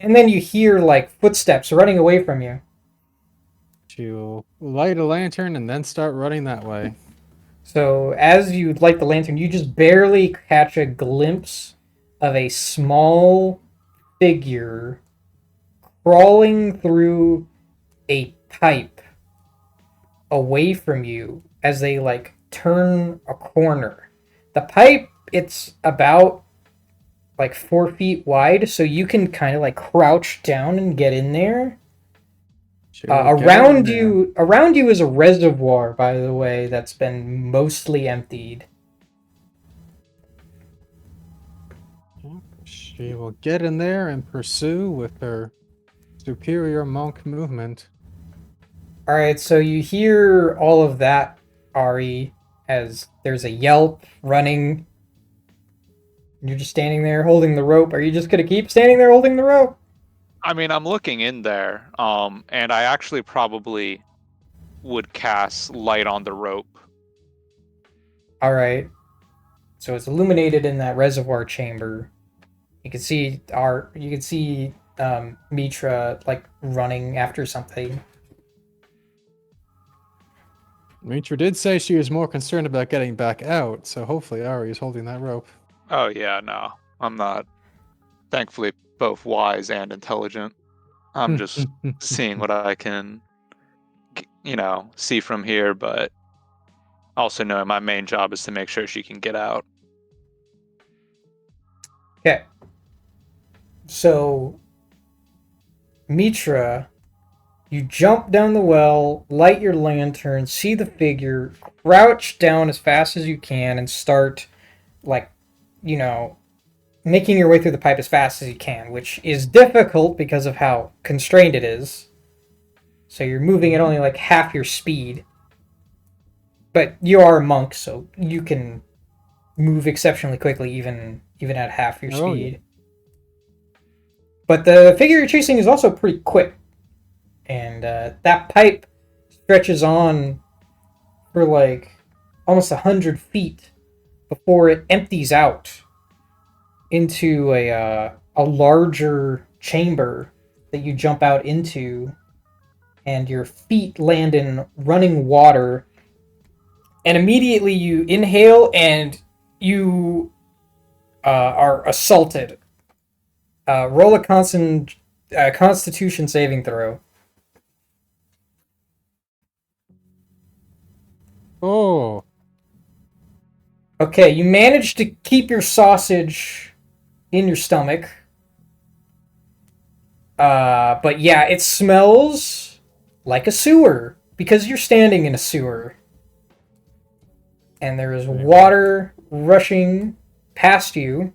And then you hear like footsteps running away from you. She will light a lantern and then start running that way. So as you light the lantern, you just barely catch a glimpse of a small figure crawling through a pipe away from you as they like turn a corner. The pipe, it's about like 4 feet wide, so you can kind of like crouch down and get in there. She will get in Around there. you is a reservoir, by the way, that's been mostly emptied. She will get in there and pursue with her superior monk movement. All right, so you hear all of that, Ari, as there's a yelp running. You're just standing there holding the rope. Are you just gonna keep standing there holding the rope? I mean, I'm looking in there, and I actually probably would cast light on the rope. All right. So it's illuminated in that reservoir chamber. You can see Mitra like running after something. Mitra did say she was more concerned about getting back out, so hopefully Ari is holding that rope. Oh yeah, no, I'm not. Thankfully, both wise and intelligent. I'm just seeing what I can, see from here, but also knowing my main job is to make sure she can get out. Okay. So, Mitra, you jump down the well, light your lantern, see the figure, crouch down as fast as you can, and start, like, making your way through the pipe as fast as you can, which is difficult because of how constrained it is. So you're moving at only like half your speed. But you are a monk, so you can move exceptionally quickly even at half your Oh, speed. Yeah. But the figure you're chasing is also pretty quick. And that pipe stretches on for like almost 100 feet before it empties out into a larger chamber that you jump out into, and your feet land in running water, and immediately you inhale and you are assaulted. Roll a Constitution saving throw. Oh, Okay, you manage to keep your sausage in your stomach. But yeah, it smells like a sewer because you're standing in a sewer. And there is water rushing past you.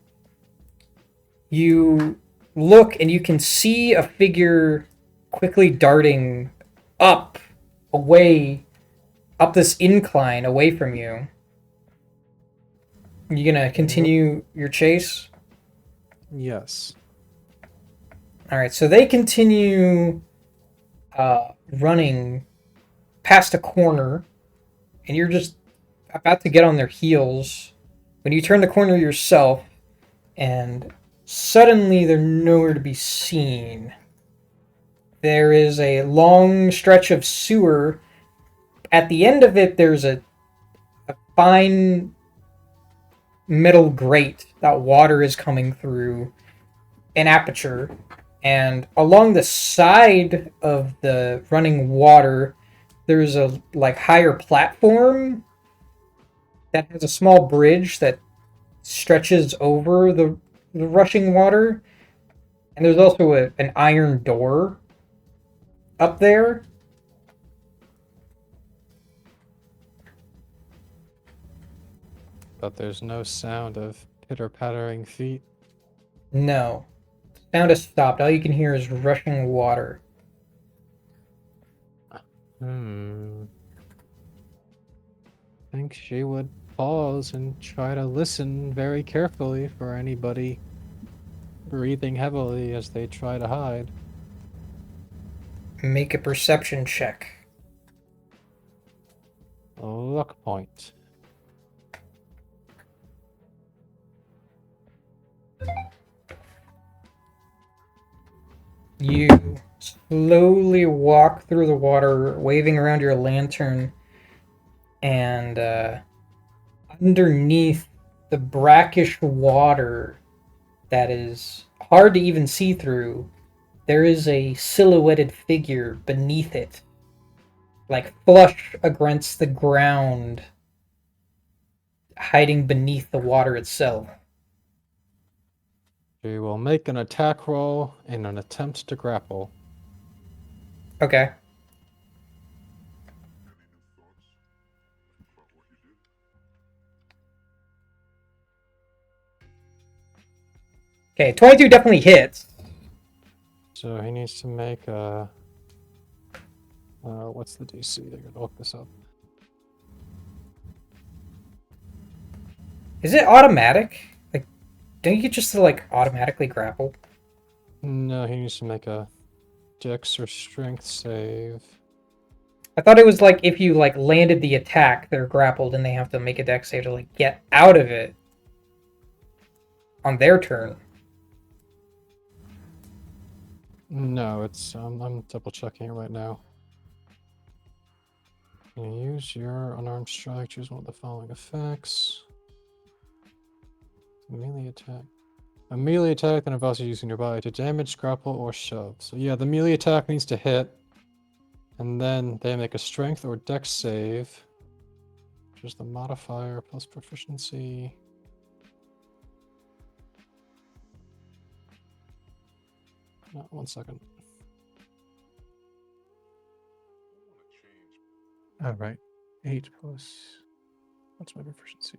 You look and you can see a figure quickly darting up, away, up this incline away from you. You gonna continue your chase? yes. Alright, so they continue running past a corner, and you're just about to get on their heels when you turn the corner yourself, and suddenly they're nowhere to be seen. There is a long stretch of sewer. At the end of it, there's a fine metal grate that water is coming through an aperture, and along the side of the running water, there's a like higher platform that has a small bridge that stretches over the rushing water, and there's also an iron door up there. But there's no sound of pitter-pattering feet. No, sound has stopped. All you can hear is rushing water. I think she would pause and try to listen very carefully for anybody breathing heavily as they try to hide. Make a perception check. A luck point. You slowly walk through the water, waving around your lantern, and underneath the brackish water that is hard to even see through, there is a silhouetted figure beneath it, like flush against the ground, hiding beneath the water itself. She will make an attack roll in an attempt to grapple. Okay. Okay, 22 definitely hits. So he needs to make a... what's the DC? They're gonna look this up. Is it automatic? Like, don't you get just to, like, automatically grapple? No, he needs to make a Dex or Strength save. I thought it was like if you, like, landed the attack, they're grappled and they have to make a dex save to, like, get out of it on their turn. No, it's I'm double checking it right now. You use your unarmed strike, choose one of the following effects. Melee attack. A melee attack that involves you using your body to damage, grapple, or shove. So yeah, the melee attack needs to hit. And then they make a strength or dex save. Which is the modifier plus proficiency. No, 1 second. Alright. 8 plus... What's my proficiency?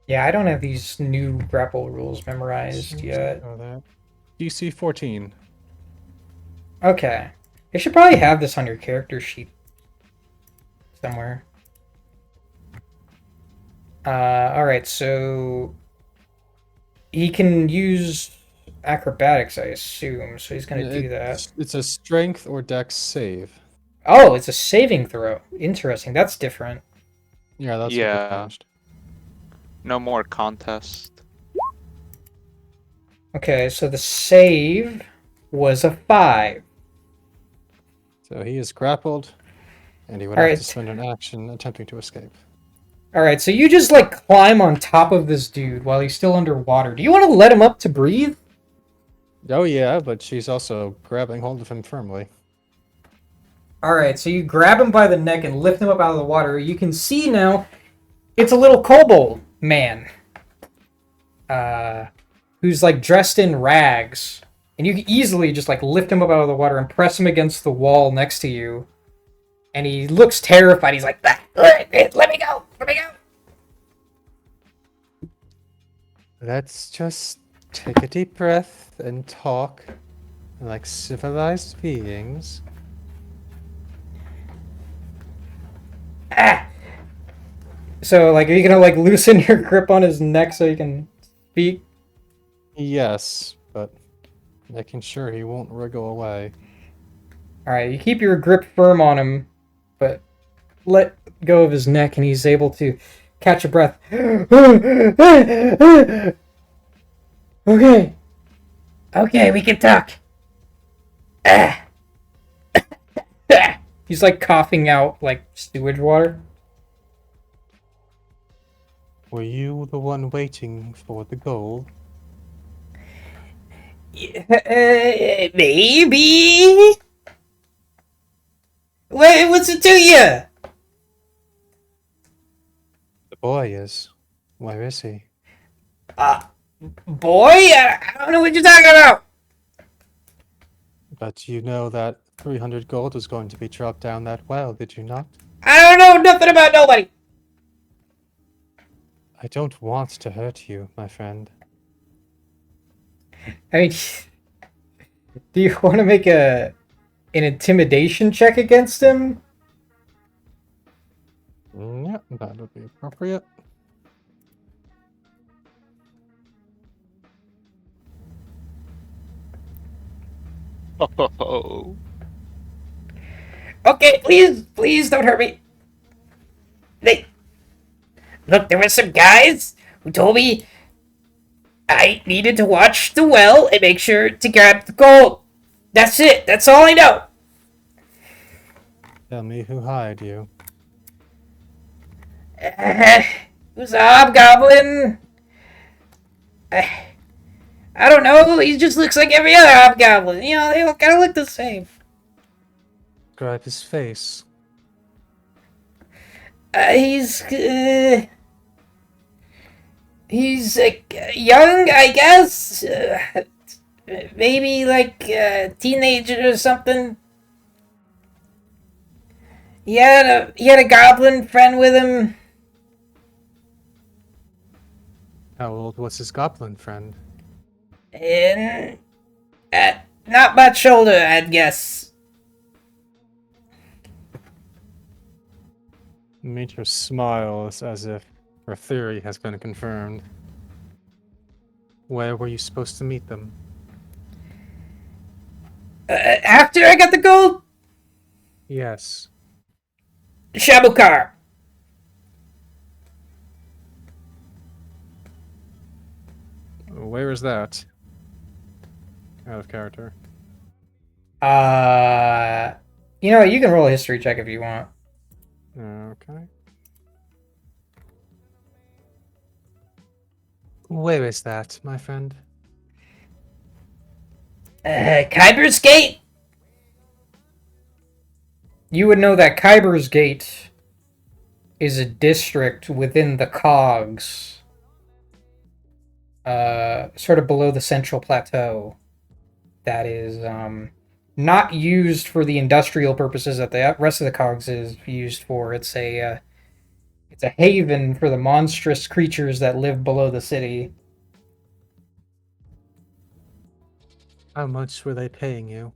Yeah, I don't have these new grapple rules memorized yet. Oh, that. DC 14. Okay. You should probably have this on your character somewhere. Alright, so he can use acrobatics, I assume, so he's gonna do that. It's a strength or dex save. Oh, it's a saving throw. Interesting, that's different. Yeah, that's what Yeah. they changed. No more contest. Okay, so the save was a 5. So he is grappled, and he would All have to right. spend an action attempting to escape. All right, so you just like climb on top of this dude while he's still underwater. Do you want to let him up to breathe? Oh yeah, but she's also grabbing hold of him firmly. All right, so you grab him by the neck and lift him up out of the water. You can see now it's a little kobold man, who's like dressed in rags, and you can easily just like lift him up out of the water and press him against the wall next to you. And he looks terrified. He's like, "Ah, let me go, let me go." Let's just take a deep breath and talk like civilized beings. Ah. So like, are you gonna like loosen your grip on his neck so he can speak? Yes, but making sure he won't wriggle away. All right, you keep your grip firm on him, but let go of his neck, and he's able to catch a breath. Okay. Okay, we can talk. Ah. He's like coughing out like sewage water. Were you the one waiting for the gold? Maybe. What's it to you? The boy is. Where is he? Boy, I don't know what you're talking about. But you know that 300 gold was going to be dropped down that well, did you not? I don't know nothing about nobody. I don't want to hurt you, my friend. I mean, do you want to make an intimidation check against him? Yeah, that would be appropriate. Oh, Okay, please don't hurt me. Look, there were some guys who told me I needed to watch the well and make sure to grab the gold. That's it. That's all I know. Tell me who hired you. It was a hobgoblin. I don't know. He just looks like every other hobgoblin. You know, they all kind of look the same. Describe his face. He's like young, I guess. Maybe like a teenager or something. He had a goblin friend with him. How old was his goblin friend? And not much older, I'd guess. Meteor smiles as if her theory has been confirmed. Where were you supposed to meet them? After I got the gold, Yes. Shabukar. Where is that? Out of character. You know what? You can roll a history check if you want. Okay. Where is that, my friend? Kyber's Gate. You would know that Kyber's Gate is a district within the Cogs, sort of below the Central Plateau, that is not used for the industrial purposes that the rest of the Cogs is used for. It's a haven for the monstrous creatures that live below the city. How much were they paying you?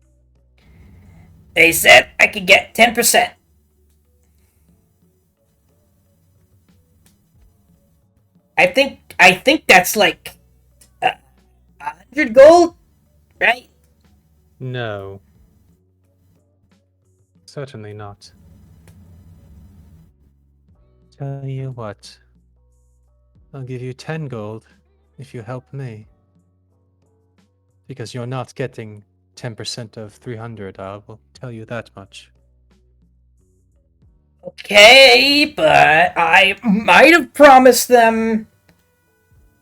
They said I could get 10%. I think that's like 100 gold, right? No. Certainly not. Tell you what. I'll give you 10 gold if you help me. Because you're not getting 10% of 300, I will tell you that much. Okay, but I might have promised them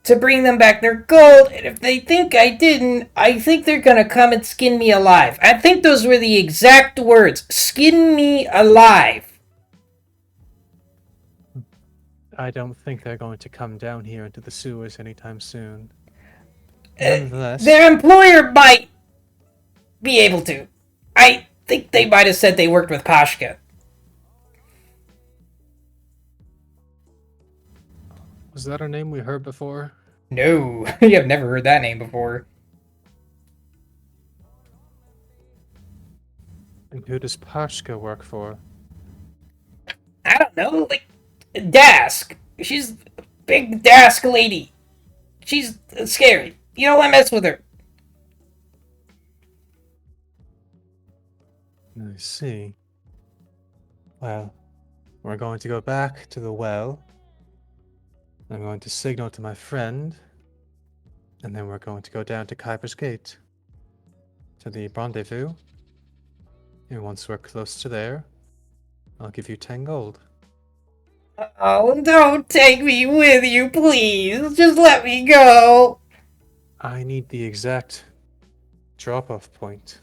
to bring them back their gold, and if they think I didn't, I think they're gonna come and skin me alive. I think those were the exact words. Skin me alive. I don't think they're going to come down here into the sewers anytime soon. Nonetheless, Their employer might be able to. I think they might have said they worked with Pashka. was that a name we heard before? No, you have never heard that name before. And who does Pashka work for? I don't know, like Dask. She's a big Dask lady. She's scary. You don't want to mess with her. I see. Well, we're going to go back to the well. I'm going to signal to my friend. And then we're going to go down to Kuiper's Gate. To the rendezvous. And once we're close to there, I'll give you 10 gold. Oh, don't take me with you, please. Just let me go. I need the exact drop-off point.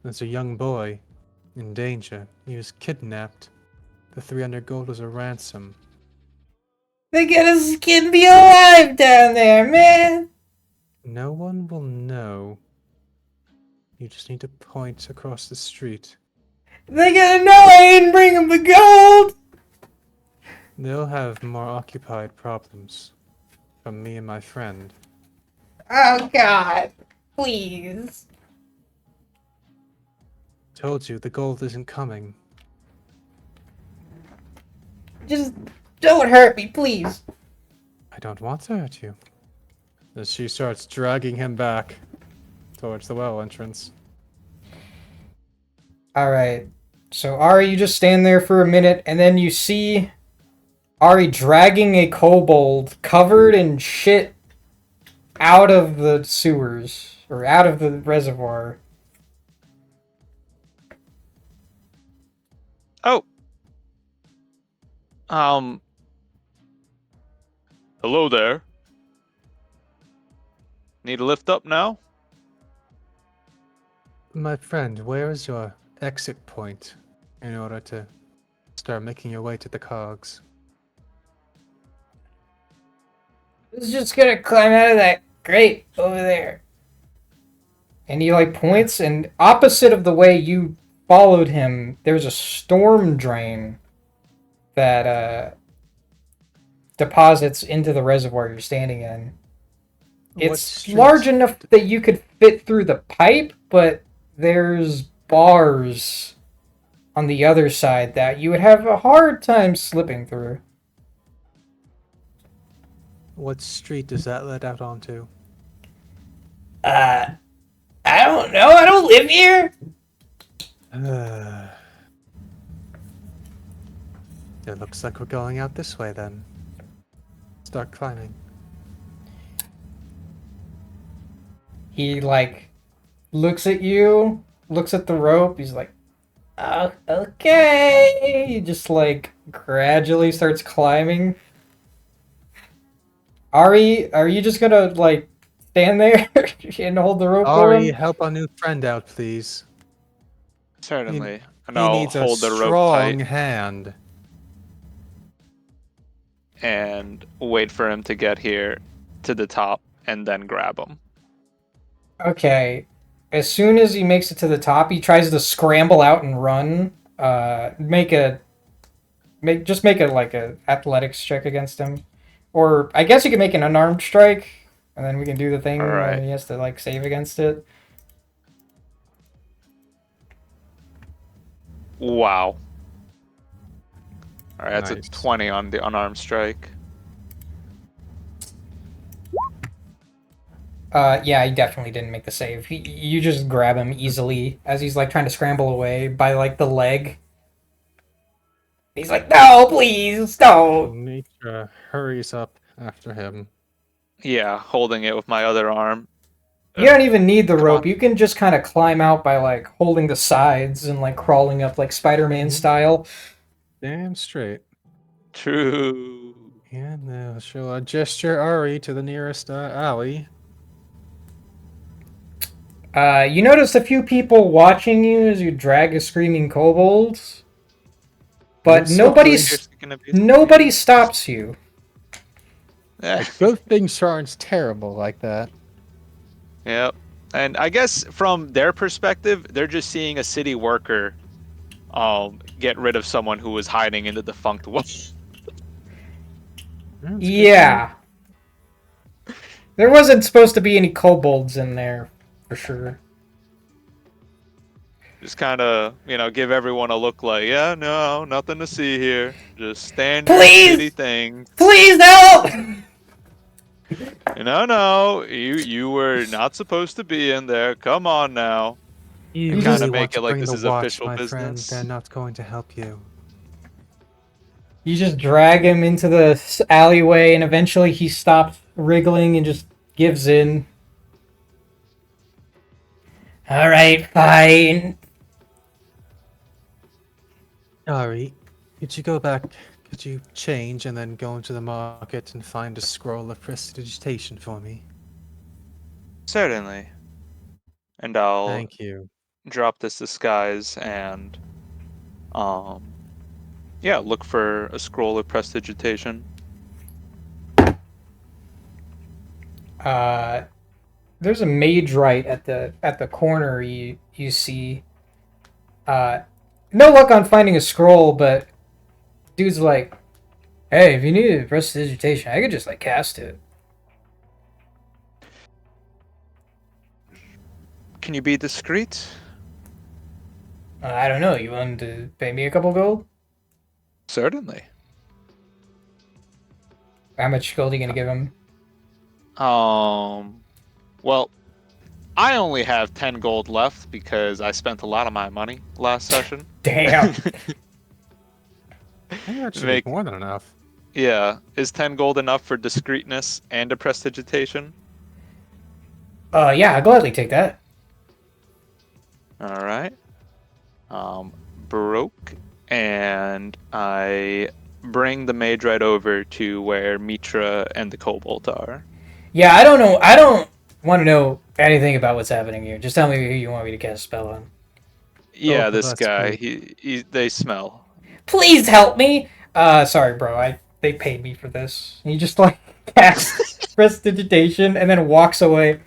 There's a young boy in danger. He was kidnapped. The 300 gold was a ransom. They're gonna skin me alive down there, man. No one will know. You just need to point across the street. They're gonna know I didn't bring them the gold. They'll have more occupied problems. From me and my friend. Oh, God. Please. Told you, the gold isn't coming. Just don't hurt me, please. I don't want to hurt you. As she starts dragging him back towards the well entrance. Alright. So, Ari, you just stand there for a minute, and then you see Ari dragging a kobold covered in shit out of the sewers, or out of the reservoir. Oh. Hello there. Need a lift up now? My friend, where is your exit point in order to start making your way to the cogs? I was just gonna climb out of that grate over there. And he, like, points, and opposite of the way you followed him, there's a storm drain that, deposits into the reservoir you're standing in. What It's street- large enough that you could fit through the pipe, but there's bars on the other side that you would have a hard time slipping through. What street does that let out onto? I don't know. I don't live here. It looks like we're going out this way then. Start climbing. He, like, looks at you, looks at the rope, he's like, Oh, okay. he just, like, gradually starts climbing. Ari, are you just gonna, like, stand there and hold the rope for Ari, him? help our new friend out, please. Certainly. And He I'll needs a hold the rope strong tight hand. and wait for him to get here to the top and then grab him. Okay. As soon as he makes it to the top, he tries to scramble out and run. Make a like a athletics check against him, or I guess you can make an unarmed strike, and then we can do the thing where Alright. he has to like save against it. Wow. Alright, that's Nice. a 20 on the unarmed strike. Yeah, he definitely didn't make the save. You just grab him easily as he's like trying to scramble away by like the leg. He's like, no, please, don't. Nature hurries up after him. Yeah, holding it with my other arm. You don't even need the Come rope. on. You can just kind of climb out by like holding the sides and like crawling up like Spider-Man Mhm. style. Damn straight. True. And shall I gesture Ari to the nearest alley? You notice a few people watching you as you drag a screaming kobold, but Good story. nobody stops you. Yeah. A good thing Sharn's terrible like that. Yep. And I guess from their perspective, they're just seeing a city worker get rid of someone who was hiding in the defunct wall. That's good to know. Yeah. There wasn't supposed to be any kobolds in there, for sure. Just kind of, give everyone a look like, yeah, no, nothing to see here. Just standard city Please! things. Please help! No, you were not supposed to be in there. Come on now. You And You kind just of really want make to it like bring this the is watch, official my friend. business. They're not going to help you. You just drag him into the alleyway, and eventually he stops wriggling and just gives in. All right, fine. Ari, could you go back? Could you change and then go into the market and find a scroll of prestidigitation for me? Certainly. And I'll Thank you. drop this disguise and um yeah, look for a scroll of prestidigitation. Uh, there's a mage right at the corner. You see. No luck on finding a scroll, but dude's like, hey, if you need prestidigitation, I could just like cast it. Can you be discreet? I don't know. You want to pay me a couple gold? Certainly. How much gold are you gonna give him? Well, I only have 10 gold left because I spent a lot of my money last session. Damn. That should Make be more than enough. Yeah, is 10 gold enough for discreetness and a prestidigitation? Yeah, I'd gladly take that. All right. Broke, and I bring the mage right over to where Mitra and the kobold are. Yeah, I don't know. I don't want to know anything about what's happening here. Just tell me who you want me to cast a spell on. Yeah, Oh, this that's guy. great. They smell. Please help me. Sorry, bro. They paid me for this. And he just like casts prestidigitation and then walks away.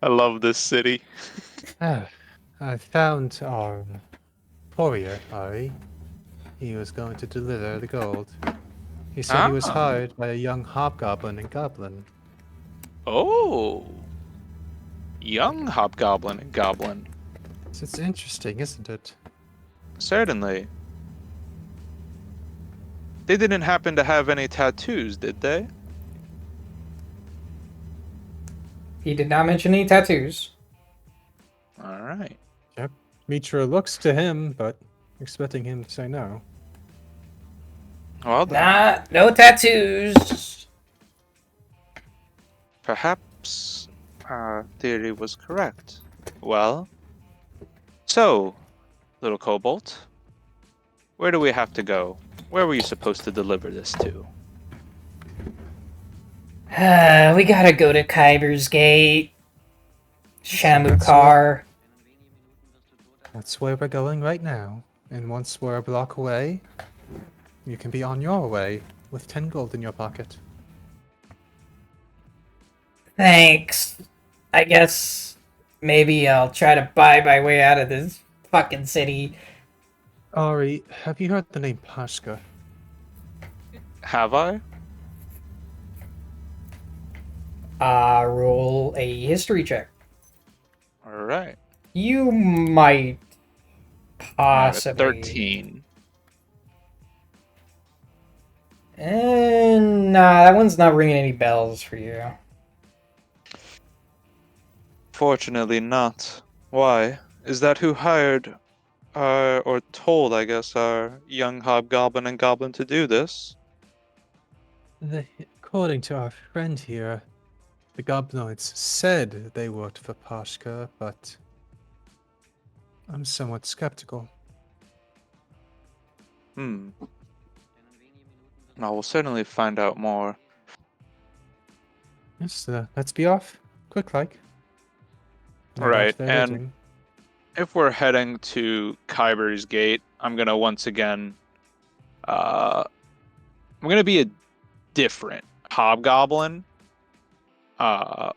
I love this city. Ah, I found our courier, Ari. He was going to deliver the gold. He said he was Ah. hired by a young hobgoblin and goblin. Oh, young hobgoblin and goblin. It's interesting, isn't it? Certainly. They didn't happen to have any tattoos, did they? He did not mention any tattoos. All right. Yep. Mitra looks to him, but expecting him to say no. Well, then, No tattoos. perhaps our theory was correct. Well, so, little kobold, where do we have to go? Where were you supposed to deliver this to? We gotta go to Kyber's Gate. Shamukar. That's where we're going right now. And once we're a block away, you can be on your way with 10 gold in your pocket. Thanks. I guess maybe I'll try to buy my way out of this fucking city. Ari, have you heard the name Pashka? Have I? Roll a history check. All right. You might I'm at possibly. 13. And nah, that one's not ringing any bells for you. Fortunately not. Why? Is that who hired or told, I guess, our young hobgoblin and goblin to do this? According to our friend here, The goblinoids said they worked for Pashka, but I'm somewhat skeptical. Hmm. I will certainly find out more. Yes, let's be off. Quick, like. No doubt Right, they're and waiting. if we're heading to Kyber's Gate, I'm gonna once again, I'm gonna be a different hobgoblin. Uh,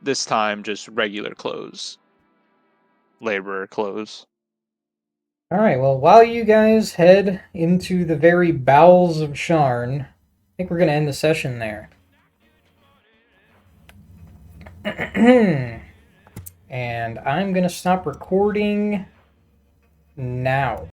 this time just regular clothes, laborer clothes. All right. Well, while you guys head into the very bowels of Sharn, I think we're gonna end the session there. And I'm gonna stop recording now.